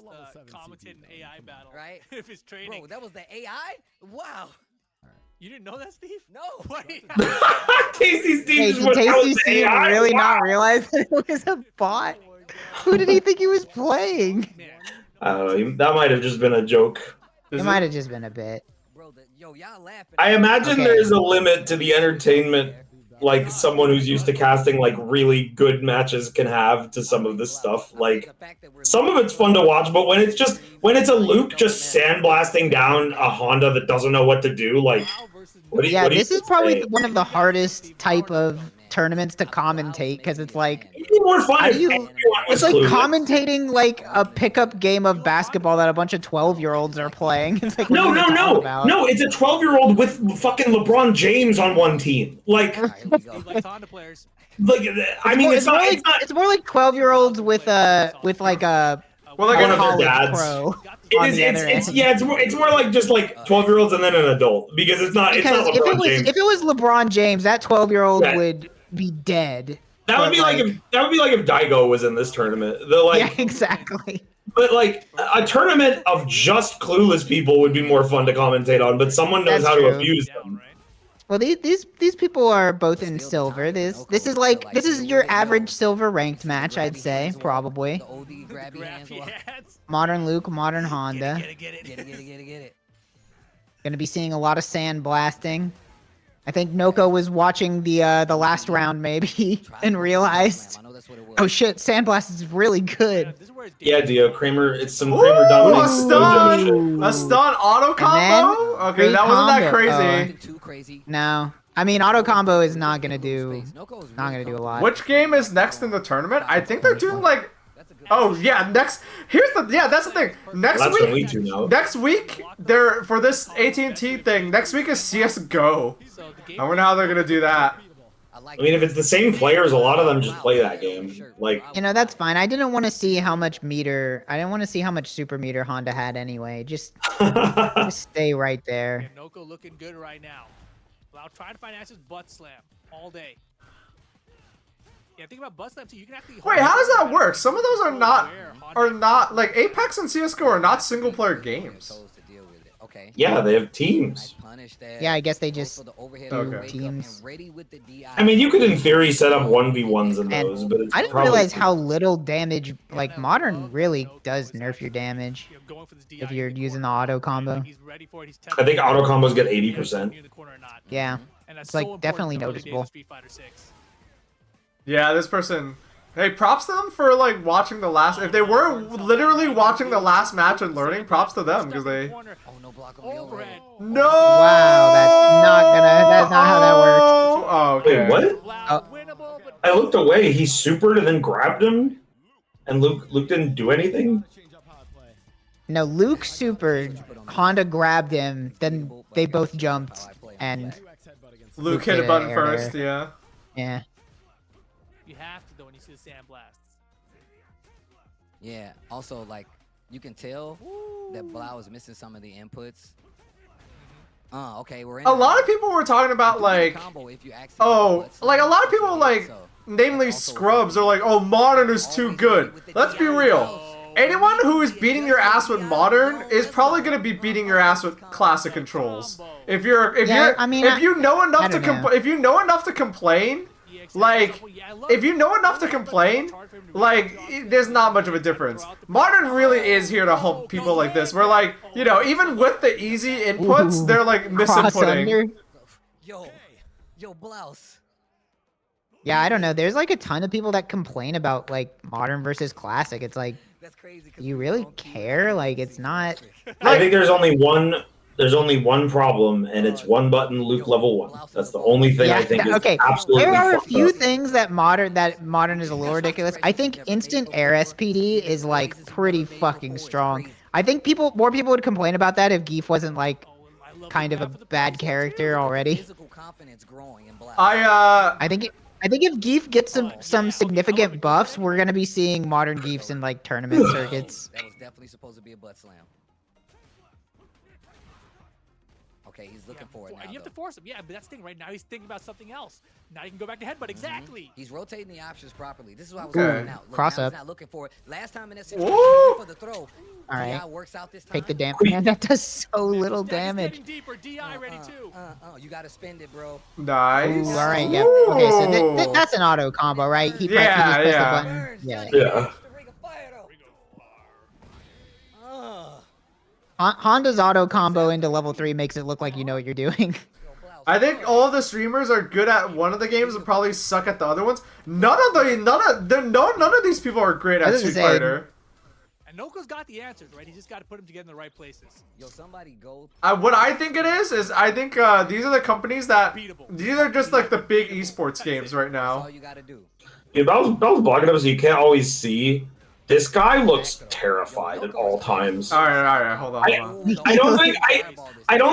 commented an AI battle. Right? If it's training. Bro, that was the AI? Wow. You didn't know that, Steve? No. What? Tasty Steve Hey, just did went out Tasty with Steve AI. really Wow. not realize that it was a bot? Who did he think he was playing? I don't know. That might have just been a joke. It might have just been a bit. Bro, yo, y'all laughing. I imagine Okay. there's a limit to the entertainment, like someone who's used to casting like really good matches can have to some of this stuff. Like some of it's fun to watch, but when it's a Luke just sandblasting down a Honda that doesn't know what to do, like what do you, Yeah, what do you this is probably say? one of the hardest type of tournaments to commentate because it's like It'd be more fun how if do you- everyone it's was like clueless. commentating like a pickup game of basketball that a bunch of 12-year-olds are playing. It's like what No, are you no, gonna talk no, about? no! It's a 12-year-old with fucking LeBron James on one team. Like, Like Honda players. like I mean, it's not. It's more like 12-year-olds with like a Well, like one of their college dads. pro. It on is. the other It's end. yeah. It's more like just like 12-year-olds and then an adult because it's not. It's Because not if LeBron James. it was LeBron James, that 12-year-old Yeah. would be dead. That would But, be like if Daigo was in this tournament. The like, yeah, exactly. but like a tournament of just clueless people would be more fun to commentate on. But someone knows That's how to true. abuse them. Well, these people are both in silver. This is your average silver ranked match, I'd say, probably. The OD grabby hands. Modern Luke, modern Honda. Get it. Gonna be seeing a lot of sand blasting. I think Noko was watching the last round maybe and realized, oh shit, sandblast is really good. Yeah, Dio Kramer. It's some Ooh, Kramer a dominant. stun auto combo. Okay, free that wasn't that combo. crazy. No, I mean auto combo is not gonna do a lot. Which game is next in the tournament? I think they're doing like. Oh yeah, that's the thing. Next That's when we week, tune out. next week, they're for this AT&T thing. Next week is CS:GO. I wonder how they're gonna do that. I mean, if it's the same players, a lot of them just play that game. Like, You know, that's fine. I didn't want to see how much meter. I didn't want to see how much super meter Honda had anyway. Just stay right there. Noko looking good right now. Well, I'll try to find answers. Butt slam all day. Yeah, think about butt slam too. You can actually. Wait, how does that work? Some of those are not like Apex and CS:GO are not single player games. Okay. yeah, they have teams. Yeah, I guess they just do Okay. teams. I mean, you could in theory set up 1v1s in those, but it's I didn't probably realize how little damage. Like modern really does nerf your damage if you're using the auto combo. I think auto combos get 80%. Yeah, it's like definitely noticeable. Yeah, this person. Hey, props to them for like watching the last. If they were literally watching the last match and learning, props to them because they. Oh, no block on the overhead. No. Wow, that's not how that works. Oh, okay. Wait, what? I looked away. He supered and then grabbed him, and Luke didn't do anything. No, Luke supered. Honda grabbed him. Then they both jumped, and Luke hit a did button air first. there. Yeah. Yeah. You have to though when you see the sand blasts. Yeah. Also, like, you can tell that Blau is missing some of the inputs. Okay, we're in. A lot of people were talking about like, oh, like a lot of people like, namely Scrubs, are like, oh, Modern is too good. Let's be real. Anyone who is beating your ass with Modern is probably gonna be beating your ass with classic controls. If you know enough to complain, Like, if you know enough to complain, like, there's not much of a difference. Modern really is here to help people like this. Where, like, you know, even with the easy inputs, they're like misinputting. Yo, Blouse. Yeah, I don't know. There's like a ton of people that complain about like modern versus classic. It's like, you really care? Like, it's not. I think there's only one problem, and it's one button Luke level 1. That's the only thing I think is absolutely There are a fucked few up. things that modern is a little ridiculous. I think instant air SPD is like pretty fucking strong. I think more people would complain about that if Geef wasn't like kind of a bad character already. I think if Geef gets some significant buffs, we're gonna be seeing modern Geefs in like tournament circuits. That was definitely supposed to be a butt slam. Okay, he's looking for it now. And you have to force him. Yeah, but that's the thing. Right now, he's thinking about something else. Now he can go back to headbutt. Exactly. He's rotating the options properly. This is what I was Okay. pointing out. Look, Cross now up. he's not looking for it. Last time in that situation, for the throw. All right. works out this time. Take the damage. Man, that does so little damage. Deeper, DI ready too. You gotta spend it, bro. Nice. Ooh, all right, yep. Okay, so that's an auto combo, right? He just pressed the button. Yeah. Honda's auto combo into level 3 makes it look like you know what you're doing. I think all of the streamers are good at one of the games and probably suck at the other ones. None of these people are great at Street Fighter. And Noko's got the answers, right? He just got to put them together in the right places. Yo, somebody go. What I think it is I think these are the companies that these are just like the big esports games right now. All you gotta do. Yeah, that was blocking up, so you can't always see. This guy looks terrified at all times. All right, hold on. I don't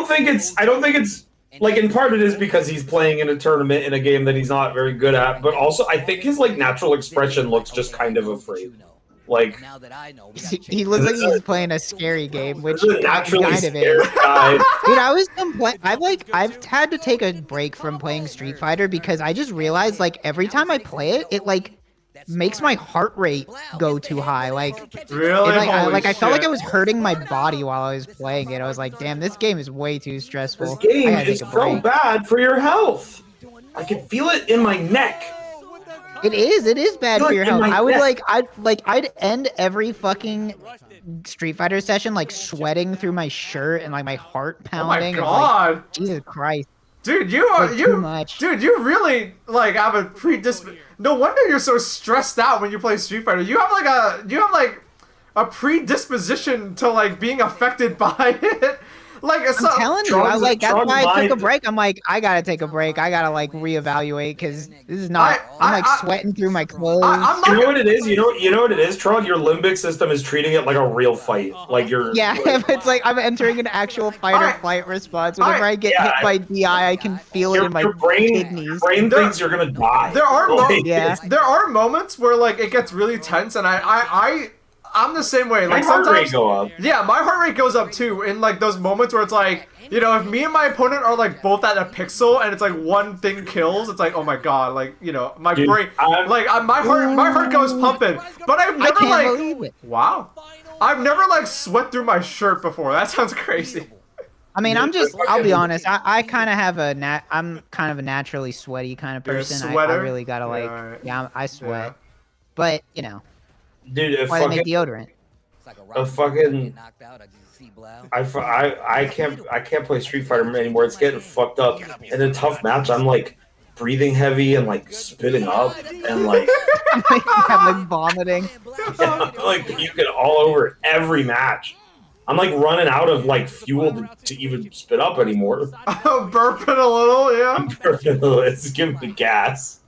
think it's like, in part it is because he's playing in a tournament in a game that he's not very good at, but also I think his like natural expression looks just kind of afraid. Like, he looks like he's playing a scary game, which this is a naturally kind of is. scared guy. Dude, I was I've had to take a break from playing Street Fighter because I just realized like every time I play it, it like makes my heart rate go too high. Like, really? I felt like I was hurting my body while I was playing it. I was like, damn, this game is way too stressful. This game is so bad for your health. I can feel it in my neck. It is bad for your health. I'd end every fucking Street Fighter session like sweating through my shirt and like my heart pounding. Oh my god! Like, Jesus Christ. Dude, you really like have a predisposition. No wonder you're so stressed out when you play Street Fighter. You have like a predisposition to like being affected by it. Like, I'm telling you, that's why I took a break. I'm like, I gotta take a break. I gotta like reevaluate because this is not. I'm like sweating through my clothes. You know what it is? You know what it is, Trog? Your limbic system is treating it like a real fight. Like you're. Yeah, it's like I'm entering an actual fight or flight response. Whenever I get hit by DI, I can feel it in my kidneys. Your brain thinks you're gonna die. There are moments where like it gets really tense, and I'm the same way. Like, my heart sometimes, rate go up. Yeah, my heart rate goes up too. In like those moments where it's like, you know, if me and my opponent are like both at a pixel and it's like one thing kills, it's like, oh my god, like, you know, my brain, my heart goes pumping. But I've never wow, I've never like sweat through my shirt before. That sounds crazy. I mean, I'll be honest. I kind of have I'm kind of a naturally sweaty kind of person. I really gotta like, I sweat. But you know. Dude, why they make deodorant? I can't play Street Fighter anymore. It's getting fucked up. In a tough match, I'm like breathing heavy and like spitting up and like I'm like vomiting. Yeah, I'm like puking all over every match. I'm like running out of like fuel to even spit up anymore. I'm burping a little, yeah. I'm burping a little. It's giving me gas.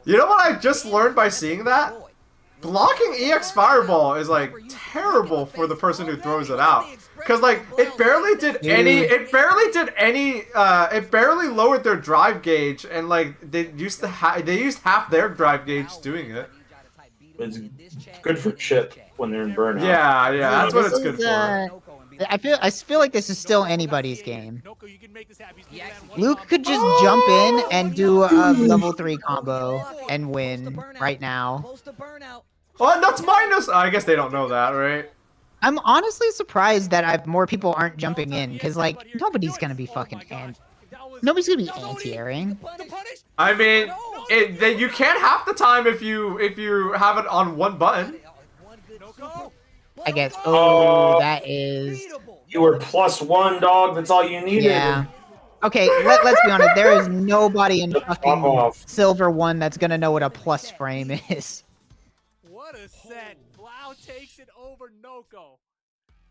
You know what I just learned by seeing that? Blocking EX Fireball is like terrible for the person who throws it out. Cause like it barely lowered their drive gauge, and like they used half their drive gauge doing it. It's good for chip when they're in burnout. Yeah, that's what it's good for. I feel like this is still anybody's game. Luke could just jump in and do a level 3 combo and win right now. Oh, that's minus. I guess they don't know that, right? I'm honestly surprised that more people aren't jumping in, because like nobody's gonna be fucking Nobody's gonna be anti-airing. I mean, that you can't half the time if you have it on one button. I guess. Oh, that is. You were +1, dog. That's all you needed. Yeah. Okay, let's be honest. There is nobody in fucking Silver 1 that's gonna know what a plus frame is. What a set. Baaulp takes it over Noko.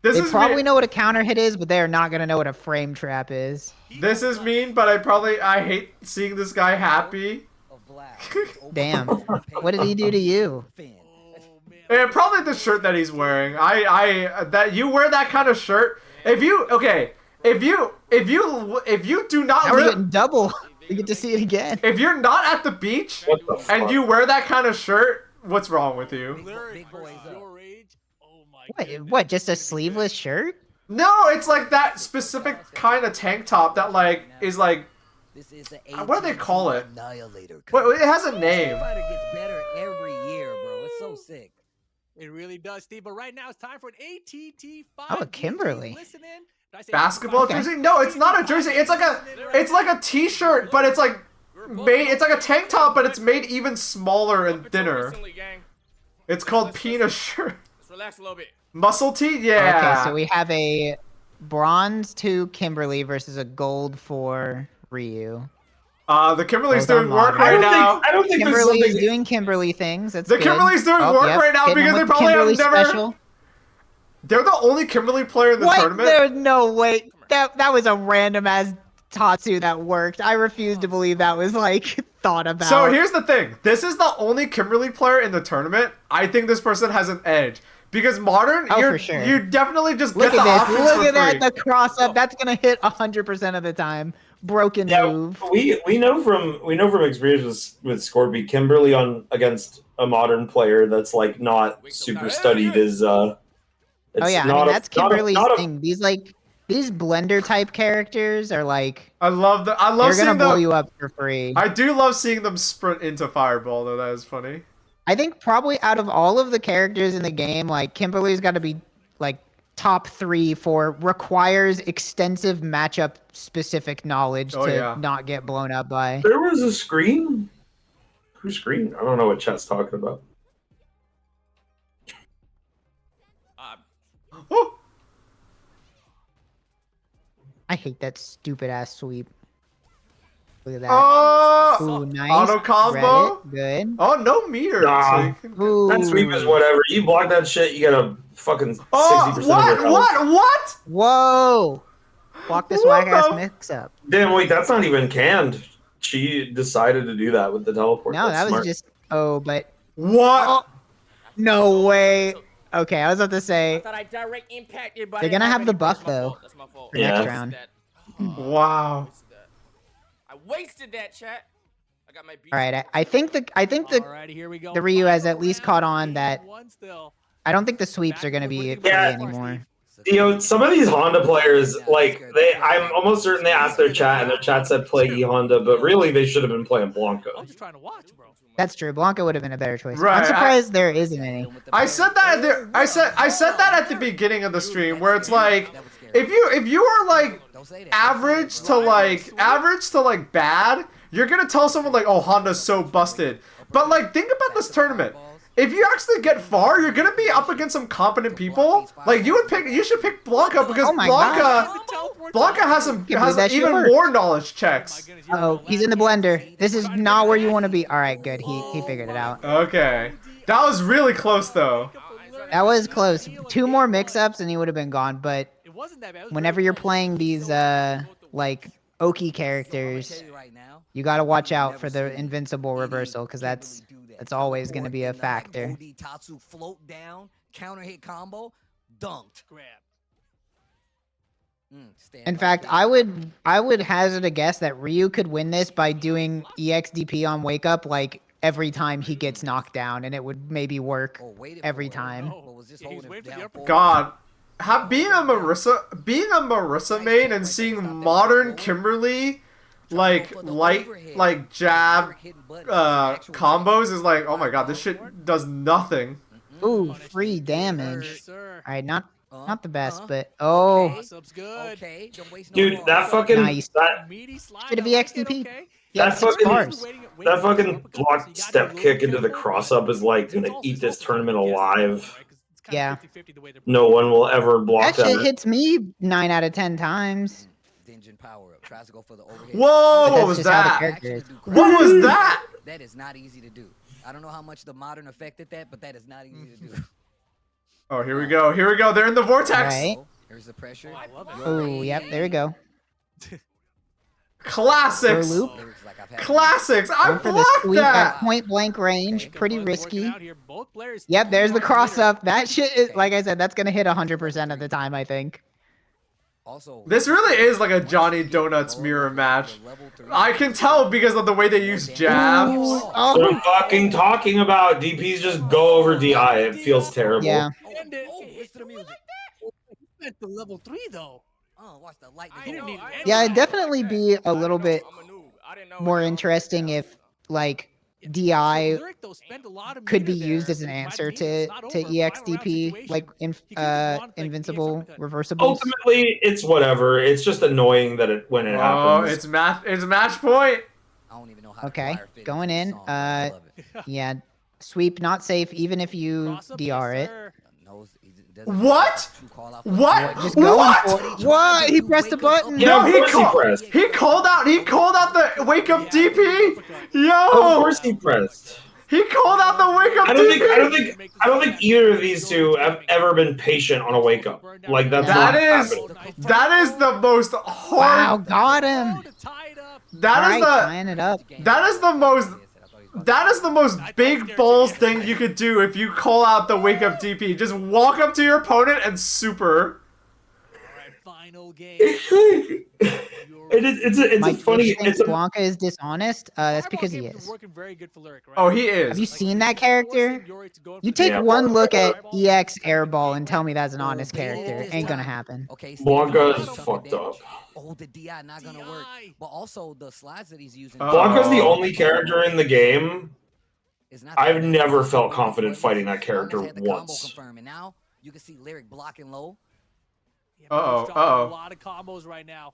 They probably know what a counter hit is, but they are not gonna know what a frame trap is. This is mean, but I hate seeing this guy happy. Damn. What did he do to you? And probably the shirt that he's wearing. That you wear that kind of shirt. If you do not now we're getting double. We get to see it again. If you're not at the beach and you wear that kind of shirt, what's wrong with you? What? Just a sleeveless shirt? No, it's like that specific kind of tank top that like is like. What do they call it? It has a name. It gets better every year, bro. It's so sick. It really does, Steve. But right now it's time for an ATT 5. Oh, Kimberly. Basketball jersey? No, it's not a jersey. It's like a t-shirt, but it's like it's like a tank top, but it's made even smaller and thinner. It's called Peanut shirt. Let's relax a little bit. Muscle tee? Yeah. Okay, so we have a bronze to Kimberly versus a gold for Ryu. The Kimberly's doing work right now. I don't think Kimberly is doing Kimberly things. That's the good. Kimberly's doing work right now because they probably have never. Special. They're the only Kimberly player in the tournament. There's no way. That was a random ass Tatsu that worked. I refuse to believe that was like thought about. So here's the thing. This is the only Kimberly player in the tournament. I think this person has an edge. Because modern, for sure. You definitely just Look get the at this. options Look for at free. that. The cross up. That's gonna hit 100% of the time. Broken move. We know from experience with Scorby, Kimberly against a modern player that's like not super studied is oh yeah, I mean, that's Kimberly's thing. These blender type characters are like. I love they're seeing gonna blow them. you up for free. I do love seeing them sprint into Fireball though. That is funny. I think probably out of all of the characters in the game, like Kimberly's got to be like top 3 for requires extensive matchup specific knowledge to not get blown up by. There was a screen. Whose screen? I don't know what chat's talking about. I hate that stupid ass sweep. Look at that. Oh, ooh, nice. Auto combo. Good. Oh, no meter. Nah. That sweep is whatever. You block that shit, you get a fucking 60% of your health. What? Whoa. Block this whack ass mix up. Damn, wait, that's not even canned. She decided to do that with the teleport. No, that's that smart. was just. Oh, but. What? Oh, no way. Okay, I was about to say. I thought I direct impacted, but they're gonna have the buff though. That's my fault. For next round. Wow. I wasted that, chat. I got my beat. All right, I think the Ryu has at least caught on that. I don't think the sweeps are gonna be free anymore. You know, some of these Honda players, like I'm almost certain they asked their chat, and their chat said play E Honda, but really they should have been playing Blanca. I'm just trying to watch, bro. That's true. Blanca would have been a better choice. Right, I'm surprised there isn't any. I said that I said that at the beginning of the stream, where it's like, if you are like average to like bad, you're gonna tell someone like, oh, Honda's so busted. But like, think about this tournament. If you actually get far, you're gonna be up against some competent people. Like you should pick Blanca because Blanca has even more knowledge checks. Oh, he's in the blender. This is not where you want to be. All right, good. He figured it out. Okay, that was really close though. That was close. 2 more mix-ups and he would have been gone. But whenever you're playing these like Oki characters, you gotta watch out for the invincible reversal because that's always going to be a factor. Tatsu float down, counter hit combo, dunked. Grab. In fact, I would hazard a guess that Ryu could win this by doing EXDP on wake up like every time he gets knocked down, and it would maybe work every time. God, being a Marissa main and seeing modern Kimberly like jab combos is like, oh my god, this shit does nothing. Ooh, free damage. All right, not Not the best, but oh. Cross-up's good. Okay, don't waste no Dude, more. that fucking Nice. that Meaty slide. Should have I like it, EXDP. okay. Yeah, that 6 fucking bars. that fucking block step kick into the cross up is like gonna eat this tournament alive. Yeah. No one will ever block That shit that. hits me 9 out of 10 times. Engine power up. Tries to go for the overhead. Whoa, But what that's was just how the that? character is. What was that? That is not easy to do. I don't know how much the modern affected that, but that is not easy to do. Oh, here we go. Here we go. They're in the vortex. Right. Here's the pressure. I love it. Oh, yep, there we go. Classics. Loop. Classics. I Going for the blocked sweep at that. point blank range. Pretty Buttons working risky. out here. Both players Yep, there's the thinking cross hard up. That shit is, like I said, that's gonna hit 100% of the time, I think. Also, This really is like a Johnny Donuts mirror match. I can tell because of the way they use jabs. That's what I'm fucking talking about. DPs just go over DI. It feels terrible. Yeah. End it. Listen to music. At the level 3 though. Oh, watch the light. He didn't need Yeah, it'd definitely be a little bit I'm a noob. I didn't know more it. interesting if, like, DI Lyric, though, spent a lot of could be meter used there. as an By answer the game, it's not to over. Final round EXDP, situation. like He could've just won, like, invincible EX uppercut. reversibles. Ultimately, it's whatever. It's just annoying that when it Oh, happens. it's match point. I don't even know how Okay, to fire fit going into in. the song, but I love it. Yeah, sweep not safe even if you Cross up, DR yes, it. sir. What? What? Just going What? for what? He pressed the button. Yeah, No, of he course he pressed. he called out. He called out the wake up DP. Of Yo, course he pressed. he called out the wake up DP. I don't think either of these two have ever been patient on a wake up. Like that's That not is happening. that is the most Wow, hard. got him. That All is right, tying it up. that is the most. That is the most big balls thing you could do if you call out the wake up DP. Just walk up to your opponent and super. Final game. It's a Mike funny. Fish thinks It's a Blanca is dishonest. That's because he Fireball games is. are working very good for Lyric, right? Oh, he Have you is. seen that character? You take Yeah. one look at EX Airball and tell me that's an Oh, honest baited character. this Ain't gonna time. happen. Okay, Blanca Steve, is chunk of fucked damage. up. Oh, the DI not gonna work. But also the slides that he's using. Blanca's the Oh. only character in the game. It's not I've that bad. never He's felt got confident buttons. fighting that Long as character had the combo once. confirmed. And now you can see Lyric blocking low. Yeah, but Uh-oh, he's dropping uh-oh. A lot of combos right now.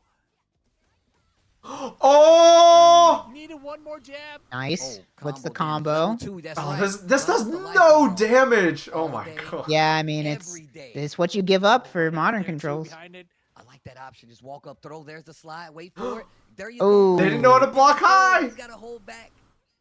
Oh! Needed one more jab. Nice. Oh, What's the combo combo? damage. Level 2, that's Oh, right. this does Runs the light no down. damage. Oh All my day. god. Yeah, I mean it's Every day. it's what you give up for modern There, two controls. behind it. I like that option. Just walk up, throw. There's the slide. Wait for it. There you Oh. go. They didn't know how to block high. He's got to hold back.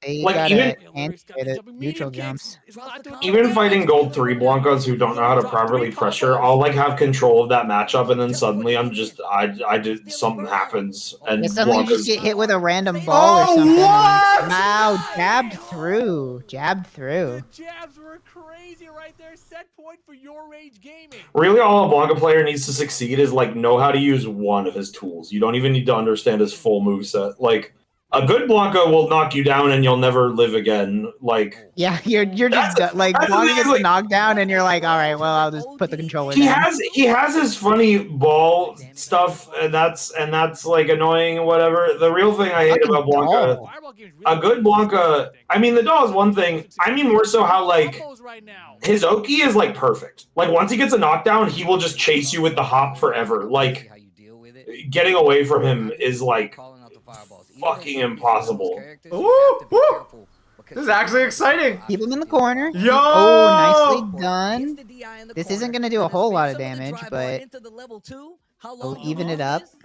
They Like, gotta even- Yeah, Lyric's got the anti jumping neutral medium kicks. jumps. It's not doing Even damage. fighting Gold 3 Blancas who don't know how to properly pressure, I'll like have control of that matchup and then suddenly I did something happens and Yeah, suddenly you just Blancas get hit with a random ball or Oh, something. what? Wow, jabbed through. Jabbed through. The jabs were crazy right there. Set point for Your Rage Gaming. really all a Blanca player needs to succeed is like know how to use one of his tools. You don't even need to understand his full moveset. Like a good Blanca will knock you down and you'll never live again. Like Yeah, you're just like that's the Blanca thing, gets like- knocked down and you're like, all right, well I'll just put the controller he down. has his funny ball stuff and that's like annoying and whatever. The real thing I hate Fucking about Blanca, doll. Fireball game's a really good Blanca, I mean the doll is one thing. I mean more so how like combos right now. his Oki is like perfect. Like once he gets a knockdown, he will just chase you with the hop forever. Like How you deal with it. getting away from him is like Calling out the fireballs. Even fucking though you impossible. use those characters, you Ooh, have to be woo. careful because This is actually exciting. Keep him in the corner. Yo! Oh, nicely done. Gets the DI in the This isn't corner. gonna do a Let's whole make lot of some the damage, drive but on into the level 2. How we'll long even you it hold up. this?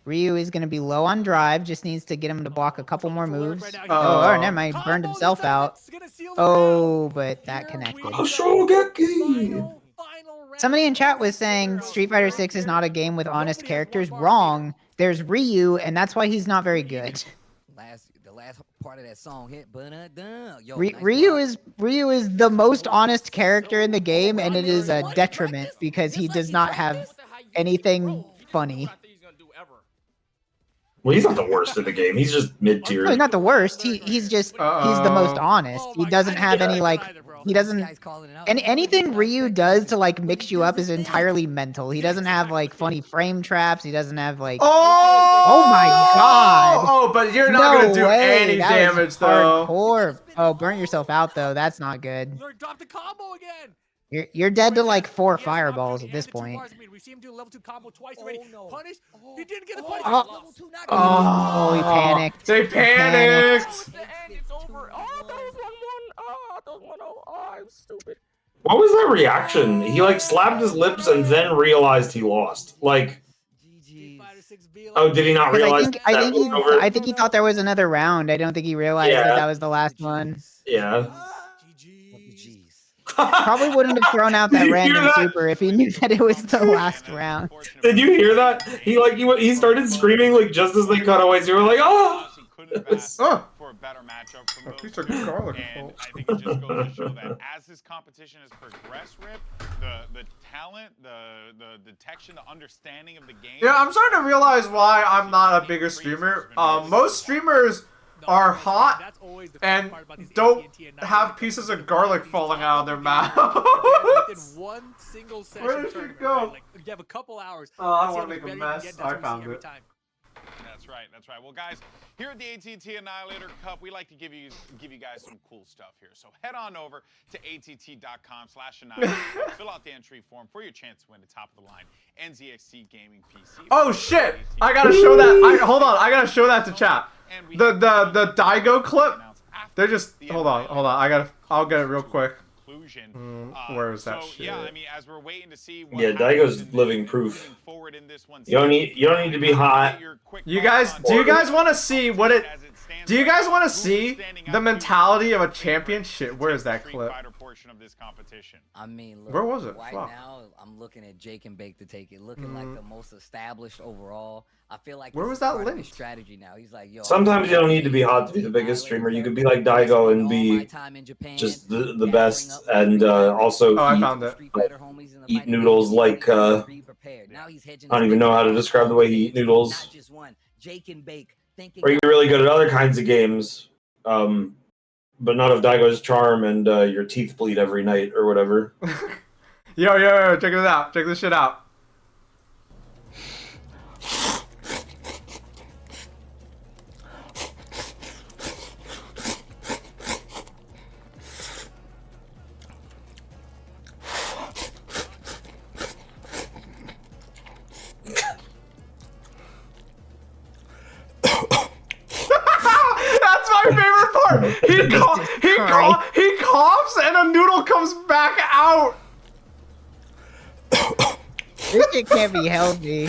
Ryu is gonna be low on drive, just needs to get him to block a couple more moves. Right Oh, Oh. or never mind, he burned Combo, himself that's out. what's gonna seal the Oh, round. but that Here connected. we Oh, go. Shogeki. Final Somebody in round. chat was saying Street Fighter 6 is not a game with honest characters. Wrong. There's Ryu, and that's why he's not very good. The last part of that song hit. Yo, Ryu is the most honest character in the game, and it is a detriment because he does not have anything funny. Well, he's not the worst in the game. He's just mid tier. Well, not the worst. He's just he's the most honest. He doesn't have any like he doesn't anything Ryu does to like mix you up is entirely mental. He doesn't have like funny frame traps. He doesn't have like Oh my God. Oh, but you're not no gonna do way. any That was damage though. hardcore. Oh, burnt yourself out though. That's not good. Lurk dropped the combo again. You're dead to like 4 fireballs at this point. We've seen him do a level 2 combo twice already. Punish. He didn't get the punish. Oh, he panicked. They panicked. It's over. Oh, that was 1-1. Oh, that was 1-0. Oh, I'm stupid. What was that reaction? He like slapped his lips and then realized he lost. Like, oh, did he not realize? I think he thought there was another round. I don't think he realized that was the last one. Yeah. Probably wouldn't have thrown out that random super if he knew that it was the last round. Did you hear that? He started screaming like just as they cut away. So you were like, oh. For a better matchup from those two. And I think it just goes to show that as this competition has progressed, Rip, the talent, the detection, the understanding of the game. Yeah, I'm starting to realize why I'm not a bigger streamer. Most streamers are hot and don't have pieces of garlic falling out of their mouth. One single session. Where did she go? Like, you have a couple hours. Oh, I want to make a mess. I found it. That's right. That's right. Well, guys, here at the ATT Annihilator Cup, we like to give you guys some cool stuff here. So head on over to att.com/annihilator. Fill out the entry form for your chance to win the top of the line NZXT Gaming PC. Oh shit! I gotta show that. Hold on. I gotta show that to chat. The Daigo clip. They're just hold on. I'll get it real quick. Where is that shit? Yeah, I mean, as we're waiting to see what Daigo's living proof. You don't need to be hot. You guys, do you guys want to see what it? Do you guys want to see the mentality of a champion? Shit, where is that clip? I mean, look, where was it? Right now, I'm looking at Jake and Bake to take it, looking like the most established overall. I feel like where was that link? Strategy now. He's like, yo. Sometimes you don't need to be hot to be the biggest streamer. You could be like Daigo and be just the best, and also I found it. Eat noodles like I don't even know how to describe the way he eat noodles. Or you're really good at other kinds of games, but not of Daigo's charm and your teeth bleed every night or whatever. Yo, check this out. Check this shit out. He coughs and a noodle comes back out. This shit can't be healthy.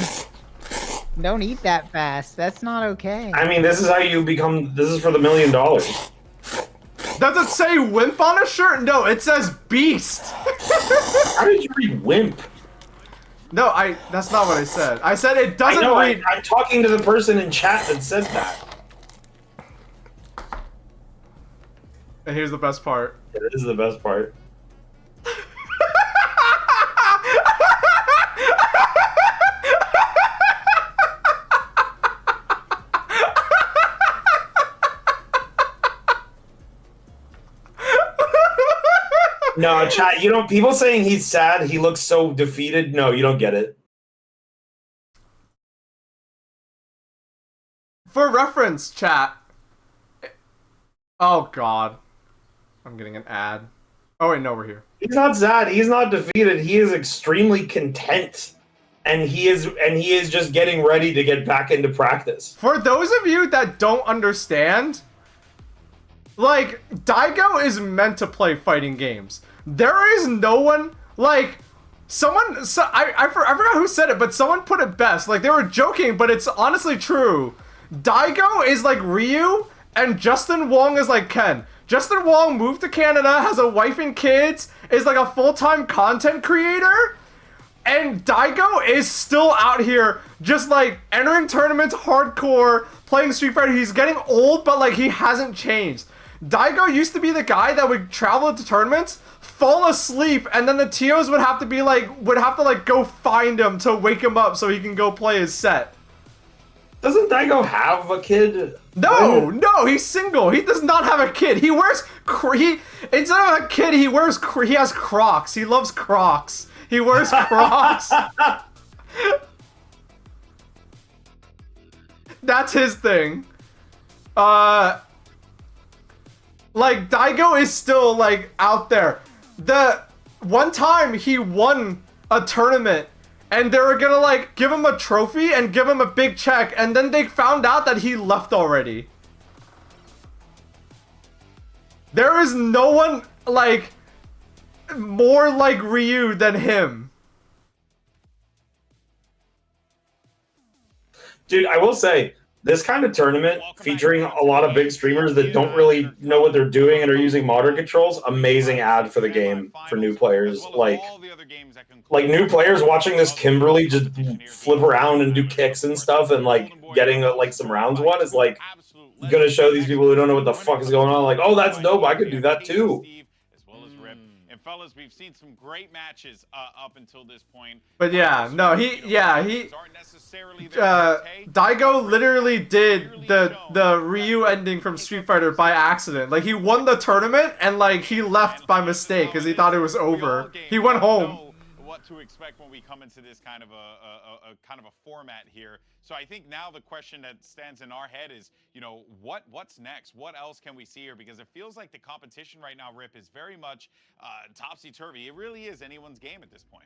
Don't eat that fast. That's not okay. I mean, this is how you become. This is for the $1 million. Does it say wimp on a shirt? No, it says beast. How did you read wimp? No, that's not what I said. I said it doesn't read. I'm talking to the person in chat that said that. And here's the best part. Yeah, this is the best part. No, chat, you don't. People saying he's sad, he looks so defeated. No, you don't get it. For reference, chat. Oh god. I'm getting an ad. Oh wait, no, we're here. He's not sad. He's not defeated. He is extremely content, and he is just getting ready to get back into practice. For those of you that don't understand, like Daigo is meant to play fighting games. There is no one like someone. I forgot who said it, but someone put it best. Like they were joking, but it's honestly true. Daigo is like Ryu, and Justin Wong is like Ken. Justin Wong moved to Canada, has a wife and kids, is like a full-time content creator, and Daigo is still out here just like entering tournaments hardcore, playing Street Fighter. He's getting old, but like he hasn't changed. Daigo used to be the guy that would travel to tournaments, fall asleep, and then the TOs would have to go find him to wake him up so he can go play his set. Doesn't Daigo have a kid? No, he's single. He does not have a kid. He wears instead of a kid, he has Crocs. He loves Crocs. He wears Crocs. That's his thing. Like Daigo is still like out there. one time he won a tournament and they were gonna like give him a trophy and give him a big check, and then they found out that he left already. There is no one like more like Ryu than him. Dude, I will say, this kind of tournament featuring a lot of big streamers that don't really know what they're doing and are using modern controls, amazing ad for the game for new players. Like new players watching this Kimberly just flip around and do kicks and stuff, and like getting like some rounds won is like gonna show these people who don't know what the fuck is going on, like, oh, that's dope, I could do that too. And fellas, we've seen some great matches up until this point. But yeah, no, Daigo literally did the Ryu ending from Street Fighter by accident. Like, he won the tournament and like he left by mistake because he thought it was over. He went home. What to expect when we come into this kind of a format here. So I think now the question that stands in our head is, you know, what's next? What else can we see here? Because it feels like the competition right now, Rip, is very much topsy-turvy. It really is anyone's game at this point.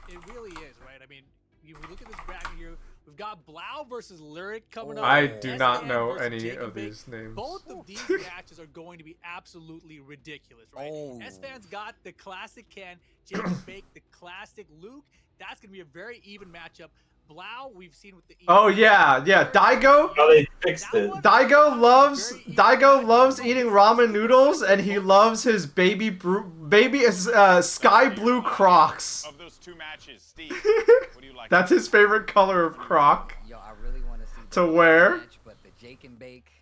It really is, right? I mean, you look at this bracket here. We've got Baaulp versus Lyric coming up. I do not know any of these names. Both of these matches are going to be absolutely ridiculous, right? S-Fan's got the classic Ken, Jacob Bake, the classic Luke. That's going to be a very even matchup. Baaulp, we've seen with the yeah, Daigo. Oh, they fixed it. Daigo loves eating ramen noodles, and he loves his baby sky blue Crocs. Of those two matches, Steve, what do you like? That's his favorite color of Croc. Yo, I really want to see to wear. Match, but the Jake and Bake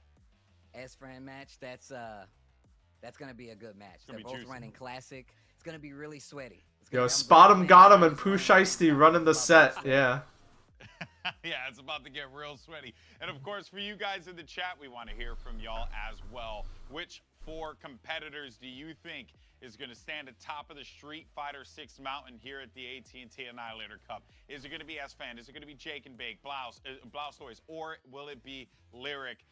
S-Fran match, that's gonna be a good match. They're both running classic. It's gonna be really sweaty. Yo, Spot 'em got him and Pooh Shiesty running the set. Yeah. Yeah, it's about to get real sweaty. And of course, for you guys in the chat, we want to hear from y'all as well. Which 4 competitors do you think is going to stand atop of the Street Fighter 6 mountain here at the AT&T Annihilator Cup? Is it going to be S-Fan? Is it going to be Jake and Bake, Baaulp Stories, or will it be Lyric?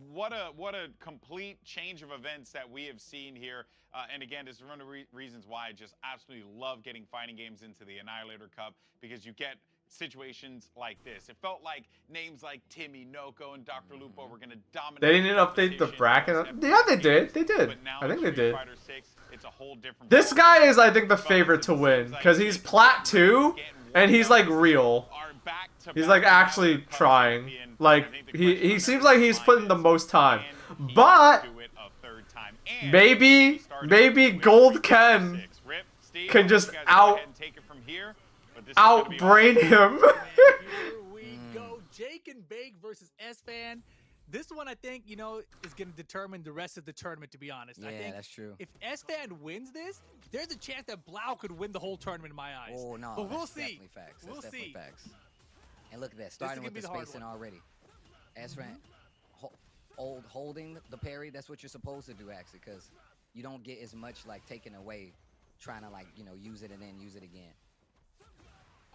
What a complete change of events that we have seen here. And again, this is one of the reasons why I just absolutely love getting fighting games into the Annihilator Cup, because you get situations like this. It felt like names like Timmy, Noko, and Dr. Lupo were going to dominate. They didn't update the bracket. Yeah, they did. They did. I think they did. It's a whole different this guy is, I think, the favorite to win because he's Plat 2 and he's like real. He's like actually trying. Like he seems like he's putting the most time. But maybe Gold Ken can just outbrain him. Here we go. Jake and Bake versus S-Fan. This one, I think, you know, is going to determine the rest of the tournament, to be honest. Yeah, I think that's true. If S-Fan wins this, there's a chance that Baaulp could win the whole tournament in my eyes. Oh, no. But we'll see. Definitely facts. That's definitely facts. And look at that. Starting with the spacing already. S-Fan holding the parry, that's what you're supposed to do, actually, because you don't get as much, like, taken away trying to, like, you know, use it and then use it again.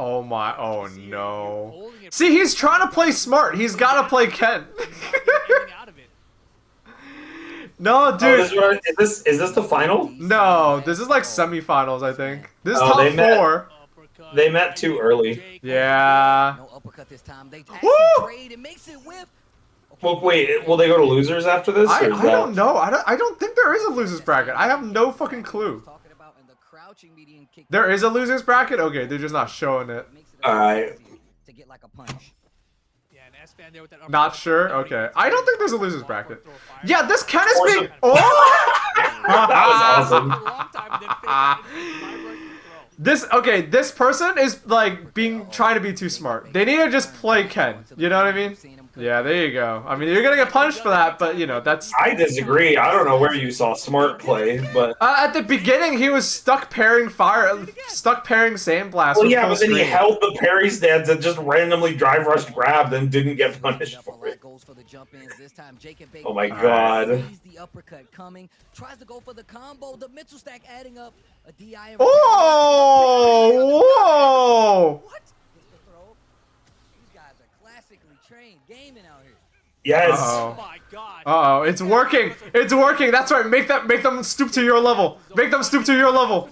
Oh my, oh no. See, he's trying to play smart. He's got to play Ken. No, dude. Oh, is this the final? No, this is like semifinals, I think. This is top 4. They met too early. Yeah. No uppercut this time. They trade. It makes it whiff. Well, wait, will they go to losers after this? I don't know. I don't think there is a losers bracket. I have no fucking clue. There is a losers bracket? Okay, they're just not showing it. Alright. To get like a punch. Not sure? Okay. I don't think there's a losers bracket. Yeah, this Ken is being... Oh! That was awesome. This person is like trying to be too smart. They need to just play Ken. You know what I mean? Yeah, there you go. I mean, you're gonna get punished for that, but you know, that's... I disagree. I don't know where you saw smart play, but... at the beginning, he was stuck parrying Sandblast. Well, yeah, but then he held the parry stance and just randomly drive rushed grab, then didn't get punished for it. Oh my god. The uppercut coming, tries to go for the combo, the mental stack adding up, a DI. Oh, whoa! What? These guys are classically trained gaming out here. Yes. Oh my god. Uh-oh, it's working. It's working. That's right. Make them stoop to your level. Make them stoop to your level.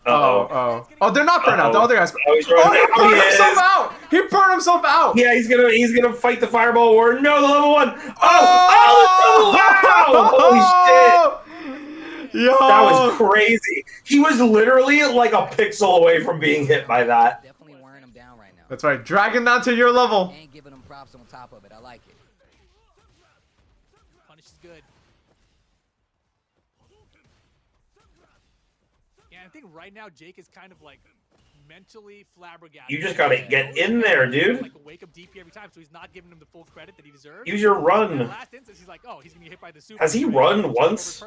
Oh, they're not burned out. The other guys. Oh, he burned himself is. out. He burned himself out. Yeah, he's gonna fight the fireball war. No, the level 1. Oh, holy shit. Yo. That was crazy. He was literally like a pixel away from being hit by that. Definitely wearing him down right now. That's right. Drag him down to your level. And giving him props on top of it. I like it. Punish is good. Yeah, I think right now Jake is kind of like mentally flabbergasted. You just gotta get in there, dude. Like wake up DP every time, so he's not giving him the full credit that he deserves. Use your run. In the last instance, he's like, oh, he's gonna get hit by the super. Has he run once?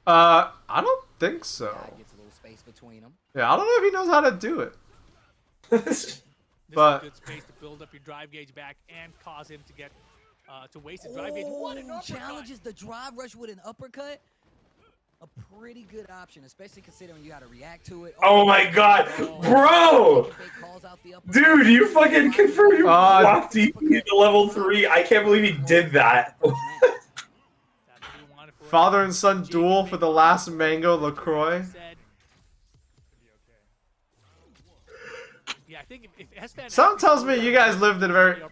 I don't think so. Gets a little space between them. Yeah, I don't know if he knows how to do it. This is a good space to build up your drive gauge back and cause him to get to waste his drive gauge. What an uppercut! Challenges the drive rush with an uppercut. A pretty good option, especially considering you got to react to it. Oh my god, bro! Dude, you fucking confirmed you blocked DP to level 3. I can't believe he did that. Father and son duel for the last mango LaCroix. Something tells me you guys lived in a very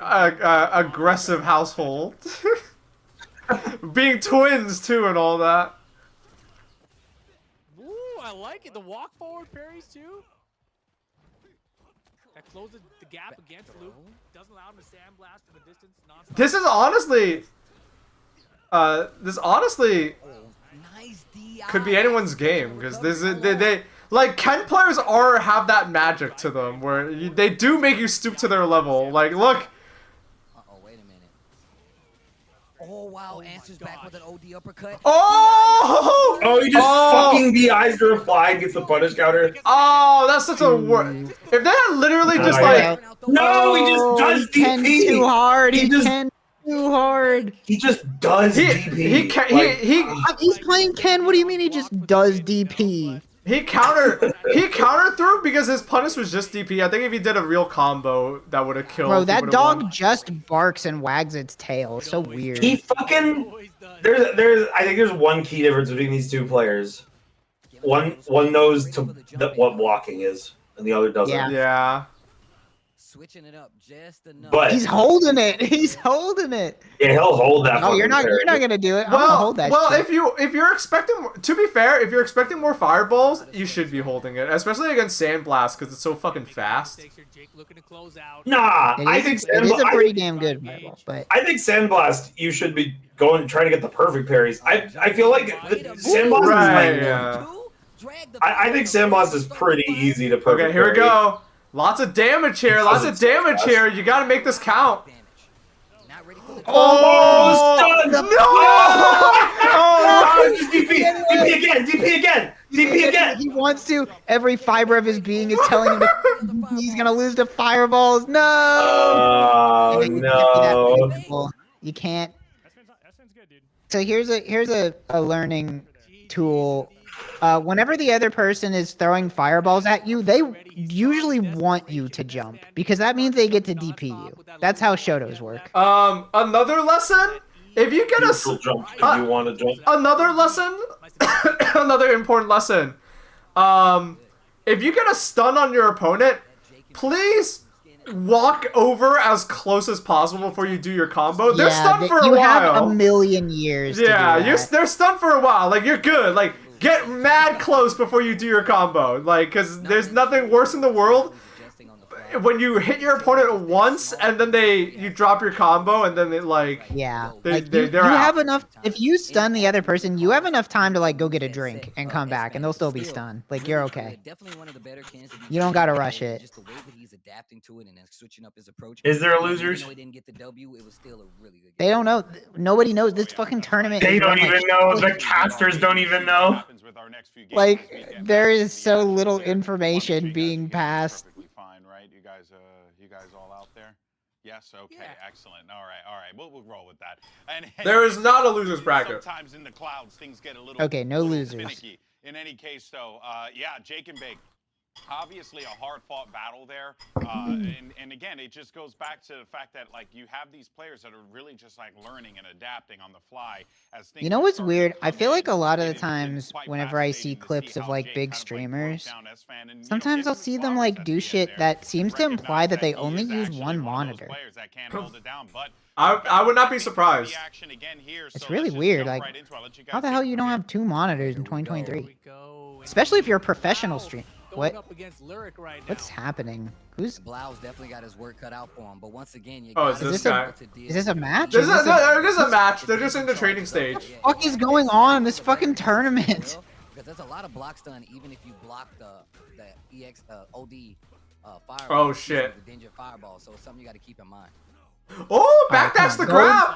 aggressive household. Being twins too and all that. Ooh, I like it. The walk forward parries too. That closes the gap against Luke. Doesn't allow him to sandblast from the distance. This honestly could be anyone's game because they like Ken players have that magic to them where they do make you stoop to their level. Like look. Wait a minute. Oh wow, answers back with an OD uppercut. Oh! Oh, he just fucking DIs to reply and gets the punish counter. Oh, that's such a word. If they had literally just like no, he just does DP too hard. He just too hard. He just does DP. He's playing Ken. What do you mean he just does DP? He countered through because his punish was just DP. I think if he did a real combo, that would have killed. Bro, that dog just barks and wags its tail. It's so weird. He fucking I think there's one key difference between these two players. One knows what blocking is, and the other doesn't. Yeah. Switching it up just enough. But he's holding it. He's holding it. Yeah, he'll hold that. No, you're not gonna do it. I'm gonna hold that. Well, shit. if you're expecting, to be fair, if you're expecting more fireballs, you should be holding it, especially against Sandblast because it's so fucking fast. Nah, I think it is a pretty damn good fireball, but I think Sandblast you should be trying to get the perfect parries. I feel like Sandblast is like I think Sandblast is pretty easy to perfect. Okay, here we go. Lots of damage here. Lots of damage here. You gotta make this count. Oh, no! Oh, just DP again. He wants to. Every fiber of his being is telling him he's gonna lose to fireballs. No. Oh no. You can't. So here's a learning tool. Whenever the other person is throwing fireballs at you, they usually want you to jump because that means they get to DP you. That's how Shotos work. Another lesson: if you get you want to jump. Another lesson, another important lesson. If you get a stun on your opponent, please walk over as close as possible before you do your combo. They're stunned for a while. You have a million years. Yeah, they're stunned for a while. Like you're good. Like. Get mad close before you do your combo, like, because there's nothing worse in the world when you hit your opponent once and then you drop your combo and then you have enough. If you stun the other person, you have enough time to like go get a drink and come back, and they'll still be stunned. Like you're okay. You don't gotta rush it. Just the way that he's adapting to it and then switching up his approach. Is there a losers? He didn't get the W. It was still a really good game. They don't know. Nobody knows this fucking tournament. They don't even know. The casters don't even know. Like there is so little information being passed. You guys all out there? Yes. Okay. Yeah. Excellent. All right. We'll roll with that. And there is not a losers bracket. Sometimes in the clouds things get a little no losers. finicky. In any case, though, yeah, Jake and Bake. obviously a hard-fought battle there, and again, it just goes back to the fact that like you have these players that are really just like learning and adapting on the fly as things. You know are what's starting to weird? I come feel like in. a lot of the It's times quite whenever I see fascinating to clips see of how like Jake big kind of, like, broke streamers, down S-Fan and, sometimes give I'll him his see them flowers like at do the end shit there that and seems to recognize imply that that they he only is use actually one one of those monitor. players that can hold it down, but I would not be back into surprised. the action again here, It's so really let's just weird. jump Like, right into it. I'll let you how guys the take hell it you from don't here. have two monitors in Here we 2023? go. Especially if you're a professional stream. Going What? up against Lyric right now. What's happening? Who's? Baaulp's definitely got his work cut out for him, but once again, you Oh, gotta is this be guy? able to deal Is this a with match? There's Is this there's a who's- match. They're just in the training stage. Fuck is going on in this fucking tournament? Because there's a lot of blocks done, even if you block the EX OD fireball. Oh, shit. The danger fireball. So it's something you got to keep in mind. Oh, backdash the grab.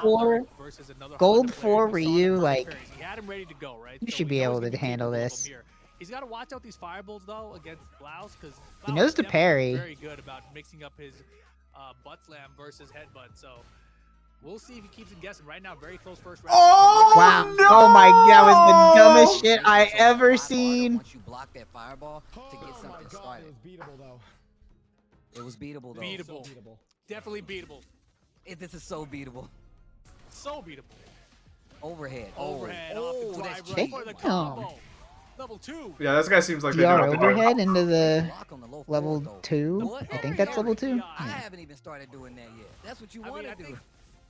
Gold 4 Ryu, like, He had him ready to go, right? you So should we be know able he's to gonna be handle capable of this. them here. He's got to watch out these fireballs though against Baaulp because He knows to parry. Very good about mixing up his butt slam versus headbutt. So we'll see if he keeps it guessing. Right now, very close first round. Oh, Wow. no! Oh my god, that was the dumbest shit I ever seen. Once you block that fireball to get something started. It was beatable though. It was beatable though. Beatable. Definitely beatable. This is so beatable. So beatable. Overhead. Overhead Oh, off the that's drive right for the cheap. combo. Level 2. Yeah, this guy seems like they DR know what they're doing. overhead into the Block on the low level forward, though. 2? What? I think that's level 2. Yeah, I haven't even started doing that yet. That's what you I want mean, I to do. think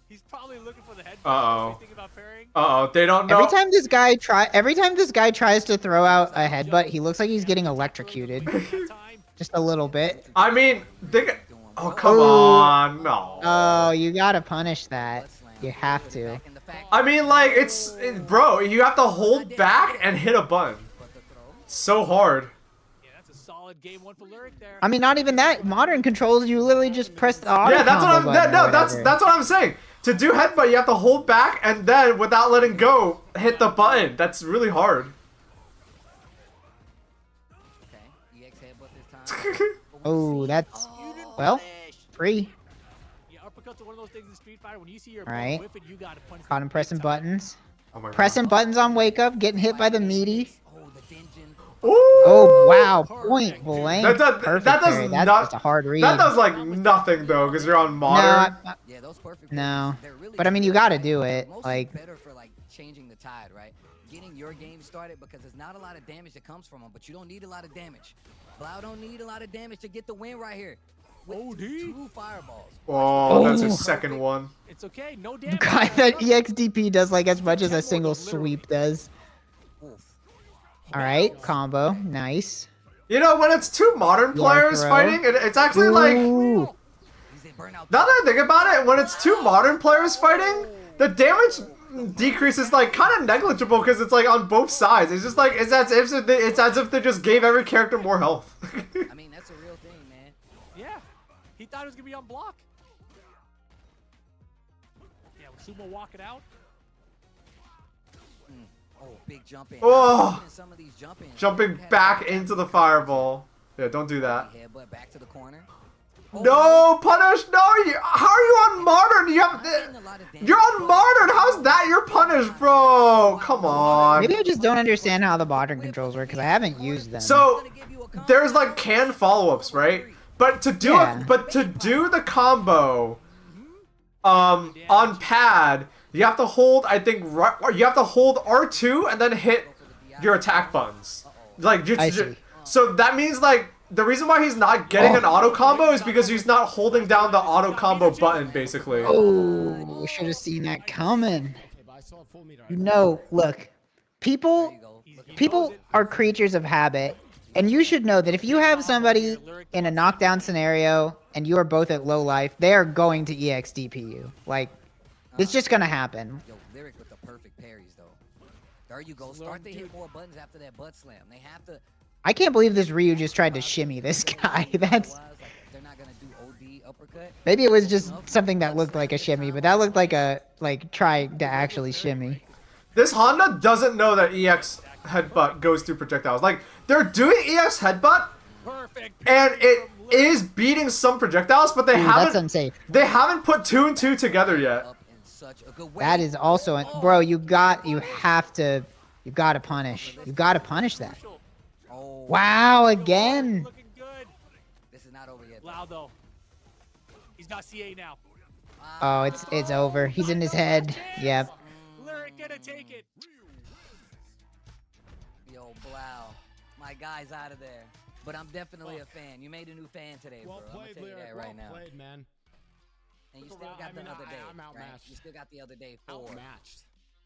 he's probably looking for the headbutt. Uh-oh. He's thinking about parrying. Uh-oh, they don't know. Every time this guy tries to throw out a headbutt, he looks like he's getting electrocuted. Just a little bit. I mean, oh, come Ooh. on. No. Oh, you gotta punish that. You have to. I mean, like, bro, you have to hold back and hit a button. So hard. Yeah, that's a solid game one for Lyric there. I mean, not even that. Modern controls, you literally just press the auto Yeah, that's what combo I'm. button or That's whatever. what I'm saying. To do headbutt, you have to hold back and then, without letting go, hit the button. That's really hard. Okay. EX headbutt this time. Oh, that's well, free. Yeah, uppercuts are one of those things in Street Fighter. When you see your Alright. whip it, you gotta punish Caught them him big pressing time. buttons. Oh my Pressing buttons on wake up, getting hit by the meaty. Oh, the dungeon. Ooh. Oh wow, point blank. That Perfect does parry. That's not. just a hard read. That does like nothing though, because you're on modern. No, Yeah, those perfect. No. They're really But I mean, you good. gotta do it. Mostly Like, better for like changing the tide, right? Getting your game started because there's not a lot of damage that comes from them, but you don't need a lot of damage. Baaulp don't need a lot of damage to get the win right here. With two fireballs. Oh, that's his Oh. second one. It's okay, no damage. God, that EXDP does like as much as a single sweep does. Oof. All right, combo, nice. You know, when it's two modern players throw. fighting, it's actually like. Ooh. He's in burnout. Now that I think about it, when it's two modern players fighting, the damage decrease is like kind of negligible because it's like on both sides. It's just like it's as if they just gave every character more health. I mean, that's a real thing, man. Yeah, he thought it was gonna be on block. Yeah, with Sumo walk it out. Oh, big jump in. Oh. Even some of these jump-ins, Jumping you had back to- into the fireball. Yeah, don't do that. Headbutt back to the corner. No, punish! No, how are you on modern? You're on modern. How's that? You're punished, bro. Come on. Maybe I just don't understand how the modern controls work because I haven't used them. So there's like canned follow-ups, right? But to do Yeah. it, but to do the combo, on pad, you have to hold. I think you have to hold R2 and then hit your attack buttons. Like I see. so that means like. The reason why he's not getting an auto combo is because he's not holding down the auto combo button, basically. Oh, we should have seen that coming. You know, look, people are creatures of habit, and you should know that if you have somebody in a knockdown scenario and you are both at low life, they are going to EXDP you. Like, it's just gonna happen. Yo, Lyric with the perfect parries, though. There you go. Start to hit more buttons after that butt slam. They have to. I can't believe this Ryu just tried to shimmy this guy. That's They're not gonna do OD uppercut. maybe it was just something that looked like a shimmy, but that looked like a trying to actually shimmy. This Honda doesn't know that EX headbutt goes through projectiles. Like, they're doing EX headbutt, and it is beating some projectiles, but they Ooh, that's haven't. unsafe. They haven't put 2 and 2 together yet. That is also, bro. You gotta punish. You gotta punish that. Wow, again. Blau though. He's got CA now. Oh, it's over. He's in his head. Yep. Lyric gonna take it. Yo, Blau. My guy's out of there. But I'm definitely a fan. You made a new fan today, bro. I'm gonna tell you that right now. Well played, man. And you still got the other day, I'm outmatched. right? You still got the other day for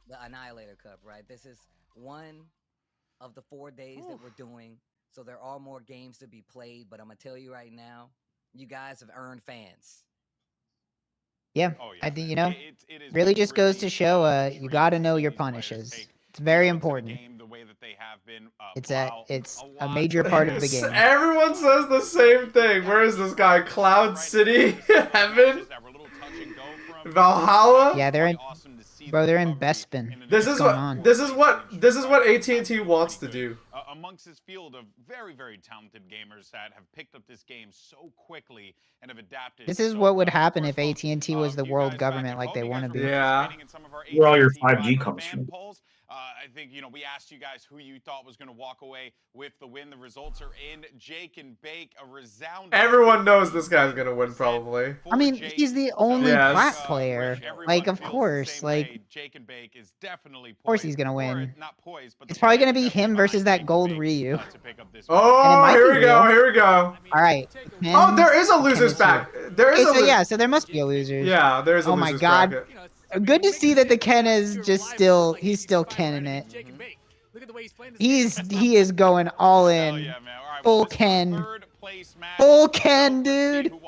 the Annihilator Cup, right? This is one of the 4 days that we're doing. So there are more games to be played, but I'm gonna tell you right now, you guys have earned fans. Yeah, I think, you know, really just goes to show you got to know your punishes. It's very important. It's a major part of the game. Everyone says the same thing. Where is this guy? Cloud City? Heaven? Valhalla? Yeah, they're in, bro, they're in Bespin. This is what AT&T wants to do. Amongst this field of very, very talented gamers that have picked up this game so quickly and have adapted. This is what would happen if AT&T was the world government like they want to be. Yeah. Where all your 5G comes from. I think, you know, we asked you guys who you thought was going to walk away with the win. The results are in. Jake and Bake, a resounding. Everyone knows this guy's going to win, probably. I mean, he's the only plat player. Like, of course. Like, Jake and Bake is definitely of course he's going to win. Not poised, but it's probably going to be him versus that gold Ryu. Oh, here we go. Here we go. All right. Oh, there is a loser's back. There is so yeah, so there must be a loser. Yeah, there is a loser's bracket. Oh my god. Good to see that the Ken is just still, he's still Kenning it. He is going all in. Full Ken. Full Ken, dude. Woo!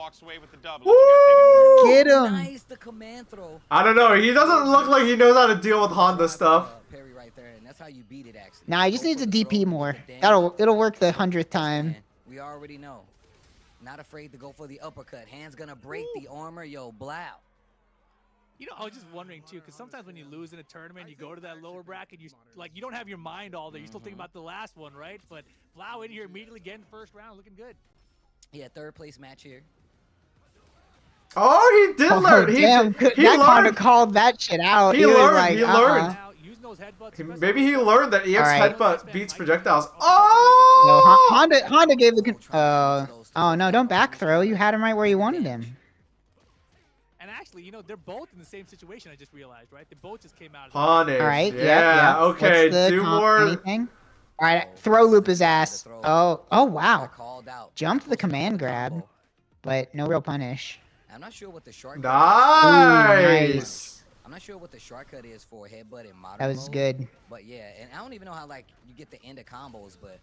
Get him. Nice, the command throw. I don't know. He doesn't look like he knows how to deal with Honda stuff. Parry right there, and that's how you beat it, actually. Nah, he just needs to DP more. It'll work the 100th time. We already know. Not afraid to go for the uppercut. Hands gonna break the armor. Yo, Blau. You know, I was just wondering too, because sometimes when you lose in a tournament, you go to that lower bracket, you don't have your mind all there. You're still thinking about the last one, right? But Blau in here immediately getting first round, looking good. Yeah, third place match here. Oh, he did learn. He that kind of called that shit out. He learned. Like, he learned. Maybe he learned that EX headbutt beats projectiles. Oh! No, Honda gave the. Oh no! Don't back throw. You had him right where you wanted him. And actually, you know, they're both in the same situation. I just realized, right? They both just came out. Punish. All right. Yeah. Okay. Do more. Anything? All right. Throw loop his ass. Oh wow. Jumped the command grab, but no real punish. I'm not sure what the shortcut. Nice. I'm not sure what the shortcut is for headbutt in modern. That was good. But yeah, and I don't even know how like you get the end of combos, but.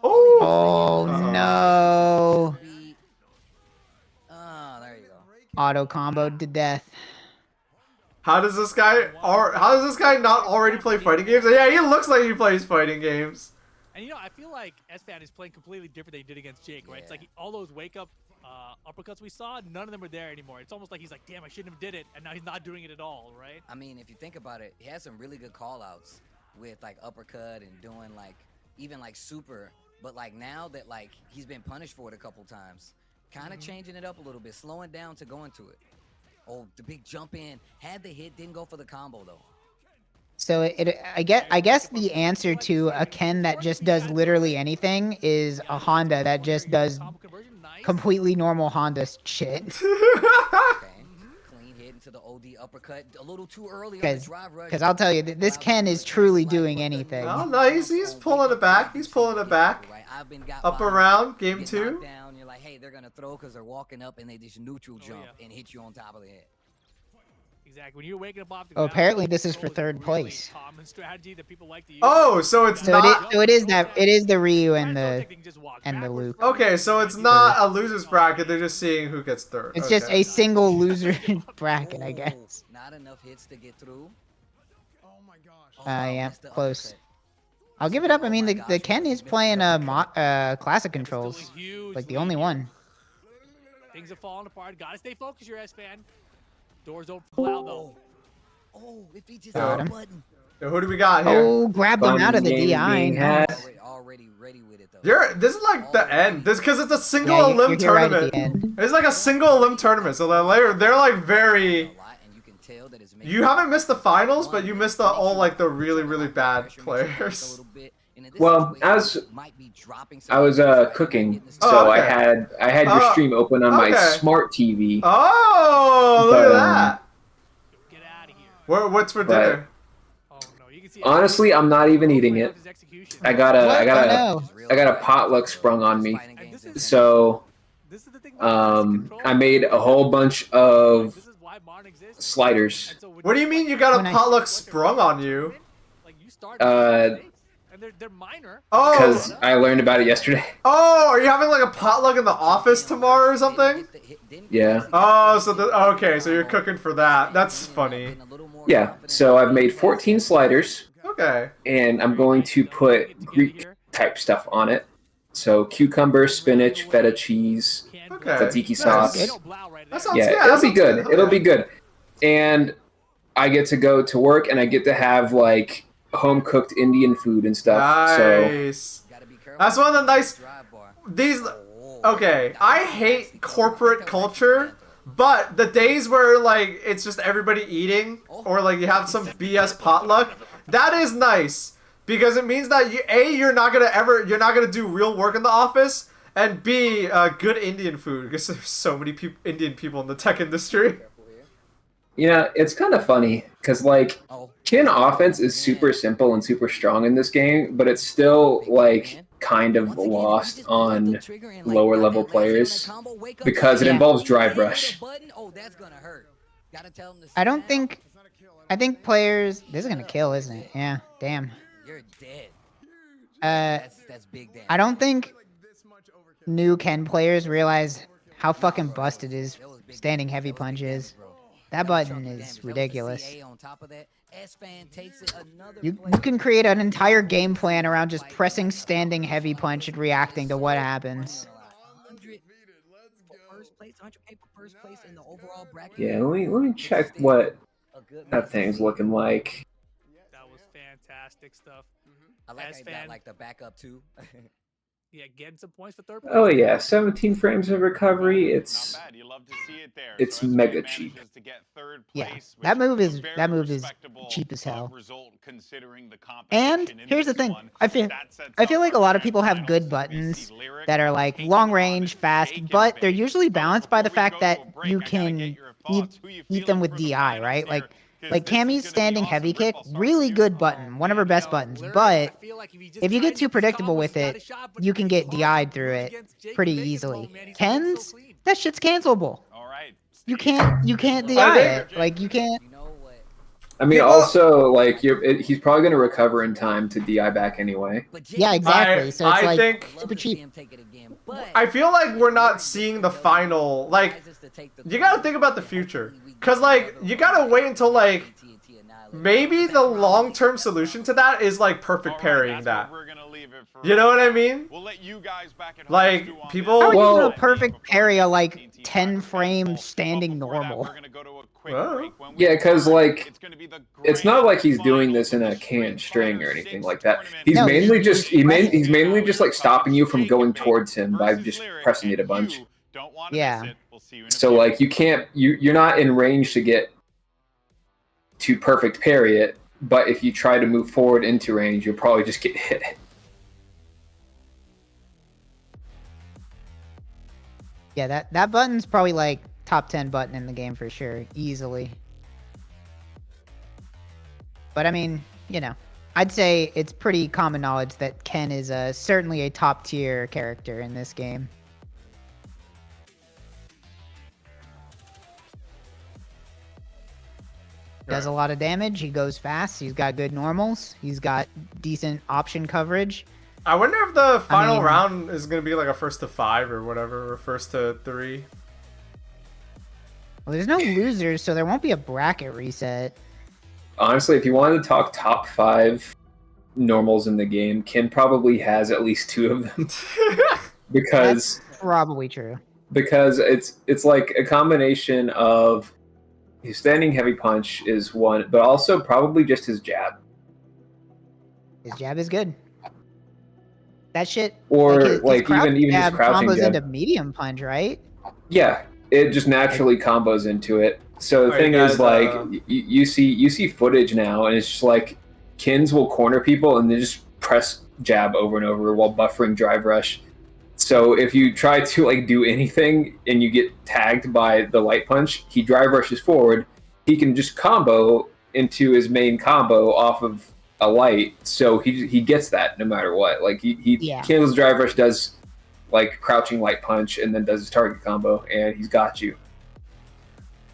Oh no. Oh, there you go. Auto comboed to death. How does this guy not already play fighting games? Yeah, he looks like he plays fighting games. And you know, I feel like S-Fan is playing completely different than he did against Jake, right? Yeah. It's like all those wake up uppercuts we saw, none of them are there anymore. It's almost like he's like, damn, I shouldn't have did it, and now he's not doing it at all, right? I mean, if you think about it, he has some really good call outs with like uppercut and doing like even like super, but like now that like he's been punished for it a couple times, kind of changing it up a little bit, slowing down to go into it. Oh, the big jump in, had the hit, didn't go for the combo though. So I guess the answer to a Ken that just does literally anything is a Honda that just does completely normal Honda shit. Clean hit into the OD uppercut, a little too early on the drive rush. Because I'll tell you, this Ken is truly doing anything. Oh, nice. He's pulling it back. He's pulling it back. Up around, game 2. You're like, hey, they're going to throw because they're walking up and they just neutral jump and hit you on top of the head. Exactly. When you're waking up off the ground, apparently this is for third place. Common strategy that people like to use. Oh, so it's not. So it is the Ryu and the Luke. Okay, so it's not a losers bracket. They're just seeing who gets third. It's just a single loser bracket, I guess. Not enough hits to get through. Oh my gosh. Yeah, close. I'll give it up. I mean, the Ken is playing classic controls, like the only one. Things are falling apart. Gotta stay focused, your S-Fan. Doors open for Blau, though. Oh, if he just got him. So who do we got here? Oh, grabbed him out of the DI. Already ready with it though. This is like the end. This because it's a single elim tournament. It's like a single elim tournament, so they're like very. You haven't missed the finals, but you missed all like the really bad players. Well, as I was cooking, so Oh, I okay. had your stream open on my smart TV. Oh, look at that. Get out of here. What's for dinner? Honestly, I'm not even eating it. I got a potluck sprung on me. So I made a whole bunch of sliders. What do you mean you got a potluck sprung on you? Because I learned about it yesterday. Oh, are you having like a potluck in the office tomorrow or something? Yeah. Oh, so okay, so you're cooking for that. That's funny. Yeah, so I've made 14 sliders. Okay. And I'm going to put Greek type stuff on it. So cucumber, spinach, feta cheese, tzatziki sauce. That sounds, yeah, it'll be good. It'll be good. And I get to go to work and I get to have like home cooked Indian food and stuff. Nice. So that's one of the nice. These. Okay, I hate corporate culture, but the days where like it's just everybody eating or like you have some BS potluck, that is nice because it means that you're not gonna do real work in the office, and B, good Indian food because there's so many Indian people in the tech industry. You know, it's kind of funny because like Kin offense is super simple and super strong in this game, but it's still like kind of lost on lower level players because it involves drive rush. I don't think. I think players. This is gonna kill, isn't it? Yeah. Damn. You're dead. That's big damage. I don't think new Ken players realize how fucking busted his standing heavy punch is. That button is ridiculous. You can create an entire game plan around just pressing standing heavy punch and reacting to what happens. Yeah, let me check what that thing's looking like. That was fantastic stuff. I like how you got like the backup too. Yeah, getting some points for third place. Oh yeah, 17 frames of recovery. It's mega cheap. Yeah, that move is cheap as hell. And here's the thing, I feel like a lot of people have good buttons that are like long range, fast, but they're usually balanced by the fact that you can eat them with DI, right? Like Cammy's standing heavy kick, really good button, one of her best buttons. But if you get too predictable with it, you can get DI'd through it pretty easily. Ken's, that shit's cancelable. You can't DI it. Like you can't. I mean, also like he's probably gonna recover in time to DI back anyway. Yeah, exactly. So it's I like think super cheap. I feel like we're not seeing the final. Like, you gotta think about the future, cause like you gotta wait until like maybe the long-term solution to that is like perfect parrying that. You know what I mean? Like people. How are you gonna perfect parry a like 10 frame standing normal? Yeah, because like it's not like he's doing this in a canned string or anything like that. He's mainly just like stopping you from going towards him by just pressing it a bunch. Yeah. So like you're not in range to get to perfect parry it, but if you try to move forward into range, you'll probably just get hit. Yeah, that button's probably like top 10 button in the game for sure, easily. But I mean, you know, I'd say it's pretty common knowledge that Ken is certainly a top tier character in this game. Does a lot of damage, he goes fast, he's got good normals, he's got decent option coverage. I wonder if the final round is gonna be like a first to 5 or whatever, or first to 3. Well, there's no losers, so there won't be a bracket reset. Honestly, if you wanted to talk top 5 normals in the game, Ken probably has at least 2 of them. Because that's probably true. Because it's like a combination of his standing heavy punch is one, but also probably just his jab. His jab is good. That shit, or his even his crouching combos jab into medium punch, right? Yeah, it just naturally combos into it. So the thing is, like, you see footage now, and it's just like Kins will corner people and they just press jab over and over while buffering drive rush. So if you try to like do anything and you get tagged by the light punch, he drive rushes forward. He can just combo into his main combo off of a light, so he gets that no matter what. Like he kills drive rush, does like crouching light punch, and then does his target combo, and he's got you.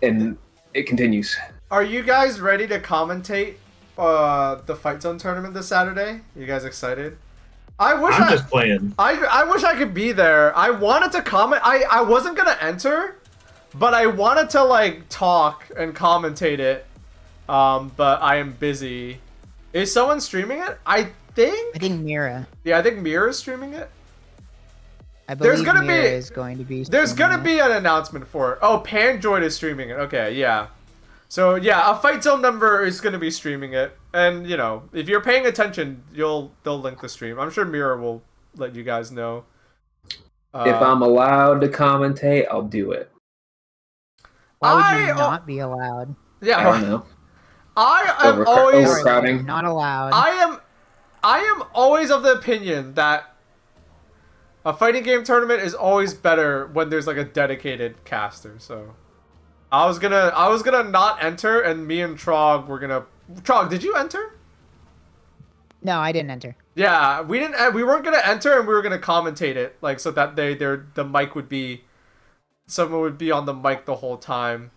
And it continues. Are you guys ready to commentate the Fight Zone tournament this Saturday? You guys excited? I'm just playing. I wish I could be there. I wanted to comment. I wasn't gonna enter, but I wanted to like talk and commentate it. But I am busy. Is someone streaming it? I think Mira. Yeah, I think Mira is streaming it. I believe Mira is going to be. There's gonna be an announcement for it. Oh, Pandroid is streaming it. Okay, yeah. So yeah, a Fight Zone member is gonna be streaming it, and you know, if you're paying attention, they'll link the stream. I'm sure Mira will let you guys know. If I'm allowed to commentate, I'll do it. Why would you not be allowed? Yeah, I don't know. I am always overcrowding. Not allowed. I am always of the opinion that a fighting game tournament is always better when there's like a dedicated caster. So I was gonna not enter, and me and Trog were gonna. Trog, did you enter? No, I didn't enter. Yeah, we didn't. We weren't gonna enter, and we were gonna commentate it, like so that the mic would be, someone would be on the mic the whole time.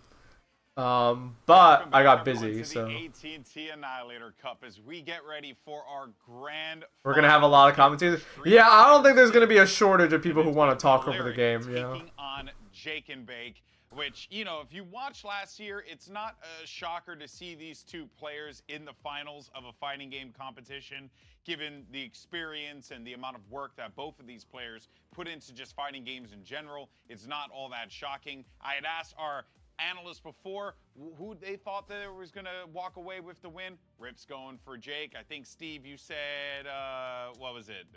But I got busy, so the ATT Annihilator Cup as we get ready for our grand. We're gonna have a lot of commentators. Yeah, I don't think there's gonna be a shortage of people who want to talk over the game. Yeah. Taking on Jake and Bake, which, you know, if you watched last year, it's not a shocker to see these two players in the finals of a fighting game competition, given the experience and the amount of work that both of these players put into just fighting games in general. It's not all that shocking. I had asked our analysts before who they thought that was going to walk away with the win. Rip's going for Jake. I think, Steve, you said, what was it?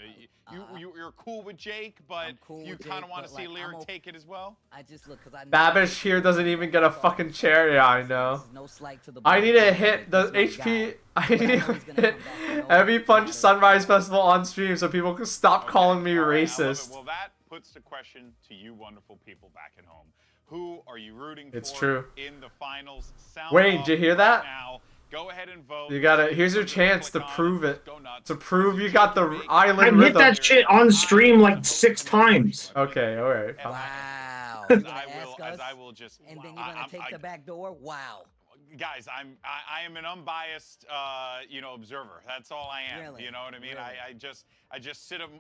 You're cool with Jake, but cool, you kind of want to see Lyric take it as well? I just look, because I Babish here doesn't even get a fucking chair. Yeah, I know. I need to hit the HP. I need to hit Heavy Punch Sunrise Festival on stream so people can stop calling me racist. Well, that puts the question to you wonderful people back at home. Who are you rooting for true. in the finals? Wayne, did you hear that? Now. Go ahead and vote. You gotta. Here's your chance to prove it. To prove you got the island I rhythm. hit that shit on stream like 6 times. Okay, all right. Fine. Wow. I will just. And then you're gonna take the back door. Wow. Guys, I am an unbiased, you know, observer. That's all I am. Really? You know what I mean? Really? I just sit up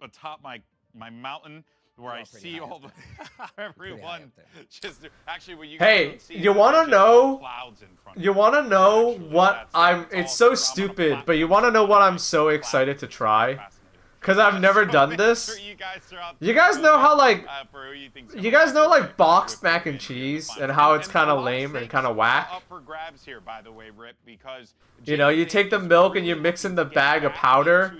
atop my mountain, where I see all the everyone just actually what you guys don't see. You want to know? You want to know what I'm? It's so stupid, but you want to know what I'm so excited to try? Because I've never done this. You guys know how like, you guys know like boxed mac and cheese and how it's kind of lame and kind of whack. You know, you take the milk and you mix in the bag of powder,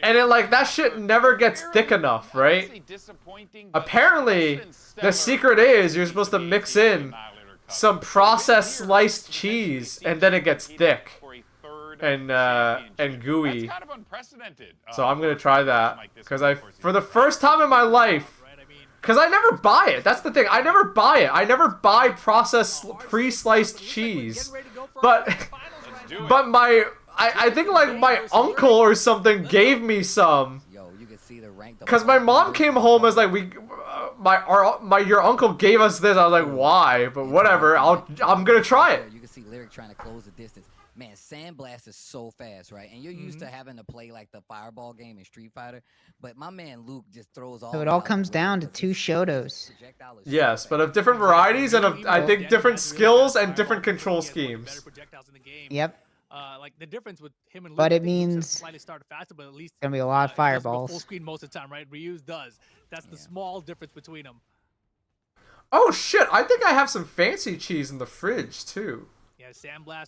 and then like that shit never gets thick enough, right? Apparently, the secret is you're supposed to mix in some processed sliced cheese, and then it gets thick and gooey. That's kind of unprecedented. So I'm gonna try that because for the first time in my life, because I never buy it. That's the thing. I never buy it. I never buy processed pre-sliced cheese, but I think like my uncle or something gave me some. Because my mom came home as like your uncle gave us this. I was like, why? But whatever. I'm gonna try it. You can see Lyric trying to close the distance. Man, Sandblast is so fast, right? And you're used to having to play like the Fireball game in Street Fighter, but my man Luke just throws all. So it all comes down to 2 Shotos. Yes, but of different varieties and of I think different skills and different control schemes. Yep. Like the difference with him and Luke, But it means slightly start faster, but at least it's gonna be a lot of fireballs. Full screen most of the time, right? Ryu's does. That's the small difference between them. Oh shit! I think I have some fancy cheese in the fridge too. Yeah, sandblast.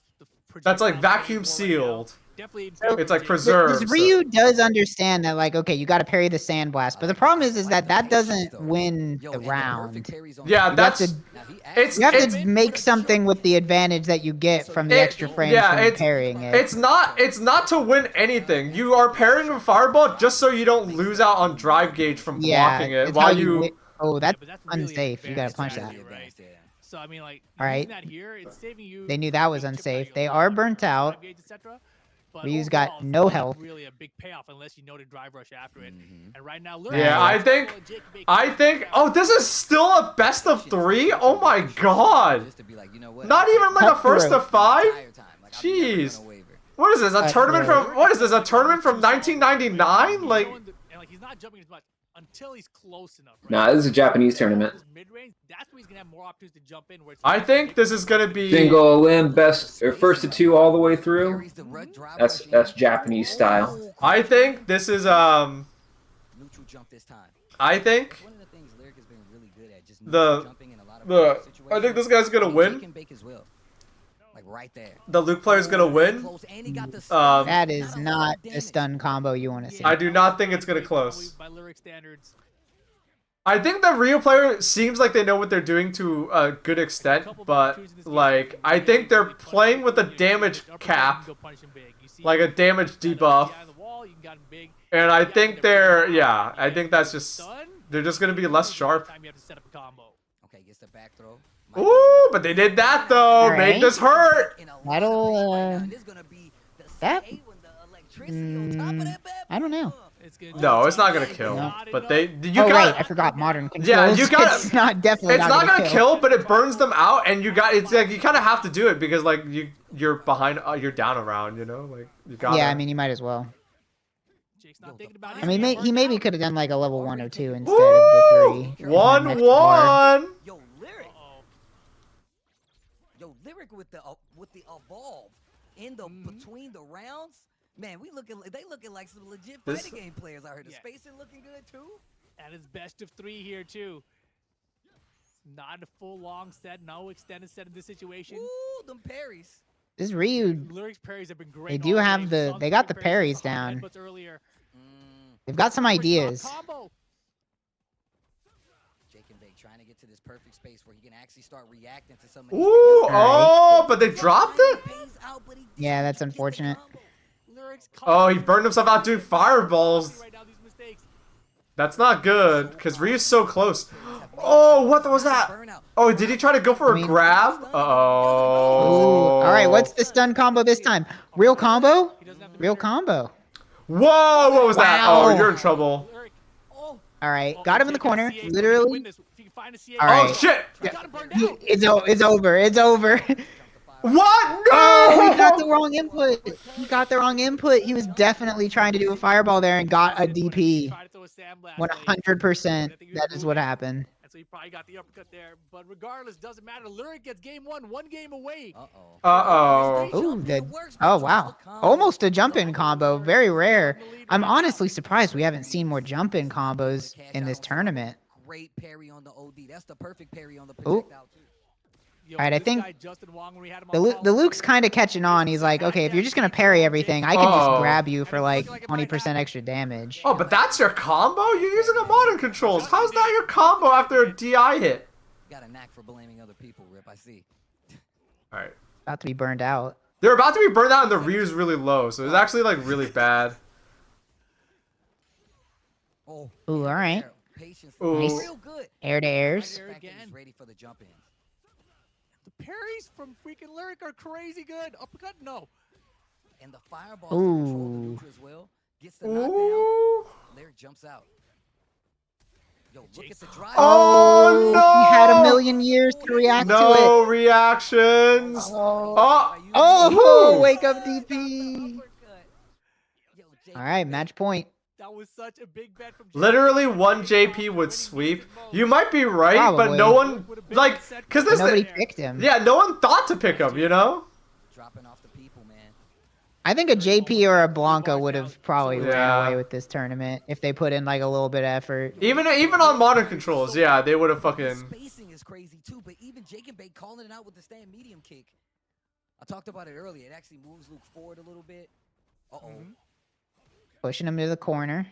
That's like vacuum sealed. Definitely. It's like preserved. Because Ryu does understand that, like, okay, you got to parry the sandblast, but the problem is that doesn't win the round. Yeah, You have to make something with the advantage that you get from the extra frames from parrying it. It's not to win anything. You are parrying a fireball just so you don't lose out on drive gauge from blocking it while you. Oh, that's unsafe. You gotta punch that. So I mean, like, all right. that here, it's saving you. They knew that was unsafe. They are burnt out. Ryu's got no health. Really a big payoff unless you know to drive rush after it. And right now, yeah, I think. Oh, this is still a best of 3. Oh my god! Not even like a first of 5. Jeez. What is this? A tournament from? What is this? A tournament from 1999? Like. He's not jumping as much until he's close enough. Right? Nah, this is a Japanese tournament. That's where he's gonna have more opportunities to jump in. I think this is gonna be single limb best or first to 2 all the way through. That's Japanese style. I think this is I think I think this guy's gonna win. Right there. The Luke player's gonna win. That is not a stun combo you want to see. I do not think it's gonna close. I think the Ryu player seems like they know what they're doing to a good extent, but like I think they're playing with a damage cap, like a damage debuff, and I think I think that's just they're just gonna be less sharp. Okay, gets the back throw. Ooh, but they did that though. Right. Made this hurt. That'll that. I don't know. No, it's not gonna kill. No. But right, I forgot modern controls. Yeah, you got. It's not definitely. It's not gonna kill, but it burns them out, and you got. It's like you kind of have to do it because like you're behind. You're down around. You know, like you got. Yeah, I mean you might as well. I mean, he maybe could have done like a level 1 or 2 instead of the 3. 1-1. Yo, Lyric with the evolve in the between the rounds. Man, they looking like some legit fighting game players. I heard the spacing looking good too. And it's best of 3 here too. Not a full long set, no extended set in this situation. Ooh, them parries. This Ryu. Lyric's parries have been great. They do have they got the parries down. They've got some ideas. Trying to get to this perfect space where he can actually start reacting to some. Ooh, oh, but they dropped it. Yeah, that's unfortunate. Oh, he burned himself out doing fireballs. That's not good because Ryu's so close. Oh, what was that? Oh, did he try to go for a grab? Uh-oh. All right, what's the stun combo this time? Real combo? Real combo. Whoa, what was that? Oh, you're in trouble. All right, got him in the corner. Literally. All right. Oh shit! It's over. It's over. What? No! Oh, he got the wrong input. He got the wrong input. He was definitely trying to do a fireball there and got a DP. 100%. That is what happened. And so he probably got the uppercut there. But regardless, doesn't matter. Lyric gets game 1 game away. Oh, wow. Almost a jump-in combo. Very rare. I'm honestly surprised we haven't seen more jump-in combos in this tournament. Great parry on the OD. That's the perfect parry on the projectile too. All right, I think the Luke's kind of catching on. He's like, okay, if you're just going to parry everything, I can just grab you for like 20% extra damage. Oh, but that's your combo? You're using a modern controls. How's that your combo after a DI hit? Got a knack for blaming other people, Rip, I see. All right. About to be burned out. They're about to be burned out and the Ryu's really low, so it's actually like really bad. Ooh, all right. Ooh. Nice. Air to airs. Ready for the jump in. The parries from freaking Lyric are crazy good. Uppercut, no. And the fireball Ooh. as well. Gets the knockdown. Lyric jumps out. Yo, look at the drive. Oh no! He had a million years to react to it. No reactions. Oh, wake up DP. All right, match point. That was such a big bet from Literally one JP would sweep. You might be right, but no one like because nobody picked him. Yeah, no one thought to pick him. You know. Dropping off the people, man. I think a JP or a Blanca would have probably ran away with this tournament if they put in like a little bit of effort. Even on modern controls, yeah, they would have fucking. Spacing is crazy too, but even Jake and Bake calling it out with the stand medium kick. I talked about it earlier. It actually moves Luke forward a little bit. Uh-oh. Pushing him to the corner.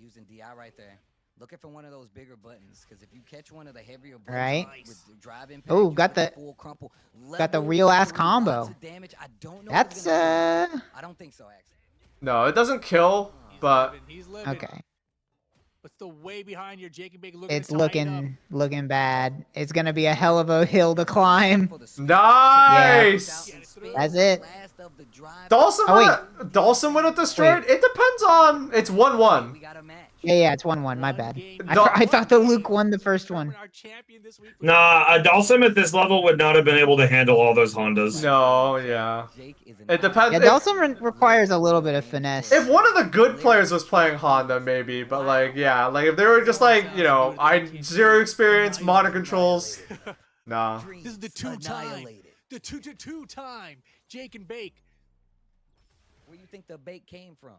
Using DI right there. Looking for one of those bigger buttons, because if you catch one of the heavier buttons Right. with the drive impact, Oh, you got get the full crumple. got the Level real ass 3, combo. lots of damage. I don't know That's I don't think so, actually. No, it doesn't kill, but He's living. okay. But still way behind your Jake and Bake looking It's to tighten up. looking bad. It's gonna be a hell of a hill to climb. nice. Yeah, that's it. Dawson when it destroyed. It depends on. It's 1-1. Yeah, it's 1-1. My bad. I thought the Luke won the first one. Nah, a Dalsum at this level would not have been able to handle all those Hondas. No, yeah. It depends. Yeah, Dawson requires a little bit of finesse. If one of the good players was playing Honda, maybe, but like, yeah, like if they were just like, you know, zero experience, modern controls, nah. This is the two-time. The two-time. Jake and Bake. Where do you think the bake came from?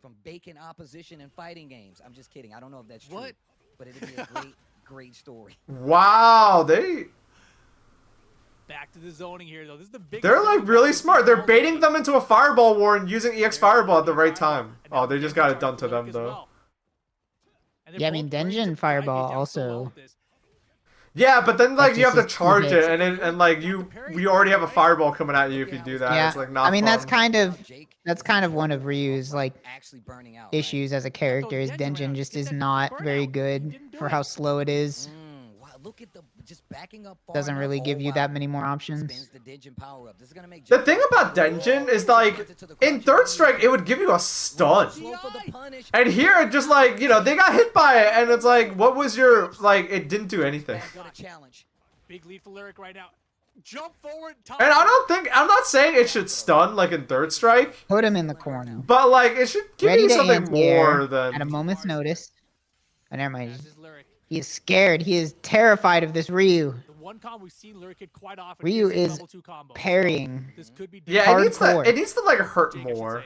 From baking opposition and fighting games. I'm just kidding. I don't know if that's true. What? But it'd be a great, great story. Wow, Back to the zoning here, though. This is the big. they're like really smart. They're baiting them into a fireball war and using EX Fireball at the right time. Oh, they just got it done to them though. Yeah, I mean, Denjin Fireball also. Yeah, but then like That you have just to is charge two it, hits. and then and like you already have a fireball coming at you if you do that. Yeah, It's like not I mean fun. that's kind of one of Ryu's like issues as a character. Is Denjin just is not very good for how slow it is. Wow, look at the just backing up. Doesn't really give you that many more options. The thing about Denjin is like in Third Strike it would give you a stun, and here it just like, you know, they got hit by it and it's like, what was your like? It didn't do anything. Big lead for Lyric right now. Jump forward. And I'm not saying it should stun like in Third Strike, Put him in the corner. but like it should give Ready you to something more anti-air than. at a moment's notice. Oh, never mind. He is scared. He is terrified of this Ryu. The one combo we've seen Lyric hit quite often. Ryu is is level 2 combo. parrying. This could be Yeah, hardcore. it needs to like hurt more.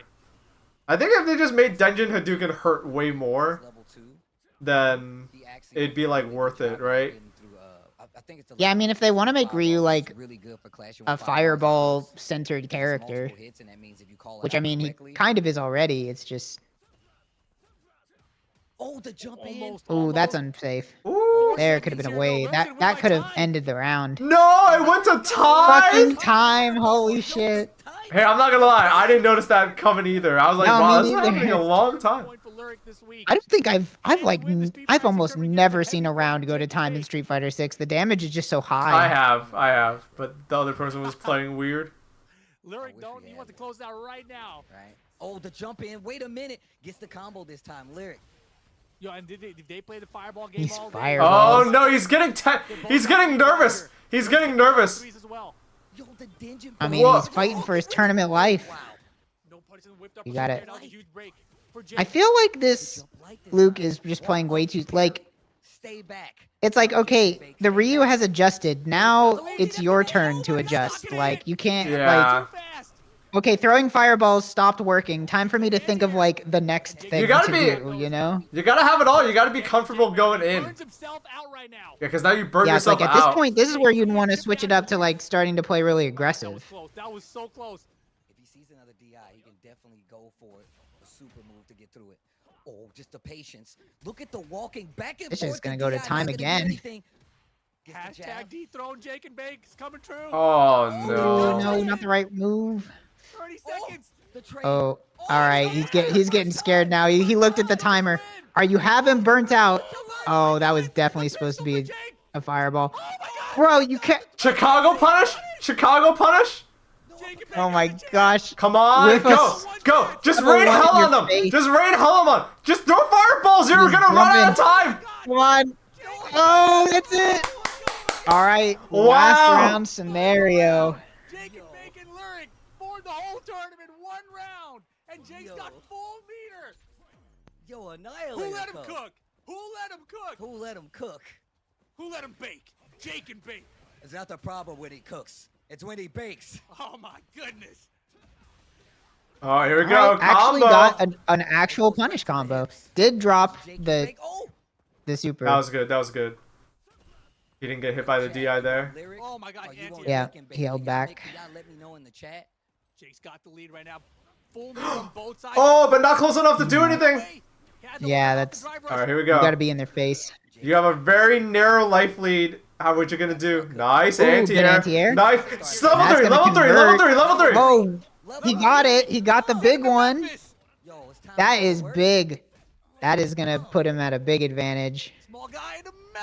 I think if they just made Denjin Hadouken hurt way more, then it'd be like worth it, right? Yeah, I mean, if they want to make Ryu like a fireball-centered character, which I mean he kind of is already. It's just. Oh, the jump in. Ooh, that's unsafe. Ooh. There could have been a way. That could have ended the round. No, it went to time. Fucking time! Holy shit! Hey, I'm not gonna lie, I didn't notice that coming either. I was like, No, wow, me this is neither. happening a long time. I don't think I've almost never seen a round go to time in Street Fighter 6. The damage is just so high. I have, but the other person was playing weird. Lyric don't. He wants to close out right now. Right. Oh, the jump in. Wait a minute. Gets the combo this time. Lyric. Yo, and did they play the fireball game He's all day? fireball. Oh no, he's getting nervous. He's getting nervous. Yo, the Denjin. I mean, he's fighting for his tournament life. You got it. I feel like this Luke is just playing way too like. Stay back. It's like, okay, the Ryu has adjusted. Now it's your turn to adjust. Like you can't like. Okay, throwing fireballs stopped working. Time for me to think of like the next thing to do, you know? You gotta have it all. You gotta be comfortable going in. Yeah, because now you burn Yeah, it's yourself like at out. this point, this is where you'd want to switch it up to like starting to play really aggressive. That was so close. If he sees another DI, he can definitely go for it. A super move to get through it. Oh, just the patience. Look at the walking back and This forth. is gonna go to time again. Hashtag dethrone Jake and Bake. It's coming true. Oh Oh no. no, not the right move. 30 seconds. Oh, all right. He's getting scared now. He looked at the timer. Are you having burnt out? Oh, that was definitely supposed to be a fireball. Bro, you can't. Chicago punish? Chicago punish? Oh my gosh. Come on, With go. Just Double rain one in hell your on them. face. Just rain hell on them. Just throw fireballs. You're He's gonna run out of jumping. time. Come on. Oh, that's it. All right. Wow. Last round scenario. Jake and Bake and Lyric for the whole tournament, one round, and Jake's got full meter. Yo, Annihilator Who let him Cup. cook? Who let him cook? Who let him cook? Who let him bake? Jake and Bake. It's not the problem when he cooks. It's when he bakes. Oh my goodness. Oh, here we All go. right, actually Combo. got an actual punish combo. Did drop the super. That was good. That was good. He didn't get hit by the DI there. Oh my God, Yeah, he held back. Let me know in the chat. Jake's got the lead right now. Full move on both sides. Oh, but not close enough to do anything. Yeah, that's. All right, here we go. You gotta be in their face. You have a very narrow life lead. How what you gonna do? Nice Ooh, anti-air. good anti-air. Nice. Level That's 3, gonna level 3, convert. level 3, level 3. Oh, he got it. He got the big one. That is big. That is gonna put him at a big advantage.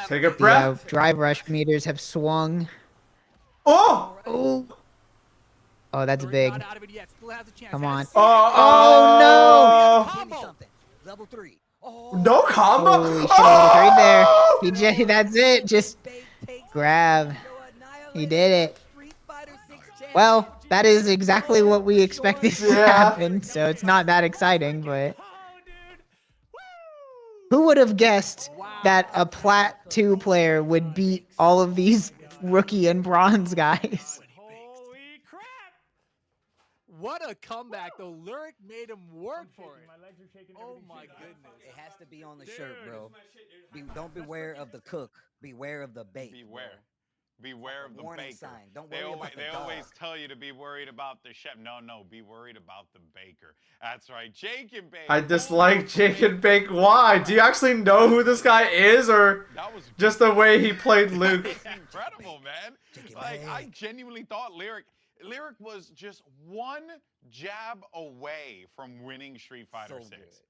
Take a breath. The drive rush meters have swung. Oh! Oh, oh, that's big. Come on. Oh, no! Level 3. No combo. Oh, he should have right there. He just, that's it. Just grab. He did it. Well, that is exactly what we expected to happen. So it's not that exciting, but who would have guessed that a Plat 2 player would beat all of these rookie and bronze guys? Holy crap! What a comeback, though. Lyric made him work for it. Oh my goodness. It has to be on the shirt, bro. Don't beware of the cook. Beware of the bake. Beware of the warning baker. sign. Don't They worry always, about the they dog. always tell you to be worried about the chef. No, be worried about the baker. That's right, Jake and Bake. I dislike Jake and Bake. Why? Do you actually know who this guy is, or just the way he played Luke? Incredible, man. Like, I genuinely thought Lyric was just one jab away from winning Street Fighter 6.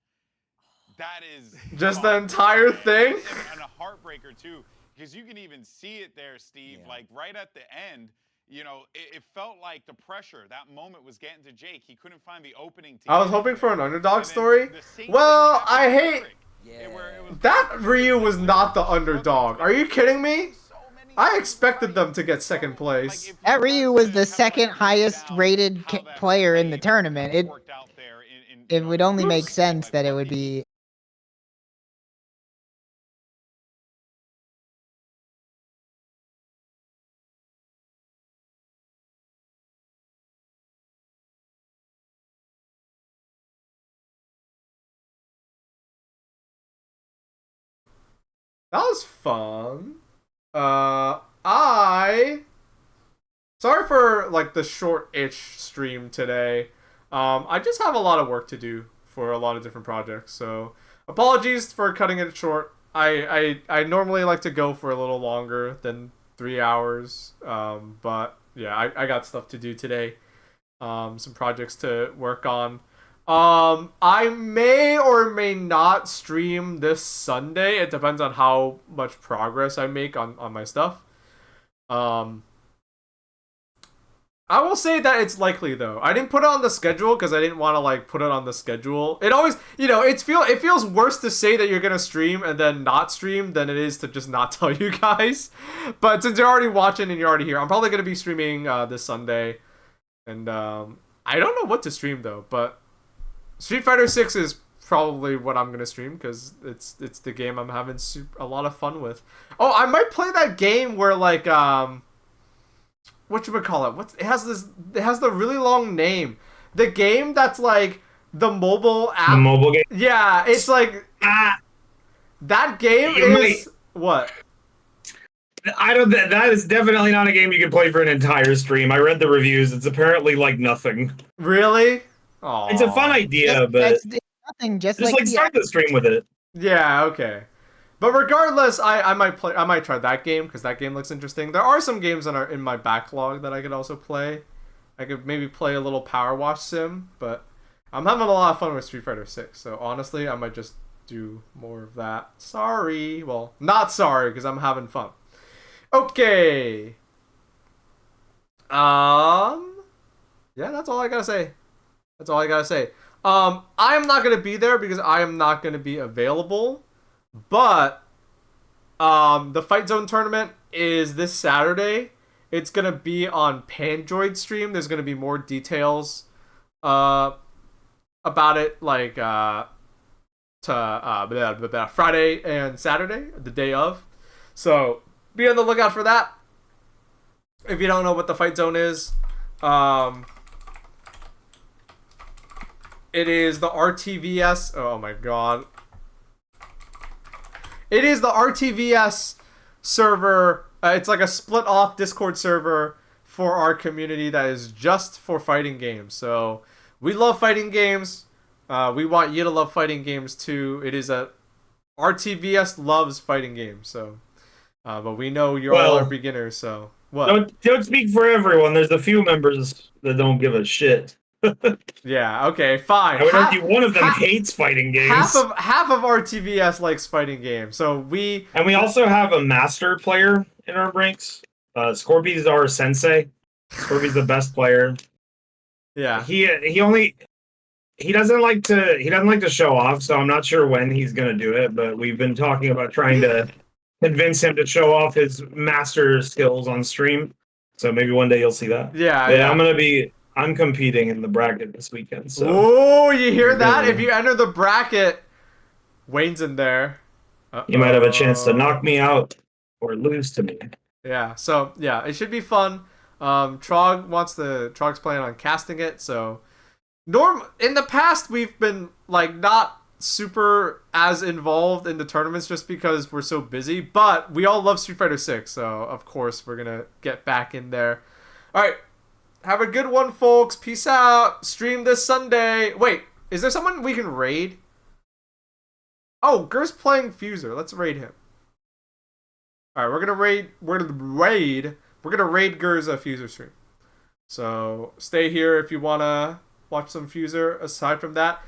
That is Just the entire thing? And a heartbreaker too, because you can even see it there, Steve. Like right at the end, you know, it felt like the pressure, that moment was getting to Jake. He couldn't find the opening. I was hoping for an underdog story. Well, I hate that Ryu was not the underdog. Are you kidding me? I expected them to get second place. That Ryu was the second highest rated player in the tournament. It would only make sense that it would be. That was fun. Sorry for like the short-ish stream today. I just have a lot of work to do for a lot of different projects, so apologies for cutting it short. I normally like to go for a little longer than 3 hours, but yeah, I got stuff to do today. Some projects to work on. I may or may not stream this Sunday. It depends on how much progress I make on my stuff. I will say that it's likely though. I didn't put it on the schedule because I didn't want to like put it on the schedule. It always, you know, it feels worse to say that you're gonna stream and then not stream than it is to just not tell you guys. But since you're already watching and you're already here, I'm probably gonna be streaming this Sunday. And I don't know what to stream though, but Street Fighter 6 is probably what I'm gonna stream because it's the game I'm having a lot of fun with. Oh, I might play that game where like whatchamacallit? It has the really long name. The game that's like the mobile app. The mobile game. Yeah, it's like that game is what? I don't. That is definitely not a game you can play for an entire stream. I read the reviews. It's apparently like nothing. Really? Aww. It's a fun idea, but it's nothing. Just like start the stream with it. Yeah. Okay. But regardless, I might try that game because that game looks interesting. There are some games that are in my backlog that I could also play. I could maybe play a little Power Wash Sim, but I'm having a lot of fun with Street Fighter 6. So honestly, I might just do more of that. Sorry. Well, not sorry because I'm having fun. Okay. Yeah, that's all I gotta say. That's all I gotta say. I am not gonna be there because I am not gonna be available. But the Fight Zone tournament is this Saturday. It's gonna be on Pandroid stream. There's gonna be more details about it, like Friday and Saturday, the day of. So be on the lookout for that. If you don't know what the Fight Zone is, it is the RTVS. Oh my god. It is the RTVS server It's like a split off Discord server for our community that is just for fighting games. So we love fighting games. We want you to love fighting games too. It is a RTVS loves fighting games. So, but we know you all are beginners. So what? Don't speak for everyone. There's a few members that don't give a shit. Yeah. Okay. Fine. I would argue one of them hates fighting games. Half of RTVS likes fighting games. So we also have a master player in our ranks. Scorpy's our sensei. Scorpy's the best player. Yeah. He doesn't like to show off, so I'm not sure when he's gonna do it, but we've been talking about trying to convince him to show off his master skills on stream. So maybe one day you'll see that. Yeah. I'm competing in the bracket this weekend. So. Oh, you hear that? If you enter the bracket, Wayne's in there. You might have a chance to knock me out or lose to me. Yeah. So yeah, it should be fun. Trog's planning on casting it. So in the past we've been like not super as involved in the tournaments just because we're so busy. But we all love Street Fighter 6, so of course we're gonna get back in there. All right. Have a good one, folks. Peace out. Stream this Sunday. Wait, is there someone we can raid? Oh, Ger's playing Fuser. Let's raid him. All right, we're gonna raid Ger's Fuser stream. So stay here if you wanna watch some Fuser. Aside from that,